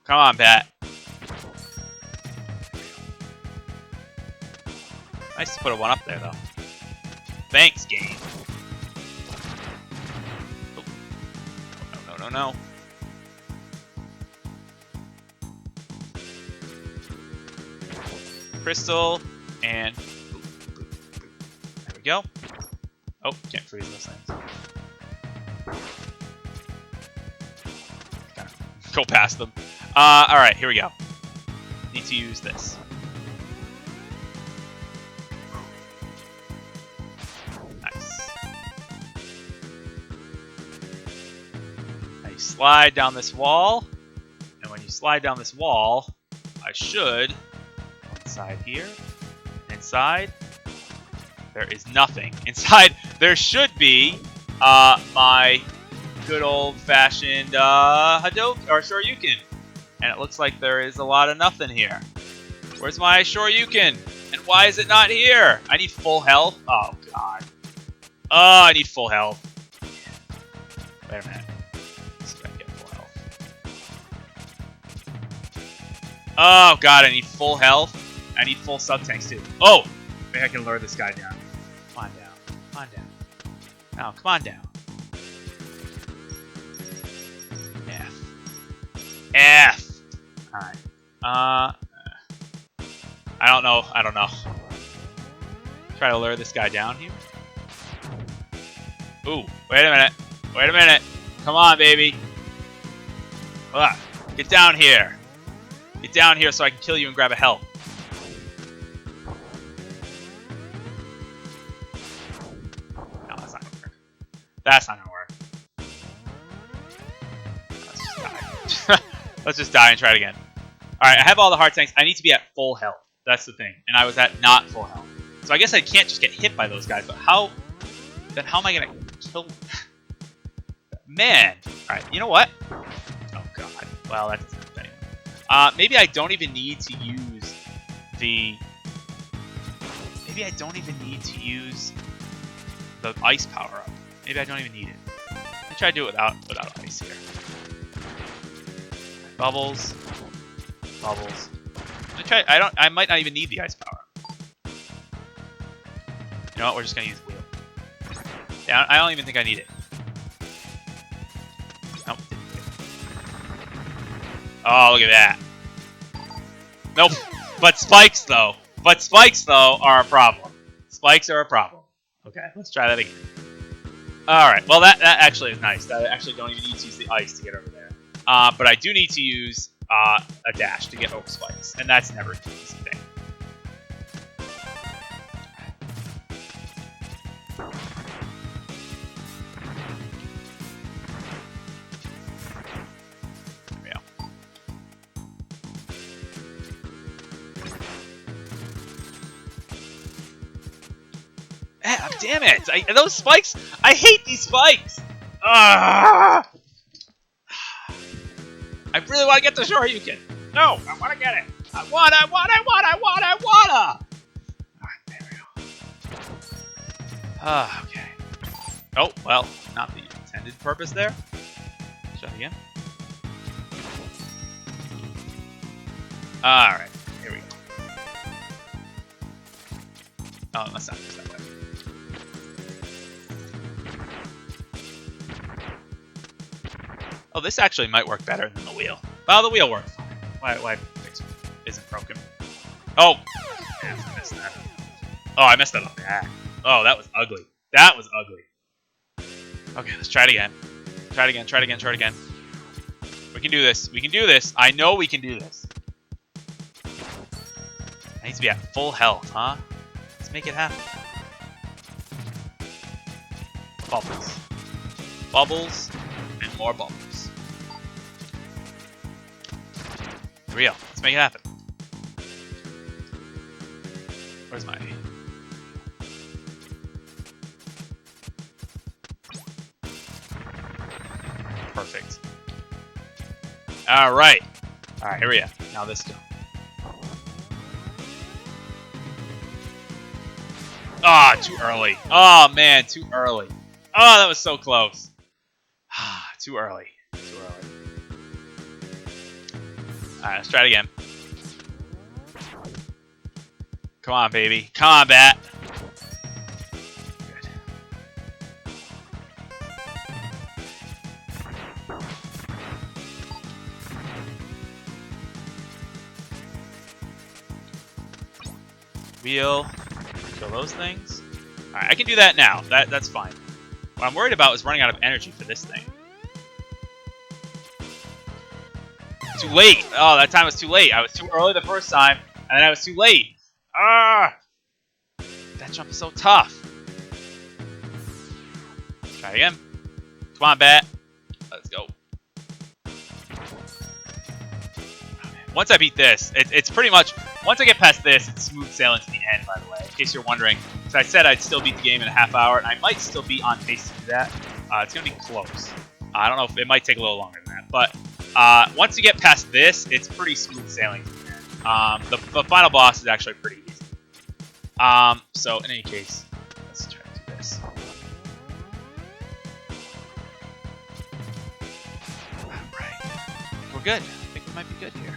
Come on, bat. Nice to put a one up there, though. Thanks, game. Oh. No. Crystal and... There we go. Oh, can't freeze those things. Go past them. Alright, here we go. Need to use this. Nice. Now you slide down this wall. And when you slide down this wall, I should... Inside here. Inside. There is nothing. Inside, there should be my good old-fashioned Hadouken, or Shoryuken. And it looks like there is a lot of nothing here. Where's my Shoryuken? And why is it not here? I need full health? Oh, God. Oh, I need full health. Wait a minute. Let's see if I can get full health. Oh, God, I need full health. I need full sub-tanks, too. Oh! Maybe I can lure this guy down. Come on down. Come on down. No, come on down. F. Alright. I don't know. Try to lure this guy down here. Ooh, wait a minute. Come on, baby. Get down here. Get down here so I can kill you and grab a health. No, that's not gonna work. That's not gonna work. Let's just die. Let's just die and try it again. Alright, I have all the heart tanks. I need to be at full health. That's the thing. And I was at not full health. So I guess I can't just get hit by those guys. But how... Then how am I gonna kill... Man! Alright, you know what? Oh, God. Well, that doesn't help anyway. Maybe I don't even need to use the... Maybe I don't even need to use the ice power-up. Maybe I don't even need it. Let me try to do it without ice here. Bubbles. Bubbles. Let me try. I might not even need the ice power. You know what? We're just gonna use wheel. Yeah, I don't even think I need it. Nope. Oh, look at that. Nope. But spikes though. Are a problem. Spikes are a problem. Okay, let's try that again. Alright, well that actually is nice. I actually don't even need to use the ice to get over there. But I do need to use a dash to get over spikes, and that's never an easy thing. There we go. Damn it! Those spikes! I hate these spikes! Ah! I really want to get the Shoryuken! No! I want to get it! I wanna! Alright, there we go. Okay. Oh, well, not the intended purpose there. Shot again. Alright, here we go. Oh, let's not use that way. Oh, this actually might work better than the wheel. Well, the wheel works fine. Why isn't broken? Oh! Yeah, I missed that. Oh, I messed that up. Yeah. Oh, that was ugly. That was ugly. Okay, let's try it again. Try it again, try it again, try it again. We can do this. We can do this. I know we can do this. I need to be at full health, huh? Let's make it happen. Bubbles. Bubbles and more bubbles. Here we go. Let's make it happen. Where's my... Perfect. Alright. Alright, here we go. Now this go. Ah, too early. Oh, man, too early. Oh, that was so close. Too early. Too early. Alright, let's try it again. Come on, baby. Come on, bat. Good. Wheel. Kill those things. Alright, I can do that now. That's fine. What I'm worried about is running out of energy for this thing. Too late. Oh, that time was too late. I was too early the first time, and then I was too late. Ah! That jump is so tough. Try again. Come on, bat. Let's go. Okay. Once I beat this, it's pretty much... Once I get past this, it's smooth sailing to the end, by the way, in case you're wondering. So I said I'd still beat the game in a half hour, and I might still be on pace to do that. It's going to be close. I don't know if it might take a little longer than that, but once you get past this, it's pretty smooth sailing to the end. The final boss is actually pretty easy. So in any case, let's try to do this. Alright. We're good. I think we might be good here.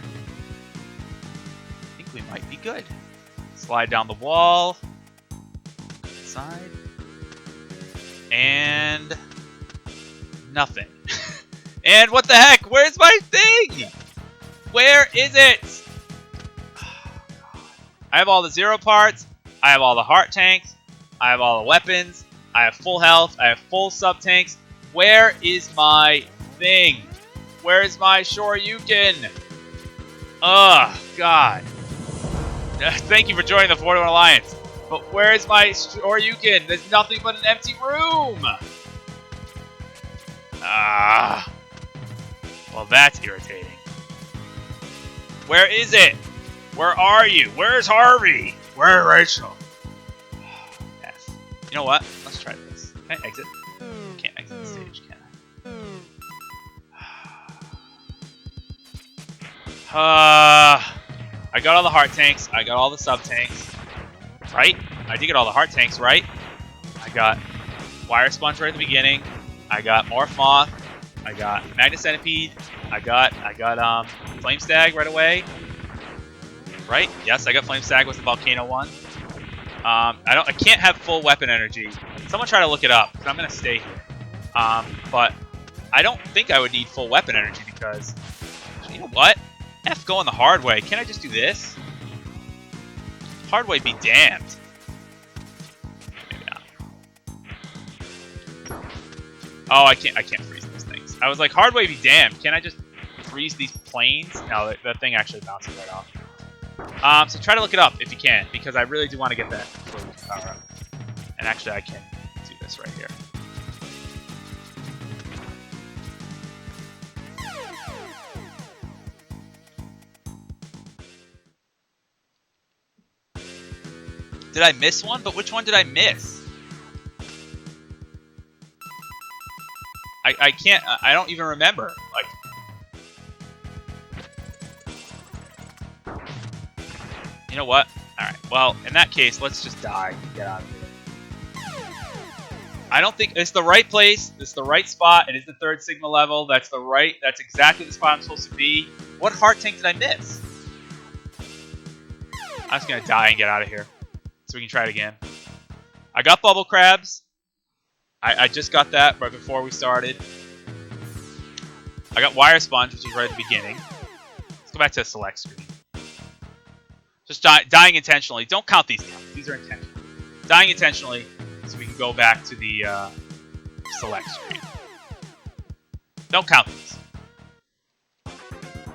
We might be good. Slide down the wall. Side. And nothing. And what the heck? Where's my thing? Where is it? Oh, God. I have all the 0 parts. I have all the heart tanks. I have all the weapons. I have full health. I have full sub tanks. Where is my thing? Where is my Shoryuken? Oh, God. Thank you for joining the 41 Alliance. But where is my Shoryuken? There's nothing but an empty room. Ah. Well, that's irritating. Where is it? Where are you? Where's Harvey? Where's Rachel? F. You know what? Let's try this. Can I exit? Can't exit the stage, can I? I got all the heart tanks. I got all the sub tanks. Right? I did get all the heart tanks, right? I got Wire Sponge right at the beginning. I got Morph Moth. I got Magnet Centipede. I got Flame Stag right away. Right? Yes, I got Flame Stag with the Volcano one. I can't have full weapon energy. Someone try to look it up, because I'm gonna stay here. But I don't think I would need full weapon energy because you know what? F going the hard way. Can I just do this? Hard way be damned. Maybe not. Oh, I can't freeze those things. I was like, hard way be damned. Can I just freeze these planes? No, the thing actually bounces right off. So try to look it up if you can, because I really do want to get that power up. And actually, I can do this right here. Did I miss one? But which one did I miss? I can't. I don't even remember. Like. You know what? Alright, well, in that case, let's just die and get out of here. I don't think it's the right place. It's the right spot. It is the 3rd Sigma level. That's exactly the spot I'm supposed to be. What heart tank did I miss? I'm just gonna die and get out of here. So we can try it again. I got bubble crabs. I just got that right before we started. I got wire sponge, which is right at the beginning. Let's go back to the select screen. Just dying intentionally. Don't count these counts. These are intentional. Dying intentionally so we can go back to the select screen. Don't count these.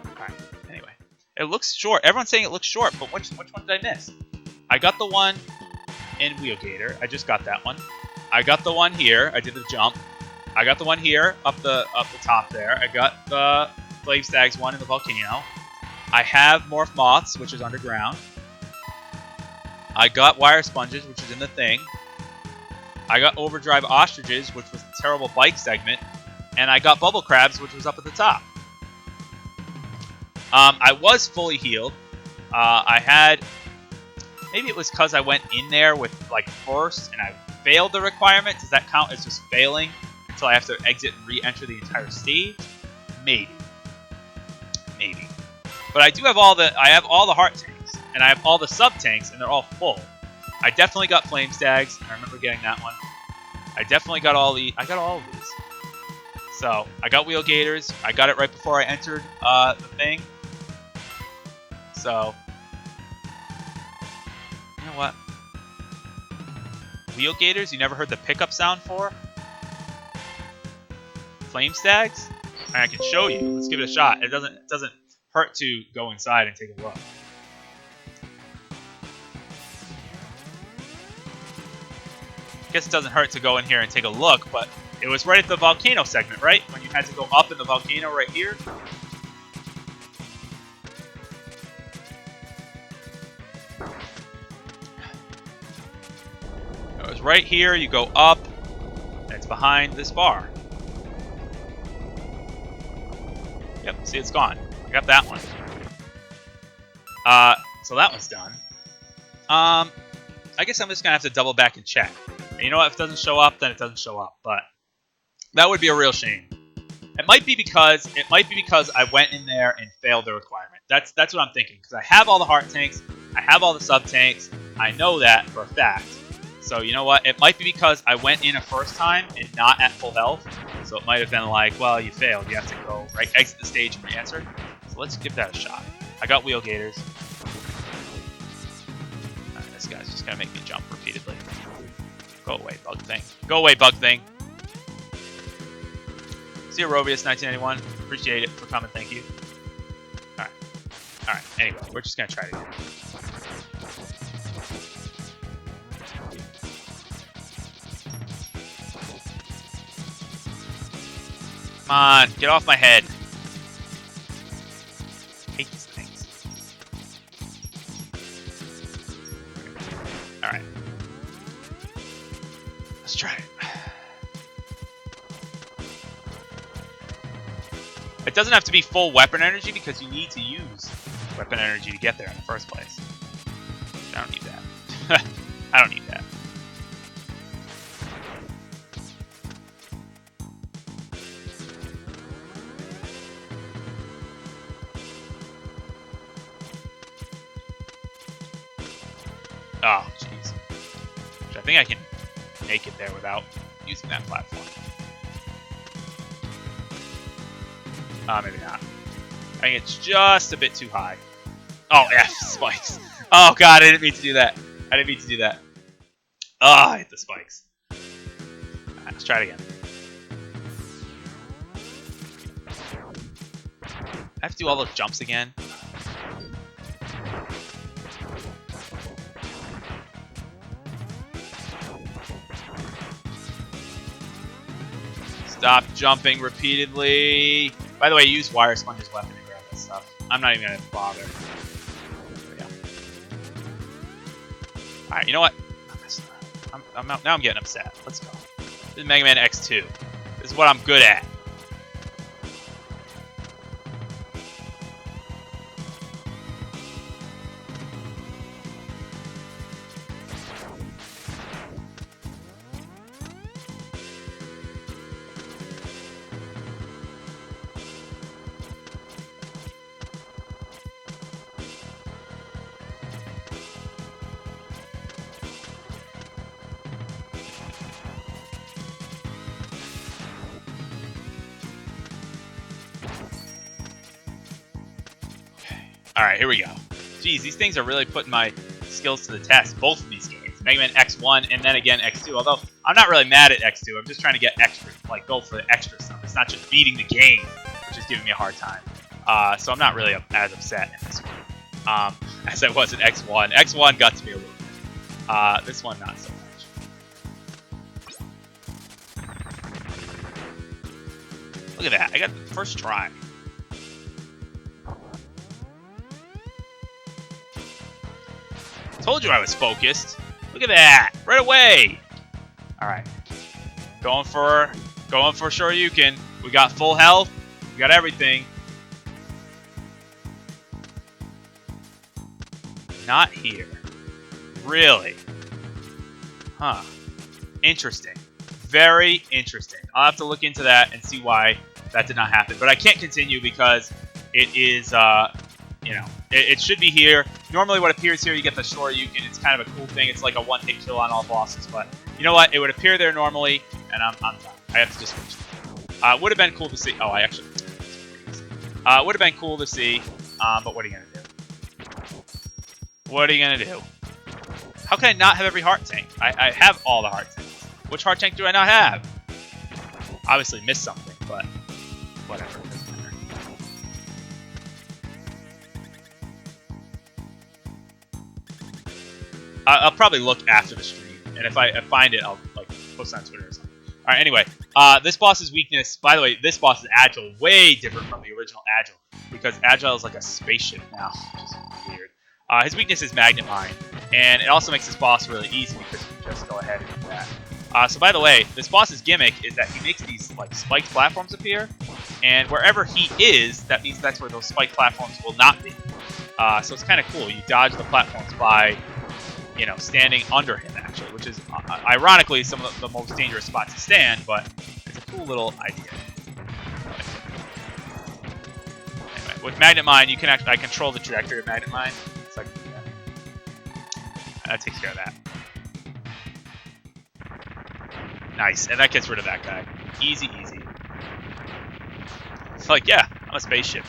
Alright, anyway. It looks short. Everyone's saying it looks short, but which one did I miss? I got the one in Wheelgator. I just got that one. I got the one here. I did the jump. I got the one here up the top there. I got the Flame Stags one in the volcano. I have Morph Moths, which is underground. I got Wire Sponges, which is in the thing. I got Overdrive Ostriches, which was the terrible bike segment. And I got Bubble Crabs, which was up at the top. I was fully healed. I had... Maybe it was because I went in there with, like, first, and I failed the requirement. Does that count as just failing until I have to exit and re-enter the entire stage? Maybe. Maybe. But I do have all the heart tanks, and I have all the sub tanks, and they're all full. I definitely got Flame Stags. I remember getting that one. I definitely got all of these. So I got Wheel Gators. I got it right before I entered the thing. So you know what? Wheel Gators. You never heard the pickup sound for? Flame Stags. I can show you. Let's give it a shot. It doesn't hurt to go inside and take a look. I guess it doesn't hurt to go in here and take a look, but it was right at the volcano segment, right? When you had to go up in the volcano right here. It was right here, you go up, and it's behind this bar. Yep, see, it's gone. I got that one. So that one's done. I guess I'm just gonna have to double back and check. And you know what? If it doesn't show up, then it doesn't show up. But that would be a real shame. It might be because I went in there and failed the requirement. That's what I'm thinking. Because I have all the heart tanks, I have all the sub tanks. I know that for a fact. So you know what? It might be because I went in a first time and not at full health. So it might have been like, well, you failed. You have to go right, exit the stage and re-enter. So let's give that a shot. I got Wheel Gators. This guy's just gonna make me jump repeatedly. Go away, bug thing. Go away, bug thing. See you, Robius, 1991. Appreciate it for coming. Thank you. Alright. Alright, anyway, we're just gonna try it again. Come on, get off my head. I hate these things. Alright. Let's try it. It doesn't have to be full weapon energy because you need to use weapon energy to get there in the first place. I don't need that. I don't need that. Oh, jeez. I think I can make it there without using that platform. Maybe not. I think it's just a bit too high. Oh, F, spikes. Oh, God, I didn't mean to do that. I didn't mean to do that. Oh, I hit the spikes. Alright, let's try it again. I have to do all those jumps again. Stop jumping repeatedly. By the way, use Wire Sponge's weapon to grab that stuff. I'm not even gonna bother. There we go. Alright, you know what? Now I'm getting upset. Let's go. This is Mega Man X2. This is what I'm good at. Alright, here we go. Geez, these things are really putting my skills to the test, both of these games. Mega Man X1 and then again X2, although I'm not really mad at X2, I'm just trying to get extra, like go for the extra stuff. It's not just beating the game, which is giving me a hard time. So I'm not really as upset in this one as I was in X1. X1 got to me a little bit. This one, not so much. Look at that, I got the first try. Told you I was focused. Look at that, right away. All right, going for Shoryuken. We got full health. We got everything. Not here. Really? Huh. Interesting. Very interesting. I'll have to look into that and see why that did not happen. But I can't continue because it is, you know, it should be here. Normally what appears here, you get the Shoryuken. It's kind of a cool thing. It's like a one-hit kill on all bosses. But you know what? It would appear there normally, and I'm done. I have to just switch. Would have been cool to see. Oh, I actually... would have been cool to see, but what are you going to do? What are you going to do? How can I not have every heart tank? I have all the heart tanks. Which heart tank do I not have? Obviously missed something, but whatever. I'll probably look after the stream, and if I find it, I'll like post it on Twitter or something. All right. Anyway, this boss's weakness. By the way, this boss is agile, way different from the original agile, because agile is like a spaceship now, which is weird. His weakness is magnet mine, and it also makes this boss really easy because you can just go ahead and do that. So by the way, this boss's gimmick is that he makes these like spiked platforms appear, and wherever he is, that means that's where those spiked platforms will not be. So it's kind of cool. You dodge the platforms by, you know, standing under him, actually, which is, ironically, some of the most dangerous spots to stand, but it's a cool little idea. Anyway, with Magnet Mine, you can actually, I control the trajectory of Magnet Mine, so I can do that. That takes care of that. Nice, and that gets rid of that guy. Easy, easy. It's like, yeah, I'm a spaceship.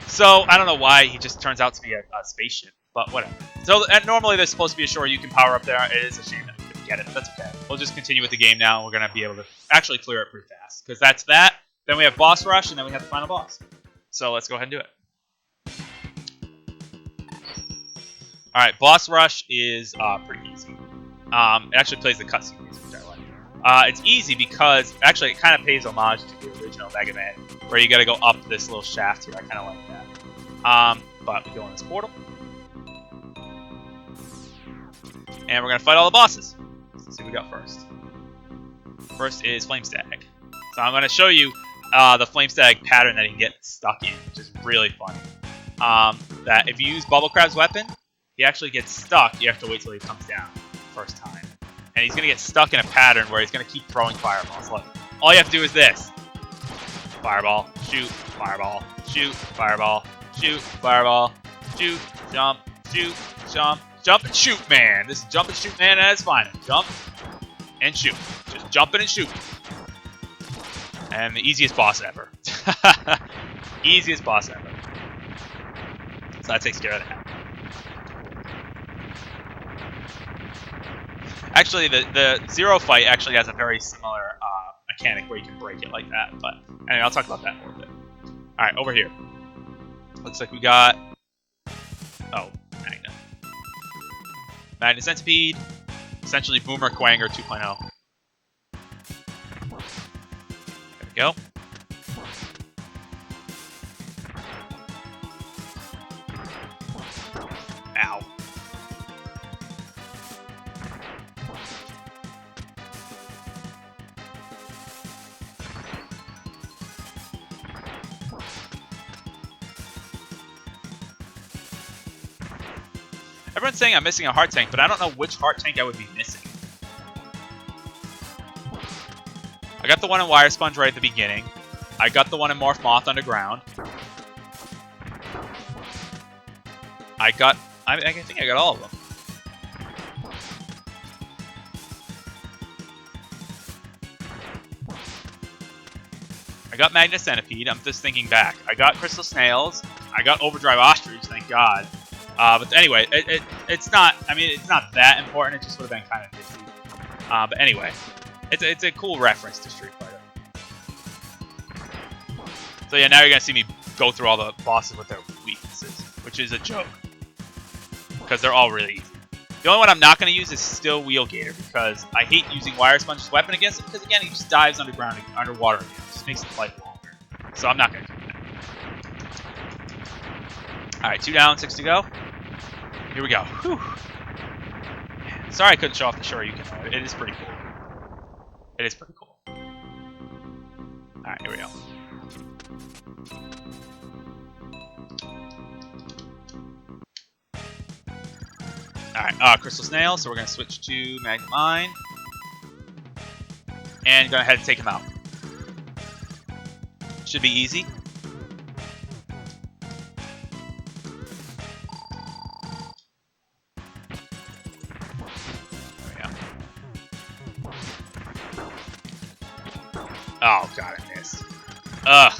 So, I don't know why he just turns out to be a spaceship. But whatever. So normally there's supposed to be a Shoryuken power up there. It is a shame that we couldn't get it. That's okay. We'll just continue with the game now. We're going to be able to actually clear it pretty fast. Because that's that. Then we have boss rush, and then we have the final boss. So let's go ahead and do it. Alright, boss rush is pretty easy. It actually plays the cutscene music, which I like. It's easy because, actually, it kind of pays homage to the original Mega Man, where you got to go up this little shaft here. I kind of like that. But we go in this portal. And we're going to fight all the bosses. Let's see what we got first. First is Flame Stag. So I'm going to show you the Flame Stag pattern that he can get stuck in, which is really fun. That if you use Bubble Crab's weapon, he actually gets stuck. You have to wait till he comes down first time. And he's going to get stuck in a pattern where he's going to keep throwing fireballs. Look, all you have to do is this. Fireball, shoot, fireball, shoot, fireball, shoot, fireball, shoot, jump, shoot, jump. Jump and shoot, man. This is jump and shoot, man. That's fine. Jump and shoot. Just jumping and shooting. And the easiest boss ever. Easiest boss ever. So that takes care of that. Actually, the Zero fight actually has a very similar mechanic where you can break it like that. But Anyway, I'll talk about that in a little bit. Alright, over here. Looks like we got... Oh, Magna. Magna Centipede. Essentially Boomer Quanger 2.0. There we go. Ow. Everyone's saying I'm missing a heart tank, but I don't know which heart tank I would be missing. I got the one in Wire Sponge right at the beginning. I got the one in Morph Moth underground. I think I got all of them. I got Magna Centipede. I'm just thinking back. I got Crystal Snails. I got Overdrive Ostrich, thank God. But anyway, it's not. I mean, it's not that important. It just would have been kind of nifty. But anyway, it's a cool reference to Street Fighter. So yeah, now you're gonna see me go through all the bosses with their weaknesses, which is a joke because they're all really easy. The only one I'm not gonna use is still Wheel Gator because I hate using Wire Sponge's weapon against him because again he just dives underwater again. It just makes the fight longer. So I'm not gonna do that. All right, 2 down, 6 to go. Here we go. Whew. Sorry I couldn't show off the Shoryuken though. It is pretty cool. It is pretty cool. Alright, here we go. Alright, Crystal Snail, so we're going to switch to Magna Mine. And go ahead and take him out. Should be easy. Oh, God, I missed. Ugh.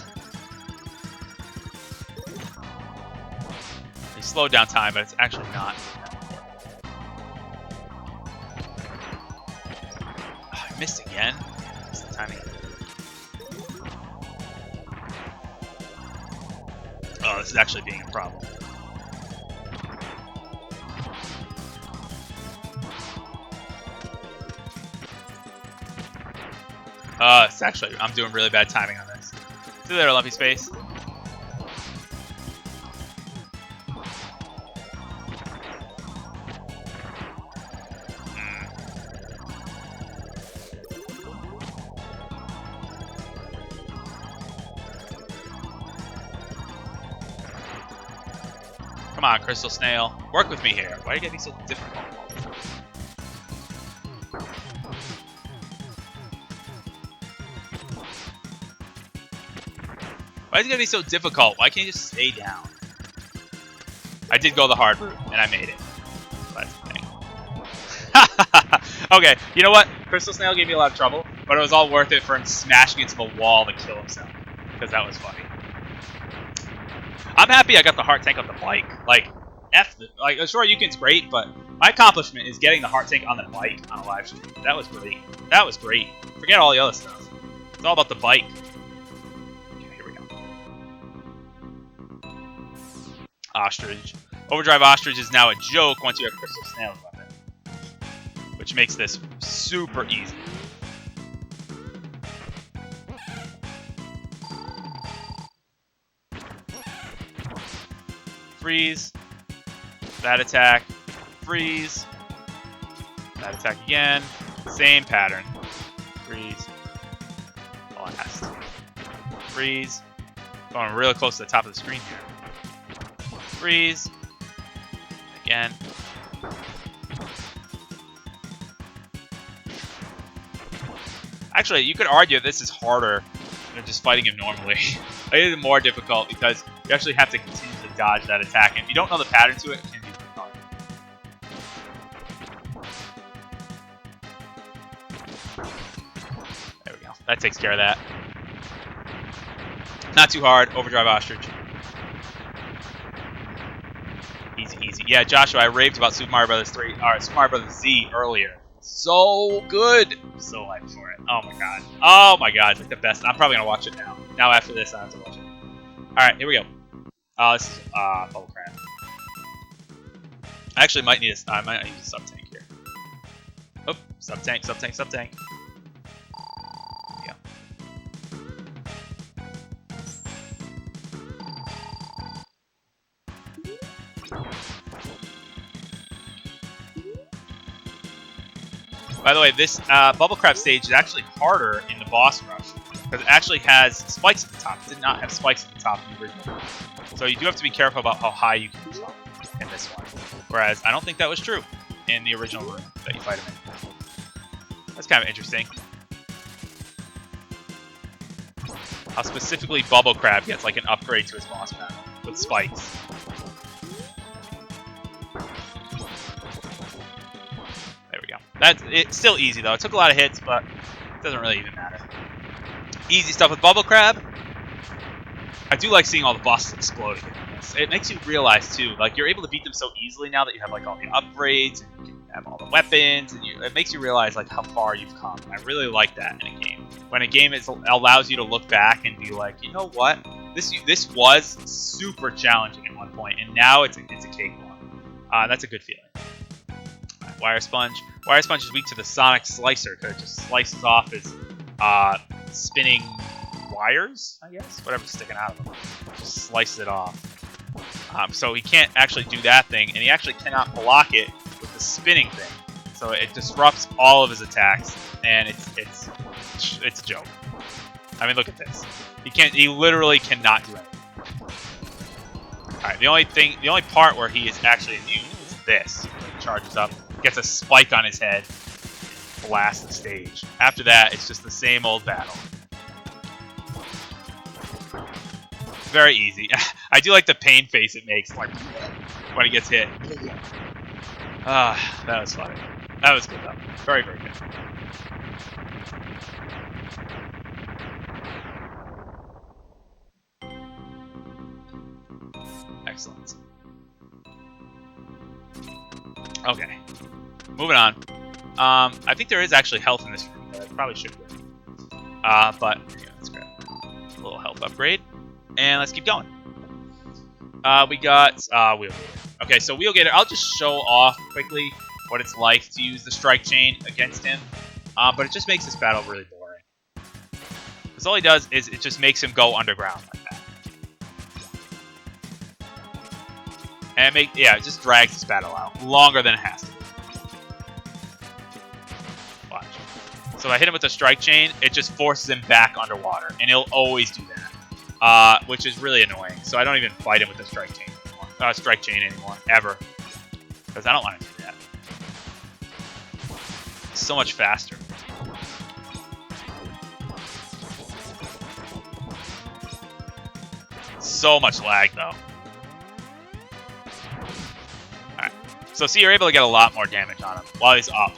They slowed down time, but it's actually not. Oh, I missed again. It's the timing. Oh, this is actually being a problem. It's actually, I'm doing really bad timing on this. See you later, Lumpy Space. Come on, Crystal Snail. Work with me here. Why are you getting so difficult? Why is it gonna be so difficult? Why can't you just stay down? I did go the hard route, and I made it. That's the thing. Okay, you know what? Crystal Snail gave me a lot of trouble, but it was all worth it for him smashing into the wall to kill himself. Because that was funny. I'm happy I got the heart tank on the bike. Like, sure, Yuken's great, but my accomplishment is getting the heart tank on the bike on a live stream. That was great. That was great. Forget all the other stuff. It's all about the bike. Ostrich. Overdrive Ostrich is now a joke once you have Crystal Snail's weapon, which makes this super easy. Freeze. That attack. Freeze. That attack again. Same pattern. Freeze. Blast. Freeze. Going really close to the top of the screen here. Freeze. Again. Actually, you could argue this is harder than just fighting him normally. It is more difficult because you actually have to continue to dodge that attack. And if you don't know the pattern to it, it can be pretty hard. There we go. That takes care of that. Not too hard. Overdrive Ostrich. Easy, easy. Yeah, Joshua, I raved about Super Mario Bros. 3, or Super Mario Bros. Z earlier. So good. I'm so hyped for it. Oh my god. Oh my god. It's like the best. I'm probably going to watch it now. Now after this, I have to watch it. Alright, here we go. This is Bubble Crab. I actually might need I might need a sub-tank here. Oh, sub-tank, sub-tank, sub-tank. Yeah. By the way, this Bubble Crab stage is actually harder in the boss rush because it actually has spikes at the top. It did not have spikes at the top in the original. So you do have to be careful about how high you can jump in this one. Whereas I don't think that was true in the original room that you fight him in. That's kind of interesting. How specifically Bubble Crab gets like an upgrade to his boss battle with spikes. There we go. It's still easy though. It took a lot of hits, but it doesn't really even matter. Easy stuff with Bubble Crab. I do like seeing all the bosses explode again. It makes you realize too, like you're able to beat them so easily now that you have like all the upgrades and you can have all the weapons, and it makes you realize like how far you've come. I really like that in a game. When a game allows you to look back and be like, you know what, this was super challenging at one point, and now it's a cakewalk. That's a good feeling. Right, Wire Sponge. Wire Sponge is weak to the Sonic Slicer because it just slices off his spinning wires, I guess, whatever's sticking out of him. Just slices it off. So he can't actually do that thing, and he actually cannot block it with the spinning thing. So it disrupts all of his attacks, and it's a joke. I mean, look at this. He literally cannot do anything. All right, the only part where he is actually immune is this. He charges up, gets a spike on his head, blasts the stage. After that, it's just the same old battle. Very easy. I do like the pain face it makes like when he gets hit. That was funny. That was good though. Very, very good. Excellent. Okay. Moving on. I think there is actually health in this room that I probably should get. But yeah, let's grab a little health upgrade. And let's keep going. We got Wheel Gator. Okay, so Wheel Gator, I'll just show off quickly what it's like to use the Strike Chain against him. But it just makes this battle really boring. Because all he does is it just makes him go underground like that. And it just drags this battle out longer than it has to. Watch. So if I hit him with the Strike Chain, it just forces him back underwater. And he'll always do that. Which is really annoying. So I don't even fight him with the Strike Chain anymore. Ever. Because I don't want to do that. It's so much faster. So much lag, though. Alright. So see, you're able to get a lot more damage on him while he's up.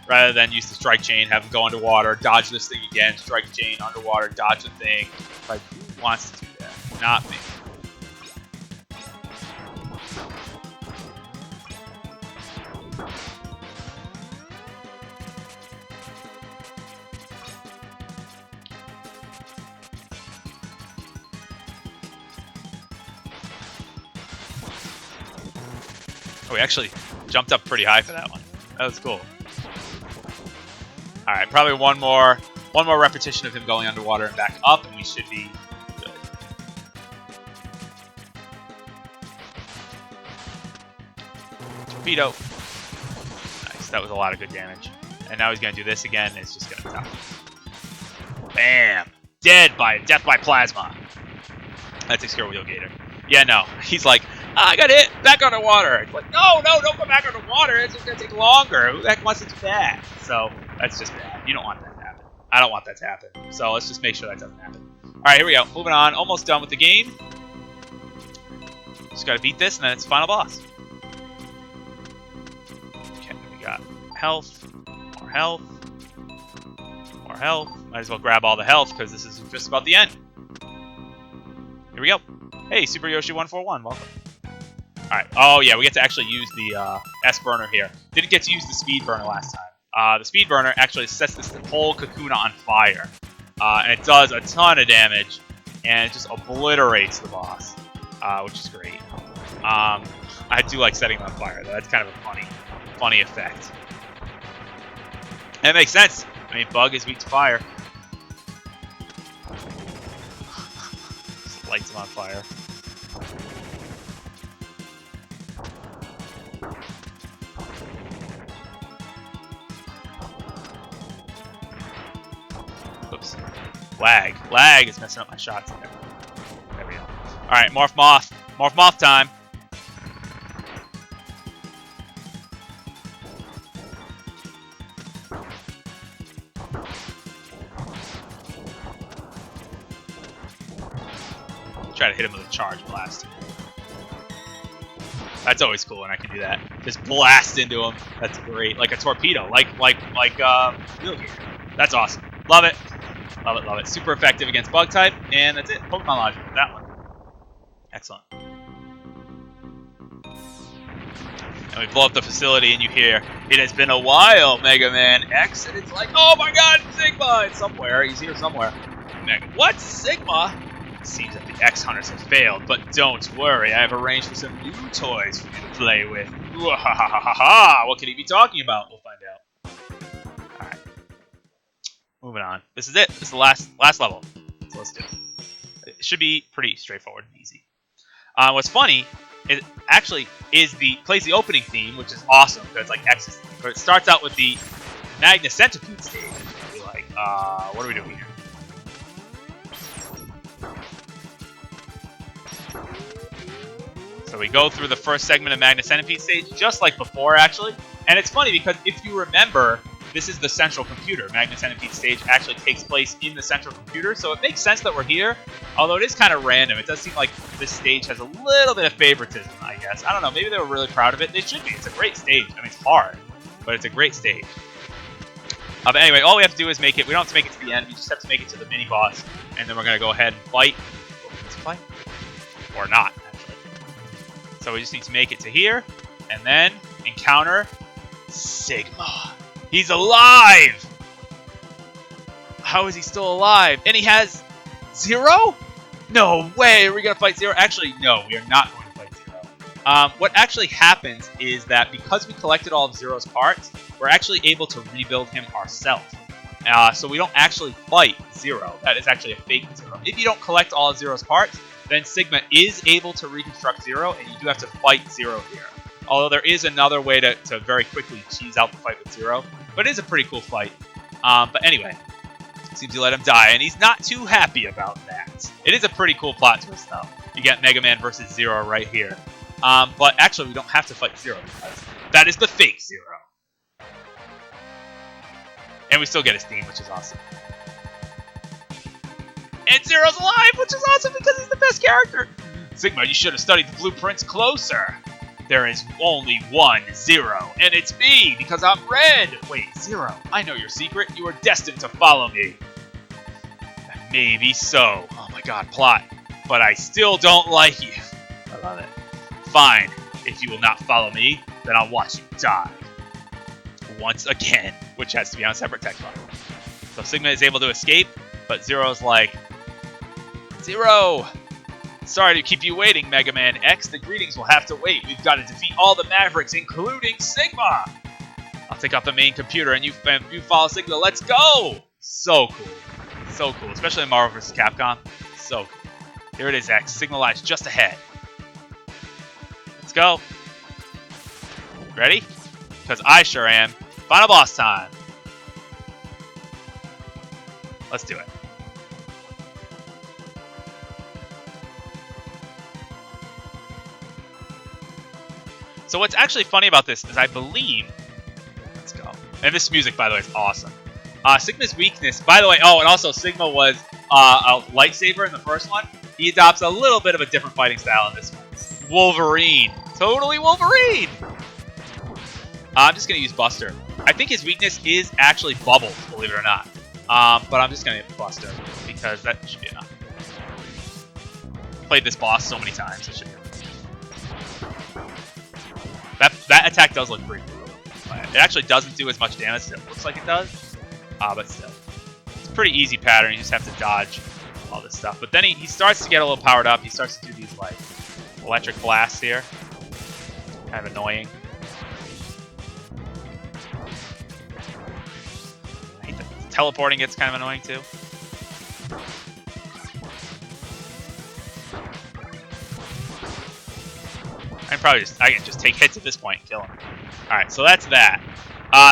Rather than use the Strike Chain, have him go underwater, dodge this thing again, Strike Chain, underwater, dodge the thing. Like, who wants to do that? Not me. Oh, we actually jumped up pretty high for that one. That was cool. All right, probably one more repetition of him going underwater and back up, and we should be good. Torpedo. Nice. That was a lot of good damage. And now he's gonna do this again. And it's just gonna top. Bam! Death by plasma. That takes care of Wheel Gator. Yeah, no. He's like, I got hit back underwater. It's like, no, don't go back underwater. It's just gonna take longer. Who the heck wants to do that? So that's just bad. You don't want that to happen. I don't want that to happen. So let's just make sure that doesn't happen. All right, here we go. Moving on. Almost done with the game. Just gotta beat this, and then it's final boss. Okay, we got health, more health, more health. Might as well grab all the health because this is just about the end. Here we go. Hey, Super Yoshi 141, welcome. All right. Oh yeah, we get to actually use the S burner here. Didn't get to use the speed burner last time. The speed burner actually sets this whole Kakuna on fire, and it does a ton of damage. and it just obliterates the boss, which is great. I do like setting him on fire, though. That's kind of a funny effect. And it makes sense. I mean, Bug is weak to fire. Just lights him on fire. Oops. Lag. Lag is messing up my shots. There we go. Alright, Morph Moth. Morph Moth time. Try to hit him with a charge blast. That's always cool when I can do that. Just blast into him. That's great. Like a torpedo. Like Real Gear. That's awesome. Love it. Love it, love it. Super effective against Bug type. And that's it. Pokemon Logic with that one. Excellent. And we blow up the facility and you hear, "It has been a while, Mega Man X." And it's like, oh my god, Sigma! It's somewhere. He's here somewhere. What? Sigma? It seems that the X-Hunters have failed, but don't worry, I have arranged for some new toys for you to play with. What could he be talking about? We'll find out. Alright. Moving on. This is it. This is the last level. So let's do it. It should be pretty straightforward and easy. What's funny is plays the opening theme, which is awesome because it's like X's theme. But it starts out with the Magna Centipede stage. You're like, what are we doing here? So we go through the first segment of Magna Centipede stage, just like before, actually. And it's funny because if you remember, this is the central computer. Magna Centipede stage actually takes place in the central computer, so it makes sense that we're here. Although it is kind of random. It does seem like this stage has a little bit of favoritism, I guess. I don't know. Maybe they were really proud of it. They should be. It's a great stage. I mean, it's hard, but it's a great stage. But anyway, all we have to do is make it. We don't have to make it to the end. We just have to make it to the mini-boss, and then we're going to go ahead and fight. Let's fight. Or not. So we just need to make it to here, and then encounter Sigma. He's alive! How is he still alive? And he has Zero? No way! Are we going to fight Zero? Actually, no, we are not going to fight Zero. What actually happens is that because we collected all of Zero's parts, we're actually able to rebuild him ourselves. So we don't actually fight Zero. That is actually a fake Zero. If you don't collect all of Zero's parts, then Sigma is able to reconstruct Zero, and you do have to fight Zero here. Although there is another way to very quickly cheese out the fight with Zero, but it is a pretty cool fight. But anyway, seems you let him die, and he's not too happy about that. It is a pretty cool plot twist, though. You get Mega Man versus Zero right here. But actually, we don't have to fight Zero, because that is the fake Zero. And we still get his theme, which is awesome. And Zero's alive, which is awesome because he's the best character. Sigma, you should have studied the blueprints closer. There is only one Zero, and it's me because I'm red. Wait, Zero, I know your secret. You are destined to follow me. Maybe so. Oh my god, plot. But I still don't like you. I love it. Fine. If you will not follow me, then I'll watch you die. Once again, which has to be on a separate text box. So Sigma is able to escape, but Zero's like, Zero! Sorry to keep you waiting, Mega Man X. The greetings will have to wait. We've got to defeat all the Mavericks, including Sigma! I'll take out the main computer and you follow Sigma. Let's go! So cool. So cool. Especially in Marvel vs. Capcom. So cool. Here it is, X. Sigma lies just ahead. Let's go. Ready? Because I sure am. Final boss time. Let's do it. So what's actually funny about this is I believe... Let's go. And this music, by the way, is awesome. Sigma's weakness... By the way, oh, and also Sigma was a lightsaber in the first one. He adopts a little bit of a different fighting style in this one. Wolverine. Totally Wolverine! I'm just going to use Buster. I think his weakness is actually Bubbles, believe it or not. But I'm just going to Buster because that should be enough. Played this boss so many times, it should be enough. That attack does look pretty cool. It actually doesn't do as much damage as it looks like it does, but still. It's a pretty easy pattern, you just have to dodge all this stuff. But then he starts to get a little powered up. He starts to do these, like, electric blasts here. Kind of annoying. I hate that teleporting gets kind of annoying, too. I can just take hits at this point and kill him. Alright, so that's that.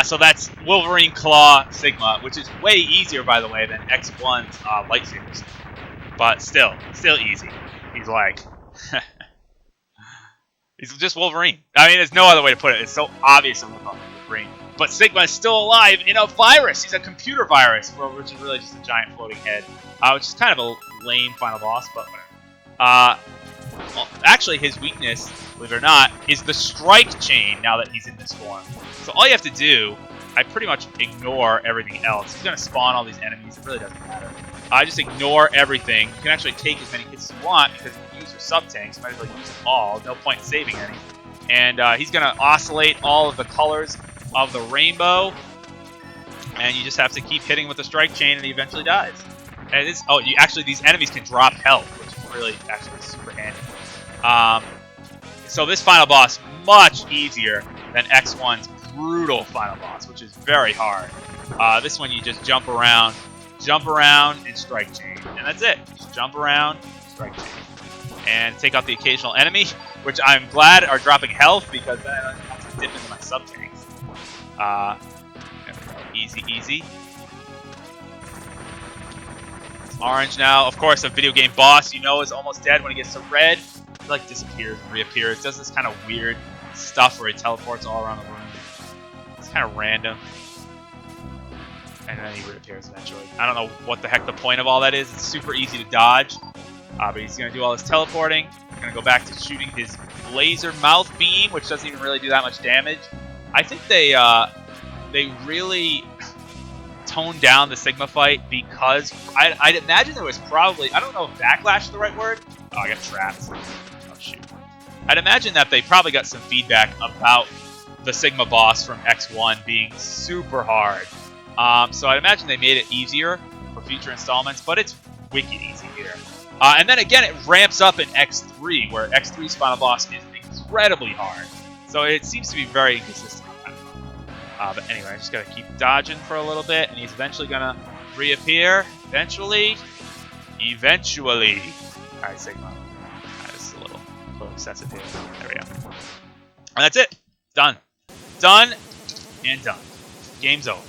So that's Wolverine Claw Sigma, which is way easier, by the way, than X1's lightsabers. But still easy. He's like... he's just Wolverine. I mean, there's no other way to put it. It's so obvious to look on Wolverine. But Sigma is still alive in a virus. He's a computer virus, which is really just a giant floating head. Which is kind of a lame final boss, but whatever. Well, actually, his weakness, believe it or not, is the strike chain now that he's in this form. So all you have to do, I pretty much ignore everything else. He's going to spawn all these enemies. It really doesn't matter. I just ignore everything. You can actually take as many hits as you want because you use your sub-tanks. You might as well use them all. No point in saving any. And he's going to oscillate all of the colors of the rainbow. And you just have to keep hitting with the strike chain and he eventually dies. And it is, oh, actually, these enemies can drop health, which is really actually super handy. So this final boss, much easier than X1's brutal final boss, which is very hard. This one you just jump around, and strike chain. And that's it. Just jump around, strike chain. And take out the occasional enemy, which I'm glad are dropping health because then I don't have to dip into my sub-tanks. Easy, easy. Orange now, of course, a video game boss you know is almost dead when he gets to red. He like disappears and reappears. Does this kind of weird stuff where he teleports all around the room. It's kind of random. And then he reappears eventually. I don't know what the heck the point of all that is. It's super easy to dodge. But he's going to do all this teleporting. He's going to go back to shooting his laser mouth beam, which doesn't even really do that much damage. I think they really toned down the Sigma fight because I'd imagine there was probably, I don't know if backlash is the right word. Oh, I got trapped. Oh, shoot. I'd imagine that they probably got some feedback about the Sigma boss from X1 being super hard. So I'd imagine they made it easier for future installments, but it's wicked easy here. And then again, it ramps up in X3, where X3's final boss is incredibly hard. So it seems to be very inconsistent. But anyway, I just gotta keep dodging for a little bit, and he's eventually gonna reappear. Eventually. Alright, Sigma. Alright, this is a little excessive here. There we go. And that's it. Done. Done and done. Game's over.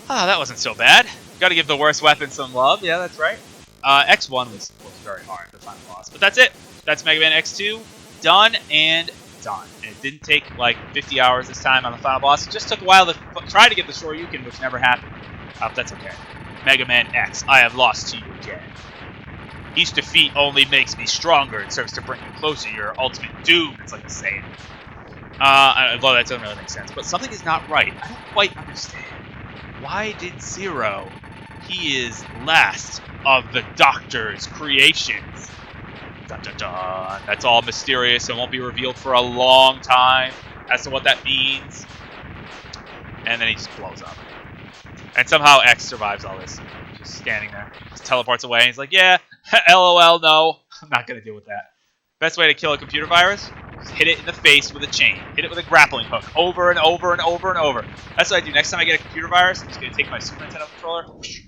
Ah, that wasn't so bad. Gotta give the worst weapon some love. Yeah, that's right. X1 was very hard, the final boss. But that's it. That's Mega Man X2. Done and done. And it didn't take like 50 hours this time on the final boss. It just took a while to try to get the Shoryuken, which never happened. But that's okay. Mega Man X, I have lost to you again. Each defeat only makes me stronger and serves to bring you closer to your ultimate doom. It's like a saying. Although that doesn't really make sense. But something is not right. I don't quite understand. Why did Zero? He is last of the Doctor's creations. Dun, dun, dun. That's all mysterious and won't be revealed for a long time as to what that means. And then he just blows up. And somehow X survives all this. Just standing there. Just teleports away. And he's like, yeah, LOL, no. I'm not going to deal with that. Best way to kill a computer virus? Just hit it in the face with a chain. Hit it with a grappling hook. Over and over and over and over. That's what I do. Next time I get a computer virus, I'm just going to take my Super Nintendo controller whoosh,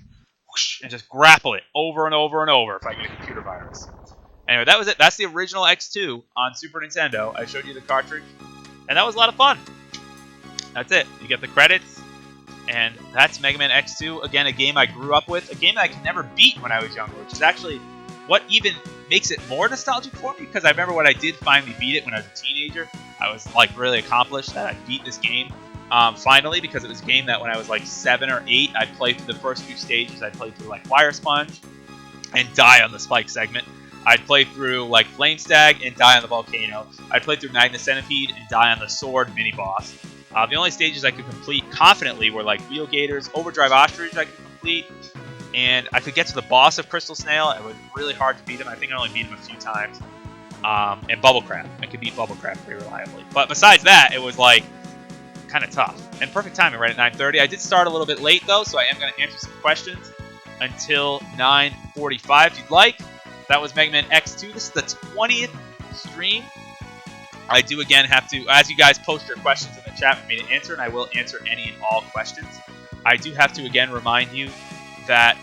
whoosh, and just grapple it over and over and over if I get a computer virus. Anyway, that was it. That's the original X2 on Super Nintendo. I showed you the cartridge. And that was a lot of fun. That's it. You get the credits. And that's Mega Man X2. Again, a game I grew up with. A game that I could never beat when I was younger, which is actually what even makes it more nostalgic for me. Because I remember when I did finally beat it when I was a teenager. I was like really accomplished that I beat this game. Finally, because it was a game that when I was like 7 or 8, I'd play through the first few stages. I'd play through like Wire Sponge and die on the Spike segment. I'd play through like Flame Stag and die on the Volcano. I'd play through Magna Centipede and die on the Sword mini-boss. The only stages I could complete confidently were like Wheel Gators, Overdrive Ostrich I could complete, and I could get to the boss of Crystal Snail. It was really hard to beat him. I think I only beat him a few times. And Bubble Crab. I could beat Bubble Crab pretty reliably. But besides that, it was like kind of tough. And perfect timing right at 9:30. I did start a little bit late though, so I am going to answer some questions. until 9:45 if you'd like. That was Mega Man X2. This is the 20th stream. I do again have to, as you guys post your questions in the chat for me to answer, and I will answer any and all questions. I do have to again remind you that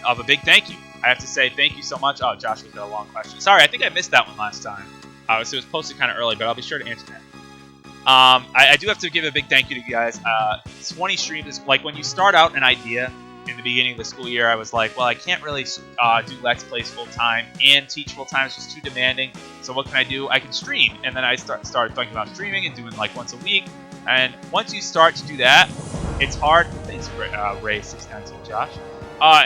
of a big thank you. I have to say thank you so much. Oh, Josh was got a long question. Sorry, I think I missed that one last time. So it was posted kind of early, but I'll be sure to answer that. I do have to give a big thank you to you guys. 20 streams is like when you start out an idea in the beginning of the school year. I was like, well, I can't really do Let's Plays full time and teach full time. It's just too demanding. So what can I do? I can stream. And then I started thinking about streaming and doing like once a week. And once you start to do that, it's hard. Thanks, Ray 692, Josh.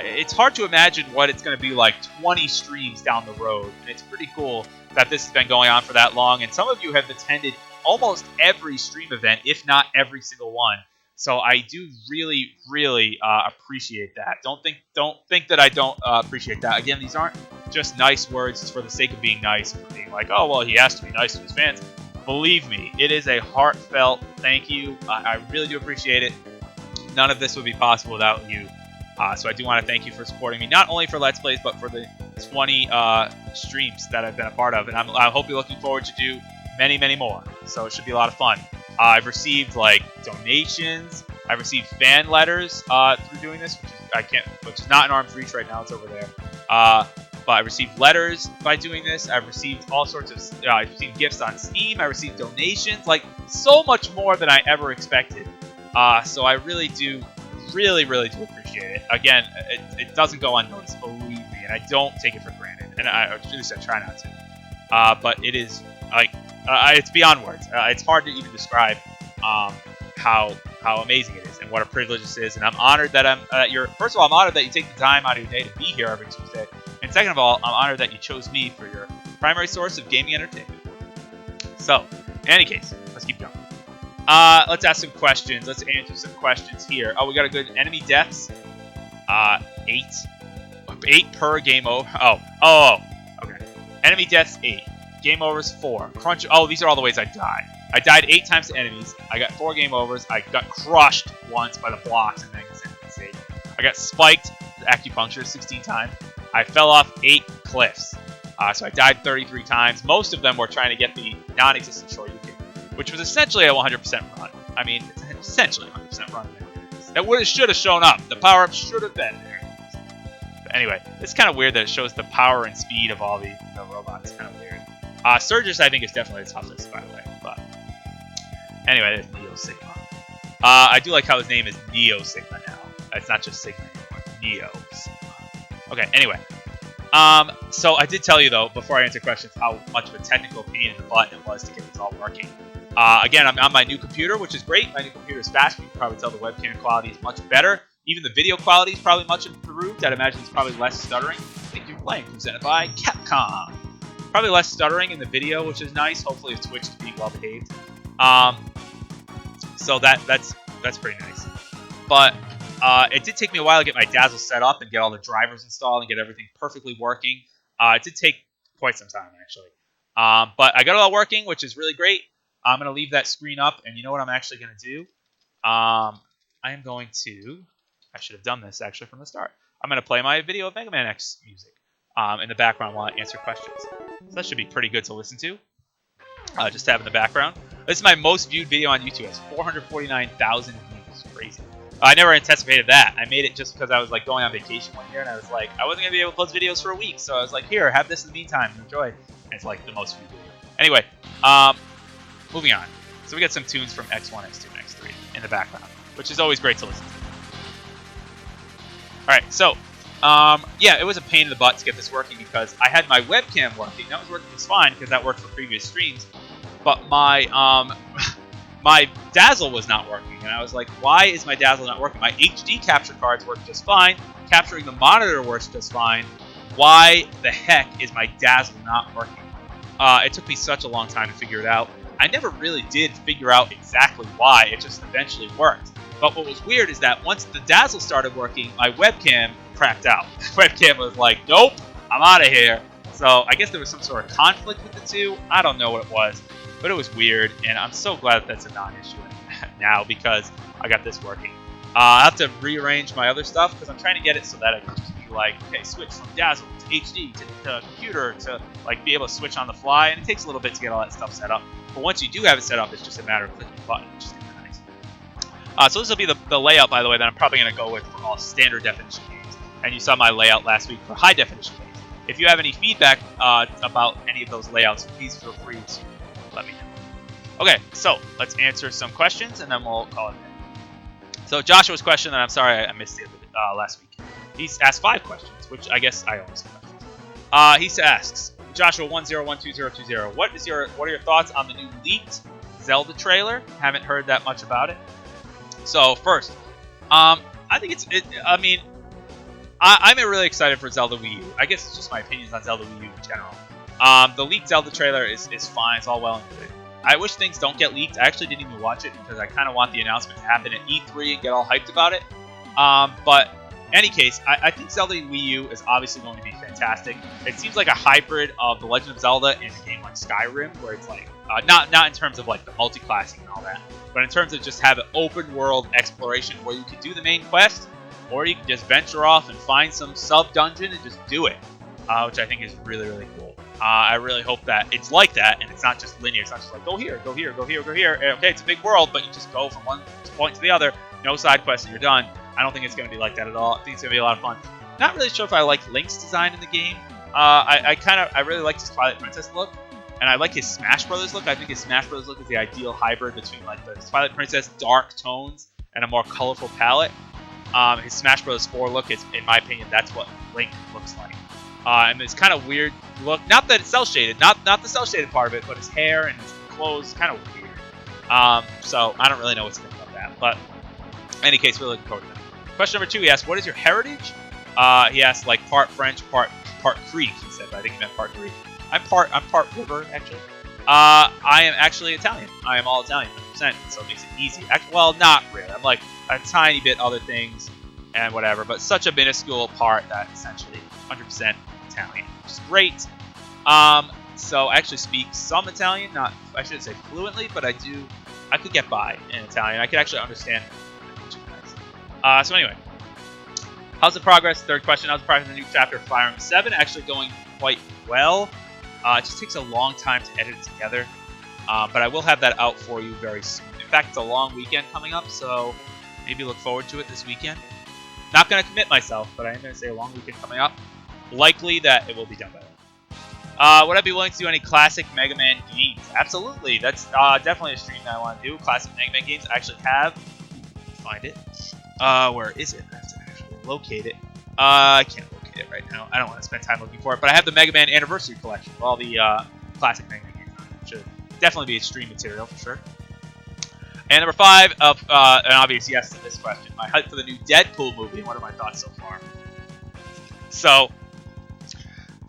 It's hard to imagine what it's going to be like 20 streams down the road. And it's pretty cool that this has been going on for that long. And some of you have attended almost every stream event, if not every single one. So I do really, really appreciate that. Don't think that I don't appreciate that. Again, these aren't just nice words for the sake of being nice and for being like, oh, well, he has to be nice to his fans. Believe me, it is a heartfelt thank you. I really do appreciate it. None of this would be possible without you. So I do want to thank you for supporting me, not only for Let's Plays, but for the 20 streams that I've been a part of. And I hope you're looking forward to do many, many more. So it should be a lot of fun. I've received like donations. I've received fan letters through doing this, which is not in arm's reach right now. It's over there. But I received letters by doing this. I've received all sorts of. I've received gifts on Steam. I received donations, like so much more than I ever expected. So I really do, really do appreciate it. Again, it doesn't go unnoticed, believe me, and I don't take it for granted. And at least I try not to. But it is like. It's beyond words. It's hard to even describe how amazing it is and what a privilege this is. And I'm honored that first of all, I'm honored that you take the time out of your day to be here every Tuesday. And second of all, I'm honored that you chose me for your primary source of gaming entertainment. So, in any case, let's keep going. Let's ask some questions. Let's answer some questions here. Oh, we got a good enemy deaths. 8 per game over. Oh, okay. Enemy deaths 8. Game overs 4. Crunch. Oh, these are all the ways I died. I died 8 times to enemies. I got 4 game overs. I got crushed once by the blocks and then save. I got spiked with acupuncture 16 times. I fell off 8 cliffs. So I died 33 times. Most of them were trying to get the non-existent Shoryuken, which was essentially a 100% run. I mean, it's essentially a 100% run. That should have shown up. The power-up should have been there. But anyway, it's kind of weird that it shows the power and speed of all the robots. It's kind of weird. Surges, I think, is definitely the toughest, by the way. But anyway, there's Neo Sigma. I do like how his name is Neo Sigma now. It's not just Sigma anymore. Neo Sigma. Okay, anyway. So I did tell you, though, before I answer questions, how much of a technical pain in the butt it was to get this all working. Again, I'm on my new computer, which is great. My new computer is fast. You can probably tell the webcam quality is much better. Even the video quality is probably much improved. I'd imagine it's probably less stuttering. I think you're playing presented by Capcom. Probably less stuttering in the video, which is nice. Hopefully, it's Twitch to be well behaved. So that's pretty nice. But it did take me a while to get my Dazzle set up and get all the drivers installed and get everything perfectly working. It did take quite some time, actually. But I got it all working, which is really great. I'm going to leave that screen up, and you know what I'm actually going to do? I am going to... I should have done this, actually, from the start. I'm going to play my video of Mega Man X music in the background while I answer questions. So that should be pretty good to listen to. Just have in the background. This is my most viewed video on YouTube. It's 449,000 views. Crazy. I never anticipated that. I made it just because I was like going on vacation one year, and I was like, I wasn't going to be able to post videos for a week. So I was like, here, have this in the meantime. Enjoy. And it's like the most viewed video. Anyway, moving on. So we got some tunes from X1, X2, and X3 in the background, which is always great to listen to. Alright, so, yeah, it was a pain in the butt to get this working because I had my webcam working. That was working just fine because that worked for previous streams. But my my Dazzle was not working. And I was like, why is my Dazzle not working? My HD capture cards work just fine. Capturing the monitor works just fine. Why the heck is my Dazzle not working? It took me such a long time to figure it out. I never really did figure out exactly why. It just eventually worked. But what was weird is that once the Dazzle started working, my webcam crapped out. The webcam was like, nope, I'm out of here. So I guess there was some sort of conflict with the two. I don't know what it was, but it was weird. And I'm so glad that that's a non-issue now because I got this working. I have to rearrange my other stuff because I'm trying to get it so that I can just be like, okay, switch from Dazzle to HD to computer to like be able to switch on the fly, and it takes a little bit to get all that stuff set up. But once you do have it set up, it's just a matter of clicking a button, which is kind of nice. So this will be the layout, by the way, that I'm probably going to go with for all standard definition games. And you saw my layout last week for high definition games. If you have any feedback about any of those layouts, please feel free to let me know. Okay, so let's answer some questions, and then we'll call it a day. So Joshua's question, and I'm sorry I missed it last week. He's asked 5 questions, which I guess I always questions. He asks, Joshua 10122020, what are your thoughts on the new leaked Zelda trailer? Haven't heard that much about it. So first, I think I'm really excited for Zelda Wii U. I guess it's just my opinions on Zelda Wii U in general. The leaked Zelda trailer is fine. It's all well and good. I wish things don't get leaked. I actually didn't even watch it because I kind of want the announcement to happen at E3 and get all hyped about it. But in any case, I think Zelda Wii U is obviously going to be fantastic. It seems like a hybrid of The Legend of Zelda and a game like Skyrim, where it's like, not in terms of like the multi-classing and all that, but in terms of just have an open world exploration where you can do the main quest, or you can just venture off and find some sub-dungeon and just do it, which I think is really, really cool. I really hope that it's like that, and it's not just linear. It's not just like, go here, go here, go here, go here. Okay, it's a big world, but you just go from one point to the other. No side quests, and you're done. I don't think it's going to be like that at all. I think it's going to be a lot of fun. Not really sure if I like Link's design in the game. I really like his Twilight Princess look, and I like his Smash Brothers look. I think his Smash Brothers look is the ideal hybrid between like the Twilight Princess dark tones and a more colorful palette. His Smash Bros. 4 look is, in my opinion, that's what Link looks like. And it's kind of weird look. Not that it's cell shaded, not the cell shaded part of it, but his hair and his clothes kind of weird. So I don't really know what to think about that. But in any case, we're looking forward to that. Question number 2, he asked, "What is your heritage?" He asked like part French, part Greek. He said, but I think he meant part Greek. I'm part river actually. I am actually Italian. I am all Italian, 100%. So it makes it easy. Well, not really. I'm like a tiny bit other things and whatever, but such a minuscule part that essentially 100% Italian, which is great. So I actually speak some Italian, I shouldn't say fluently, but I could get by in Italian. I could actually understand it, which is nice. So anyway, how's the progress? Third question, how's the progress of the new chapter of Fire Emblem 7? Actually going quite well. It just takes a long time to edit it together, but I will have that out for you very soon. In fact, it's a long weekend coming up, so maybe look forward to it this weekend. Not going to commit myself, but I am going to say a long weekend coming up. Likely that it will be done by then. Would I be willing to do any classic Mega Man games? Absolutely. That's definitely a stream that I want to do. Classic Mega Man games. I actually have. Find it. Where is it? I have to actually locate it. I can't locate it right now. I don't want to spend time looking for it. But I have the Mega Man Anniversary Collection with all the classic Mega Man games on it. Should definitely be a stream material for sure. And number 5, an obvious yes to this question. My hype for the new Deadpool movie, and what are my thoughts so far? So,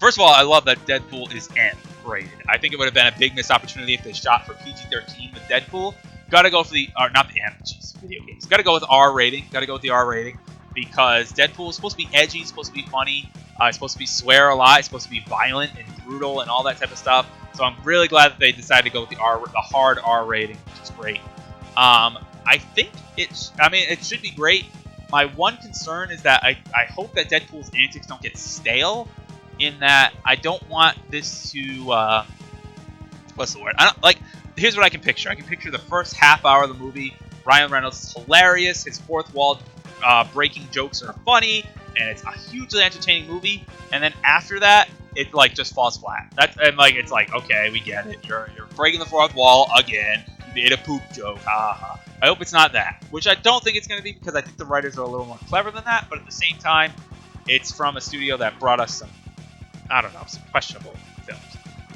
first of all, I love that Deadpool is M-rated. I think it would have been a big missed opportunity if they shot for PG-13 with Deadpool. Gotta go for the, not the M, video games. Gotta go with R rating. Gotta go with the R rating. Because Deadpool is supposed to be edgy, it's supposed to be funny, it's supposed to be swear a lot, it's supposed to be violent and brutal and all that type of stuff. So I'm really glad that they decided to go with the hard R rating, which is great. I think it should be great. My one concern is that I hope that Deadpool's antics don't get stale, in that I don't want this to, what's the word? Here's what I can picture. I can picture the first half hour of the movie. Ryan Reynolds is hilarious. His fourth wall breaking jokes are funny, and it's a hugely entertaining movie. And then after that, it like just falls flat. It's like, okay, we get it. You're breaking the fourth wall again. You made a poop joke. Ha. I hope it's not that, which I don't think it's going to be, because I think the writers are a little more clever than that. But at the same time, it's from a studio that brought us some, some questionable films.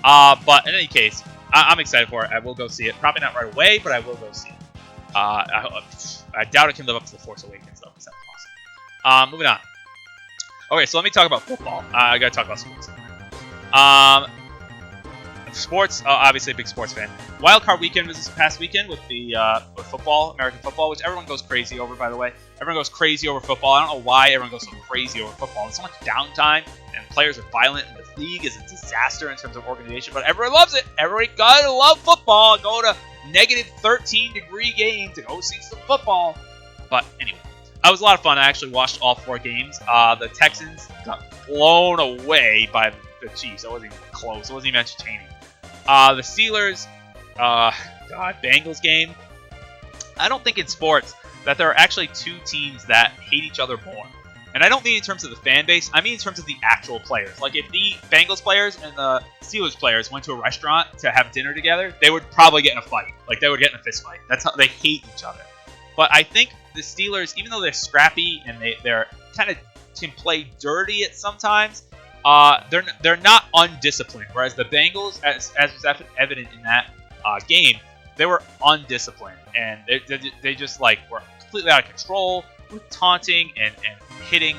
But in any case, I'm excited for it. I will go see it. Probably not right away, but I will go see it. I doubt it can live up to The Force Awakens, though, because that's awesome. Moving on. Okay, so let me talk about football. I gotta talk about sports. Sports, obviously a big sports fan. Wildcard Weekend was this past weekend with the with football, American football, which everyone goes crazy over, by the way. Everyone goes crazy over football. I don't know why everyone goes so crazy over football. There's so much downtime, and players are violent, and the league is a disaster in terms of organization, but everyone loves it. Everybody gotta love football. Go to -13-degree games to go see some football. But anyway, it was a lot of fun. I actually watched all 4 games. The Texans got blown away by the Chiefs. It wasn't even close. It wasn't even entertaining. The Steelers, Bengals game. I don't think in sports that there are actually 2 teams that hate each other more. And I don't mean in terms of the fan base. I mean in terms of the actual players. Like, if the Bengals players and the Steelers players went to a restaurant to have dinner together, they would probably get in a fight. Like, they would get in a fist fight. That's how they hate each other. But I think the Steelers, even though they're scrappy and they're kind of can play dirty at sometimes, they're not undisciplined. Whereas the Bengals, as was evident in that game, they were undisciplined, and they just like were completely out of control with taunting and hitting,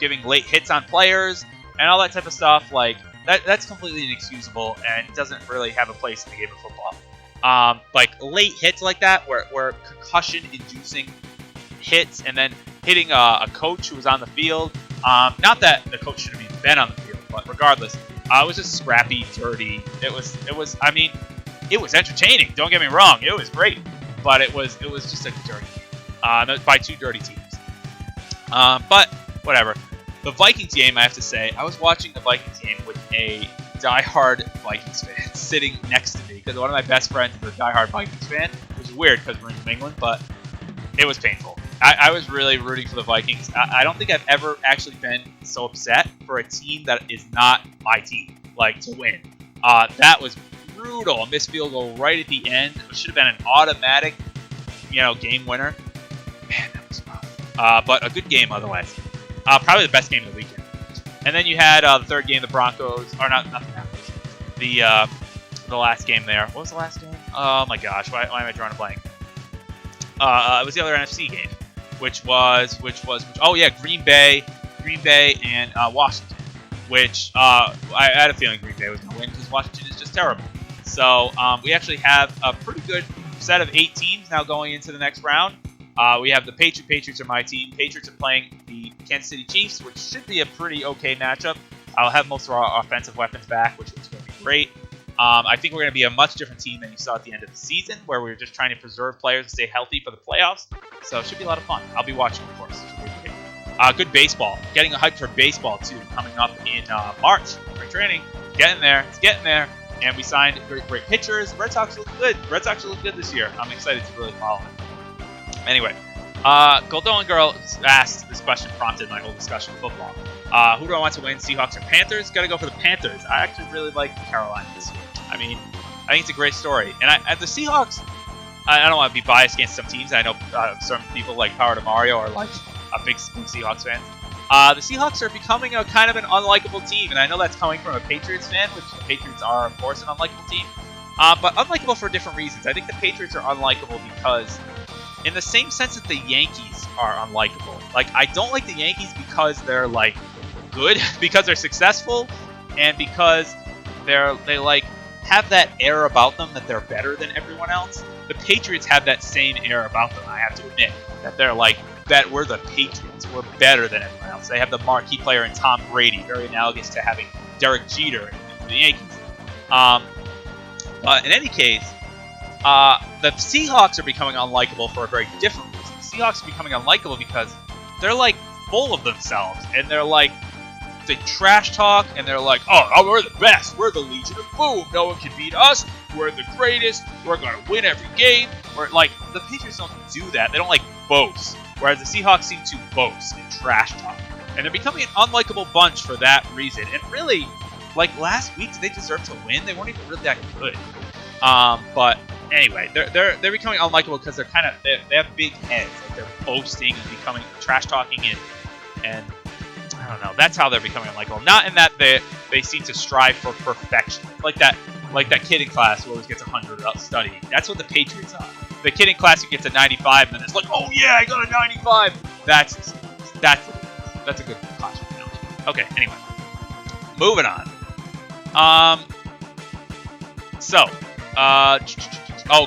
giving late hits on players and all that type of stuff. Like that's completely inexcusable and doesn't really have a place in the game of football. Like late hits like that, where concussion-inducing hits, and then hitting a coach who was on the field. Not that the coach should have even been on the field, but regardless, it was just scrappy, dirty. It was. I mean, it was entertaining. Don't get me wrong, it was great, but it was just a dirty game by 2 dirty teams. But whatever. The Vikings game, I have to say, I was watching the Vikings game with a diehard Vikings fan sitting next to me because one of my best friends is a diehard Vikings fan, which is weird because we're in New England, but it was painful. I was really rooting for the Vikings. I don't think I've ever actually been so upset for a team that is not my team, like, to win. That was brutal. A missed field goal right at the end. It should have been an automatic, game winner. Man, that was rough. But a good game otherwise. Probably the best game of the weekend. And then you had the third game, the Broncos, or nothing happened. The last game there. What was the last game? Oh my gosh, why am I drawing a blank? It was the other NFC game, which was Green Bay and Washington, which I had a feeling Green Bay was going to win because Washington is just terrible. So we actually have a pretty good set of 8 teams now going into the next round. We have the Patriots. Patriots are my team. Patriots are playing the Kansas City Chiefs, which should be a pretty okay matchup. I'll have most of our offensive weapons back, which is going to be great. I think we're going to be a much different team than you saw at the end of the season, where we were just trying to preserve players and stay healthy for the playoffs. So it should be a lot of fun. I'll be watching, of course. It should be great. Good baseball. Getting a hype for baseball, too, coming up in March. Spring training. Getting there. It's getting there. And we signed great pitchers. Red Sox look good. Red Sox look good this year. I'm excited to really follow it. Anyway, Goldoan Girl asked this question, prompted my whole discussion of football. Who do I want to win, Seahawks or Panthers? Got to go for the Panthers. I actually really like Carolina this year. I mean, I think it's a great story. And the Seahawks, I don't want to be biased against some teams. I know some people like Power to Mario are like a big Seahawks fans. The Seahawks are becoming a kind of an unlikable team, and I know that's coming from a Patriots fan, which the Patriots are, of course, an unlikable team. But unlikable for different reasons. I think the Patriots are unlikable because, in the same sense that the Yankees are unlikable. Like, I don't like the Yankees because they're, like, good, because they're successful, and because they like, have that air about them that they're better than everyone else. The Patriots have that same air about them, I have to admit. That they're like, that we're the Patriots. We're better than everyone else. They have the marquee player in Tom Brady, very analogous to having Derek Jeter in the Yankees. But in any case, the Seahawks are becoming unlikable for a very different reason. The Seahawks are becoming unlikable because they're like full of themselves, and they're like, they trash talk, and they're like, oh, we're the best, we're the Legion of Boom, no one can beat us, we're the greatest, we're going to win every game. We're like, the Patriots don't do that, they don't like boast, whereas the Seahawks seem to boast and trash talk. And they're becoming an unlikable bunch for that reason. And really, like last week, did they deserve to win? They weren't even really that good. But anyway, they're becoming unlikable because they're kind of they have big heads, like they're boasting and becoming trash talking and I don't know. That's how they're becoming unlikable. Not in that they seem to strive for perfection, like that kid in class who always gets 100 without studying. That's what the Patriots are. The kid in class who gets a 95 and then it's like, oh yeah, I got a 95. That's a good classroom analogy. Okay, anyway, moving on.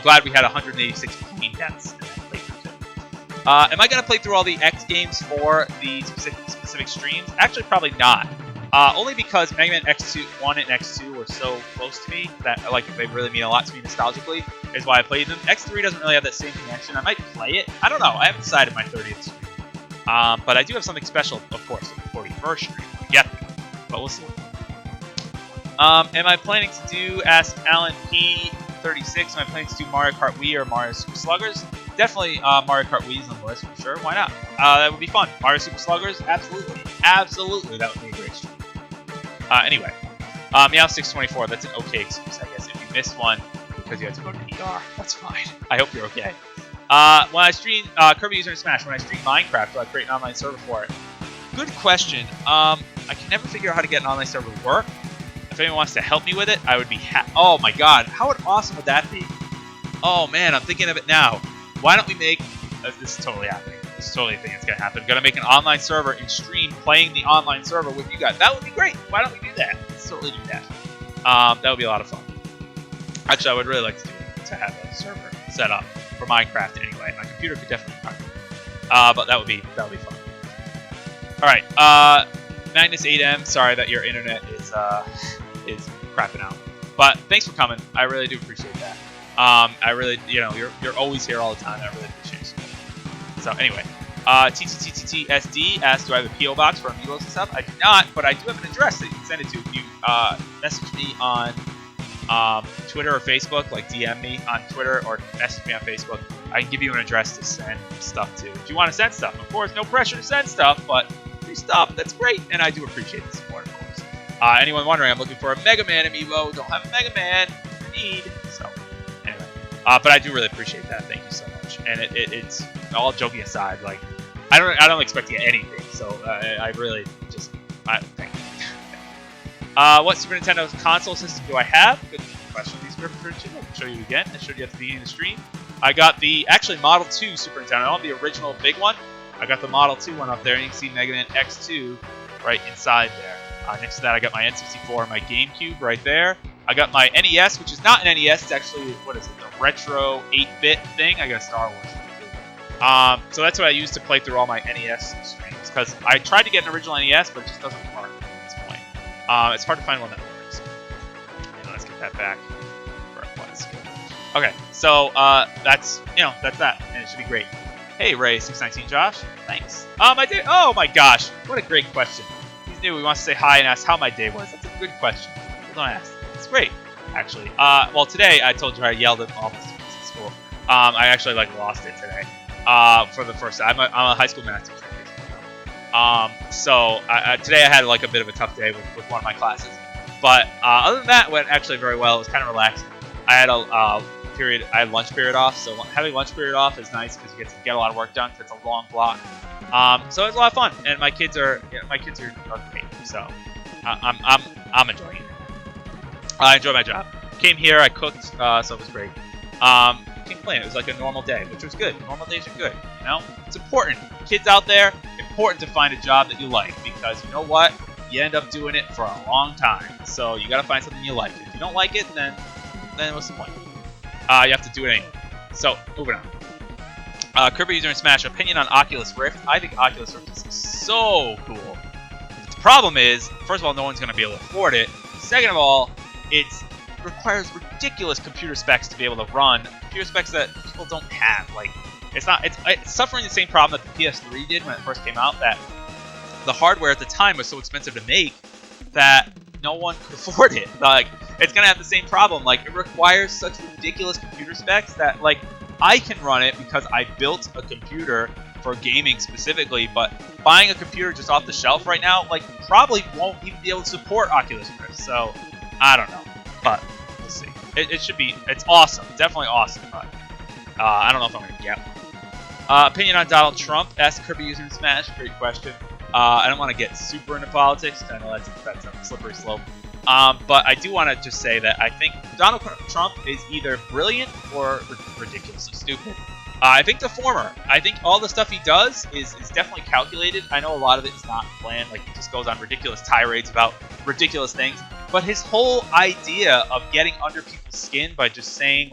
Glad we had 186 clean deaths in that playthrough. Am I going to play through all the X games for the specific streams? Actually, probably not. Only because Mega Man X1 and X2 were so close to me that they really mean a lot to me nostalgically, is why I played them. X3 doesn't really have that same connection. I might play it. I don't know. I haven't decided my 30th stream. But I do have something special, of course, for the 41st stream. We get there, but we'll see. Am I planning to do, ask Alan P36, am I planning to do Mario Kart Wii or Mario Super Sluggers? Definitely Mario Kart Wii is on the list for sure. Why not? That would be fun. Mario Super Sluggers? Absolutely. Absolutely, that would be a great stream. Anyway, Meow624, that's an okay excuse, I guess. If you missed one because you had to go to the ER, that's fine. I hope you're okay. When I stream Kirby User in Smash, when I stream Minecraft, do I create an online server for it? Good question. I can never figure out how to get an online server to work. If anyone wants to help me with it, I would be oh my god, how awesome would that be? Oh man, I'm thinking of it now. Why don't we make... this is totally happening. This is totally a thing that's going to happen. I'm going to make an online server and stream playing the online server with you guys. That would be great. Why don't we do that? Let's totally do that. That would be a lot of fun. Actually, I would really like to have a server set up for Minecraft anyway. My computer could definitely run it. But that would be fun. Alright, Magnus 8M, sorry that your internet is crapping out. But thanks for coming. I really do appreciate that. I really, you're always here all the time. I really appreciate it. So anyway, TTTTSD asked, do I have a P.O. box for Amiibos and stuff? I do not, but I do have an address that you can send it to. If you message me on Twitter or Facebook, like DM me on Twitter or message me on Facebook, I can give you an address to send stuff to. If you want to send stuff, of course, no pressure to send stuff, but free stuff, that's great, and I do appreciate the support, of course. Anyone wondering, I'm looking for a Mega Man Amiibo. Don't have a Mega Man. Need. So, anyway. But I do really appreciate that. Thank you so much. And it's all joking aside, like I don't expect to get anything. So I really just thank you. What Super Nintendo console system do I have? Good question. These I'll show you again. I showed you at the beginning of the stream. I got the actually Model 2 Super Nintendo. I don't have the original big one. I got the Model 2 one up there, and you can see Mega Man X2 right inside there. Next to that, I got my N64 and my GameCube right there. I got my NES, which is not an NES. It's actually, what is it, the retro 8-bit thing. I got a Star Wars one too. So that's what I use to play through all my NES streams, because I tried to get an original NES, but it just doesn't work at this point. It's hard to find one that works. And let's get that back where it was. Okay, so that's that, and it should be great. Hey, Ray619 Josh, thanks. My day. Oh my gosh, what a great question. He's new. He wants to say hi and ask how my day was. That's a good question. Don't ask. It's great, actually. Well, today I told you I yelled at all my students at school. I actually lost it today for the first time. I'm a high school math teacher. So today I had a bit of a tough day with one of my classes. But other than that, it went actually very well. It was kind of relaxing. I had a lunch period off, so having lunch period off is nice because you get to get a lot of work done. It's a long block. So it was a lot of fun, and my kids are great. So I'm enjoying it. I enjoy my job. Came here, I cooked, so it was great. Can't complain. It was like a normal day, which was good. Normal days are good. It's important. Kids out there, important to find a job that you like, because you know what? You end up doing it for a long time. So you got to find something you like. If you don't like it, then what's the point? You have to do it anyway. So moving on. Kirby User in Smash, opinion on Oculus Rift. I think Oculus Rift is so cool. The problem is, first of all, no one's going to be able to afford it. Second of all, it requires ridiculous computer specs to be able to run. Computer specs that people don't have. It's suffering the same problem that the PS3 did when it first came out, that the hardware at the time was so expensive to make that no one could afford it. It's going to have the same problem. It requires such ridiculous computer specs that, I can run it because I built a computer for gaming specifically, but buying a computer just off the shelf right now, probably won't even be able to support Oculus Rift. So, I don't know, but we'll see. It's awesome, definitely awesome, but I don't know if I'm going to get one. Opinion on Donald Trump, ask Kirby User in Smash, great question. I don't want to get super into politics, I know that's a slippery slope. But I do want to just say that I think Donald Trump is either brilliant or ridiculously stupid. I think the former. I think all the stuff he does is definitely calculated. I know a lot of it is not planned. He just goes on ridiculous tirades about ridiculous things. But his whole idea of getting under people's skin by just saying,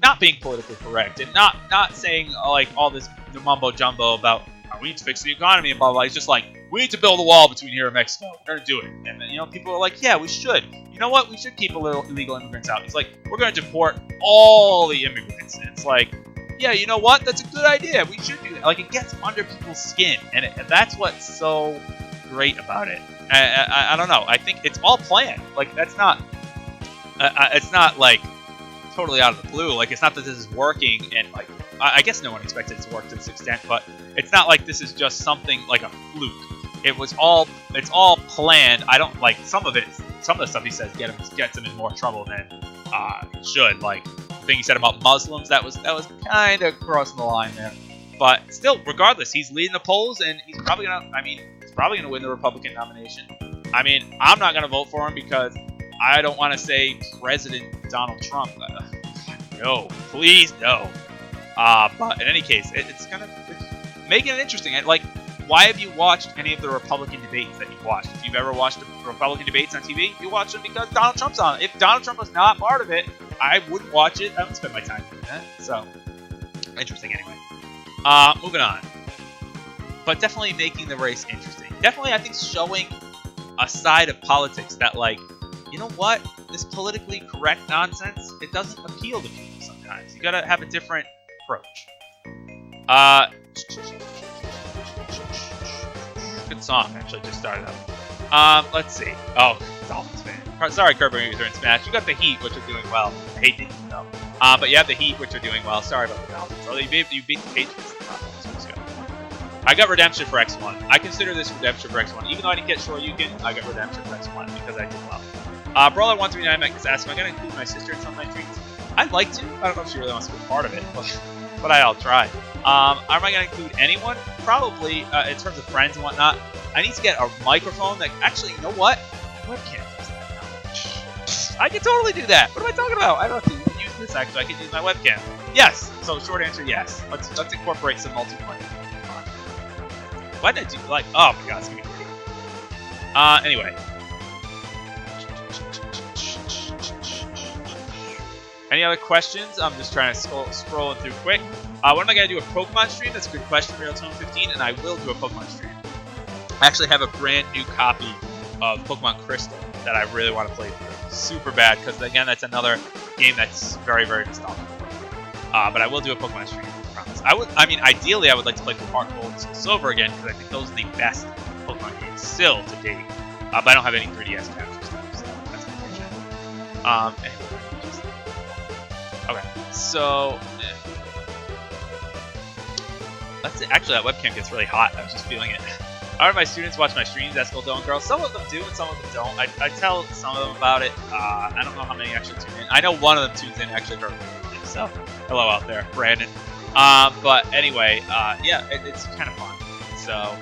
not being politically correct and not saying, all this mumbo jumbo about, we need to fix the economy and blah, blah, blah. He's just we need to build a wall between here and Mexico. We're going to do it. And then, people are yeah, we should. You know what? We should keep illegal immigrants out. He's we're going to deport all the immigrants. And it's yeah, you know what? That's a good idea. We should do that. Like, it gets under people's skin, and that's what's so great about it. I don't know. I think it's all planned. Like, that's not. It's not like totally out of the blue. Like, it's not that this is working, and like, I guess no one expected it to work to this extent. But it's not like this is just something like a fluke. It's all planned. I don't like some of it. Some of the stuff he says gets him in more trouble than it should. Like the thing he said about Muslims, that was kind of crossing the line there. But still, regardless, he's leading the polls, and he's probably gonna win the Republican nomination. I mean, I'm not gonna vote for him because I don't want to say President Donald Trump. No, please no. But in any case, it's making it interesting. And like, why have you watched any of the Republican debates that you've watched? If you've ever watched the Republican debates on TV, you watch them because Donald Trump's on it. If Donald Trump was not part of it, I wouldn't watch it. I wouldn't spend my time doing that. So, interesting anyway. Moving on. But definitely making the race interesting. Definitely, I think, showing a side of politics that, like, you know what? This politically correct nonsense, it doesn't appeal to people sometimes. You gotta have a different approach. Good song, actually, just started up. Let's see. Oh, Dolphins fan. Sorry, Kirby, you're in Smash. You got the Heat, which are doing well. I hate the Heat, though. But you have the Heat, which are doing well. Sorry about the Dolphins. Oh, you beat the Patriots. I got redemption for X1. I consider this redemption for X1. Even though I didn't get Shoryuken, I got redemption for X1 because I did well. Brawler139 is asking, am I going to include my sister in some of my treats? I'd like to. I don't know if she really wants to be part of it, but I'll try. Am I going to include anyone? Probably, in terms of friends and whatnot. I need to get a microphone that, actually, you know what? My webcam does that now. I can totally do that. What am I talking about? I don't have to use this, actually. I can use my webcam. Yes. So, short answer, yes. Let's incorporate some multiplayer. Why did I do, like, oh my god, it's gonna be pretty. Anyway. Any other questions? I'm just trying to scrolling through quick. When am I going to do a Pokemon stream? That's a good question, RealTone15, and I will do a Pokemon stream. I actually have a brand new copy of Pokemon Crystal that I really want to play through. Super bad, because again, that's another game that's very, very nostalgic. But I will do a Pokemon stream, I promise. I mean, ideally, I would like to play through Heart Gold and Soul Silver again, because I think those are the best Pokemon games still to date. But I don't have any 3DS capture stuff, so that's unfortunate. Anyway. Okay, so let's see. Actually, that webcam gets really hot. I was just feeling it. How do my students watch my streams? That's Golden Girl. Some of them do, and some of them don't. I tell some of them about it. I don't know how many actually tune in. I know one of them tunes in actually very frequently. So, hello out there, Brandon. But anyway, yeah, it's kind of fun. So,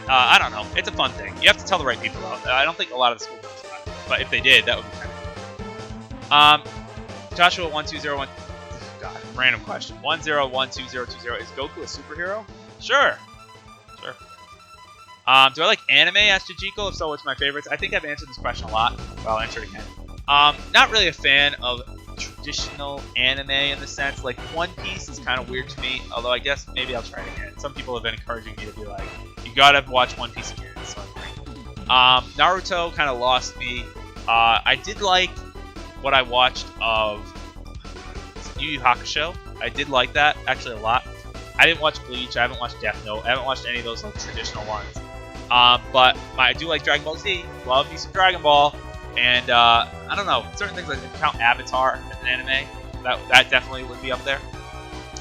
I don't know. It's a fun thing. You have to tell the right people out. I don't think a lot of the school knows about it, but if they did, that would be kind of cool. Joshua1201. God, random question. 1012020. Is Goku a superhero? Sure. Sure. Do I like anime? Asked Jajiko. If so, what's my favorites? I think I've answered this question a lot. Well, I'll answer it again. Not really a fan of traditional anime in the sense. Like, One Piece is kind of weird to me. Although I guess maybe I'll try it again. Some people have been encouraging me to be like, you gotta watch One Piece again. So Naruto kind of lost me. I did like what I watched of Yu Yu Hakusho. I did like that, actually, a lot. I didn't watch Bleach. I haven't watched Death Note. I haven't watched any of those like traditional ones. But I do like Dragon Ball Z. Love me some Dragon Ball. And I don't know, certain things like count Avatar as an anime. That definitely would be up there.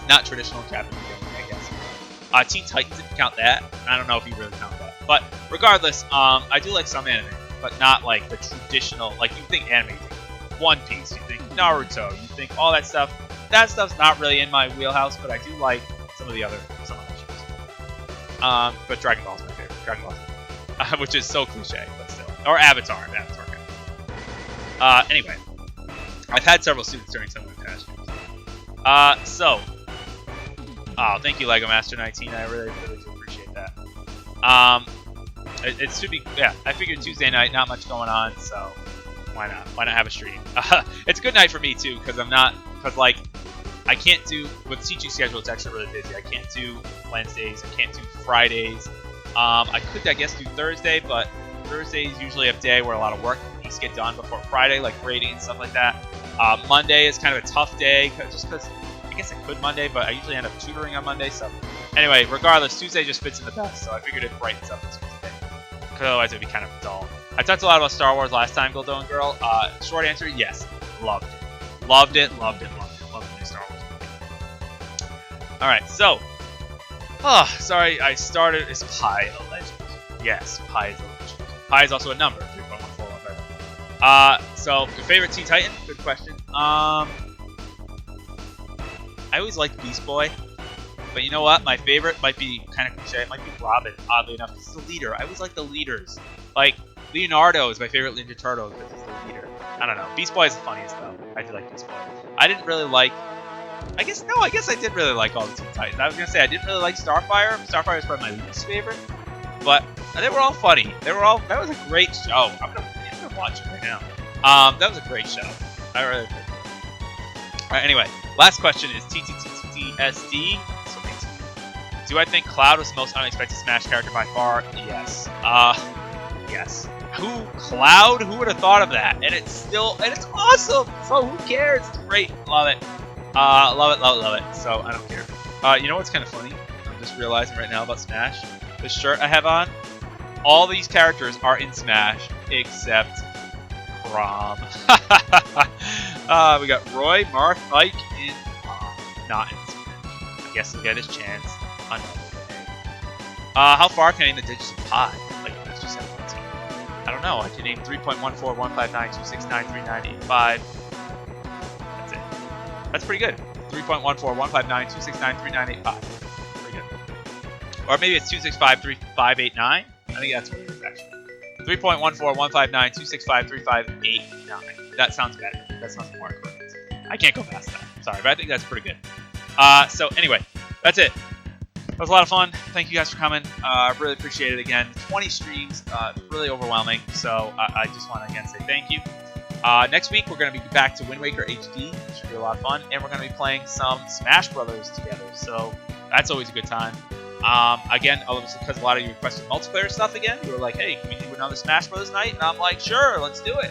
Not traditional Japanese anime, I guess. Teen Titans, if you count that. I don't know if you really count that. But regardless, I do like some anime, but not like the traditional. Like, you think anime, One Piece, you think Naruto, you think all that stuff. That stuff's not really in my wheelhouse, but I do like some of the other shows. But Dragon Ball's my favorite. Dragon Ball, which is so cliche, but still. Or Avatar. Anyway, I've had several students during some of my past streams. Thank you, Lego Master 19. I really, really do appreciate that. It should be, yeah. I figured Tuesday night, not much going on, so. Why not? Why not have a stream? It's a good night for me too, because like, I can't do with teaching schedule. It's actually really busy. I can't do Wednesdays. I can't do Fridays. I could, I guess, do Thursday, but Thursday is usually a day where a lot of work needs to get done before Friday, like grading and stuff like that. Monday is kind of a tough day, just because I guess I could Monday, but I usually end up tutoring on Monday. So anyway, regardless, Tuesday just fits in the best. So I figured it brightens up this Tuesday. Because otherwise it would be kind of dull. I talked a lot about Star Wars last time, Goldo and Girl. Short answer, yes. Loved it. Loved it, loved it, loved it. Loved the new Star Wars movie. Alright, so. Oh, sorry, I started. Is pi a legend? Yes, pi is a legend. Pi is also a number. 3.1415. So, your favorite Teen Titan? Good question. I always liked Beast Boy. But you know what? My favorite might be kind of cliche. It might be Robin, oddly enough. He's the leader. I always like the leaders. Like, Leonardo is my favorite Ninja Turtle because he's the leader. I don't know. Beast Boy is the funniest, though. I do like Beast Boy. I didn't really like... I guess I did really like all the Teen Titans. I was going to say, I didn't really like Starfire. Starfire is probably my least favorite. But they were all funny. They were all... That was a great show. I'm gonna watch it right now. That was a great show. I really did. Alright, anyway. Last question is TTTTSD. Do I think Cloud was the most unexpected Smash character by far? Yes. Yes. Cloud? Who would have thought of that? And it's awesome! So who cares? It's great. Love it. Love it, love it, love it. So I don't care. You know what's kind of funny? I'm just realizing right now about Smash. This shirt I have on, all these characters are in Smash except Braum. We got Roy, Marth, Ike, and not in Smash. I guess he'll get his chance. How far can I name the digits of pi? Like, that's just I don't know. I can name 3.1415926939885. That's it. That's pretty good. 3.1415926939885. Pretty good. Or maybe it's 2653589. I think that's what it is, actually. 3.1415926535889. That sounds better. That sounds more correct. I can't go past that. Sorry, but I think that's pretty good. So anyway, that's it. That was a lot of fun. Thank you guys for coming. Really appreciate it again. 20 streams, really overwhelming. So I just want to again say thank you. Next week we're going to be back to Wind Waker HD, which should be a lot of fun, and we're going to be playing some Smash Brothers together. So that's always a good time. Again, because a lot of you requested multiplayer stuff again. You were like, "Hey, can we do another Smash Brothers night?" And I'm like, "Sure, let's do it."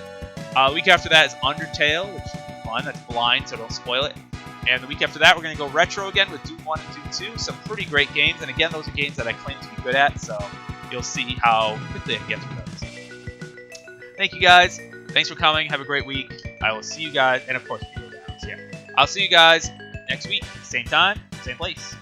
The week after that is Undertale, which should be fun. That's blind, so don't spoil it. And the week after that, we're going to go retro again with Doom 1 and Doom 2. Some pretty great games. And again, those are games that I claim to be good at. So you'll see how quickly I can get through those. Thank you guys. Thanks for coming. Have a great week. I will see you guys. And of course, yeah. I'll see you guys next week. Same time, same place.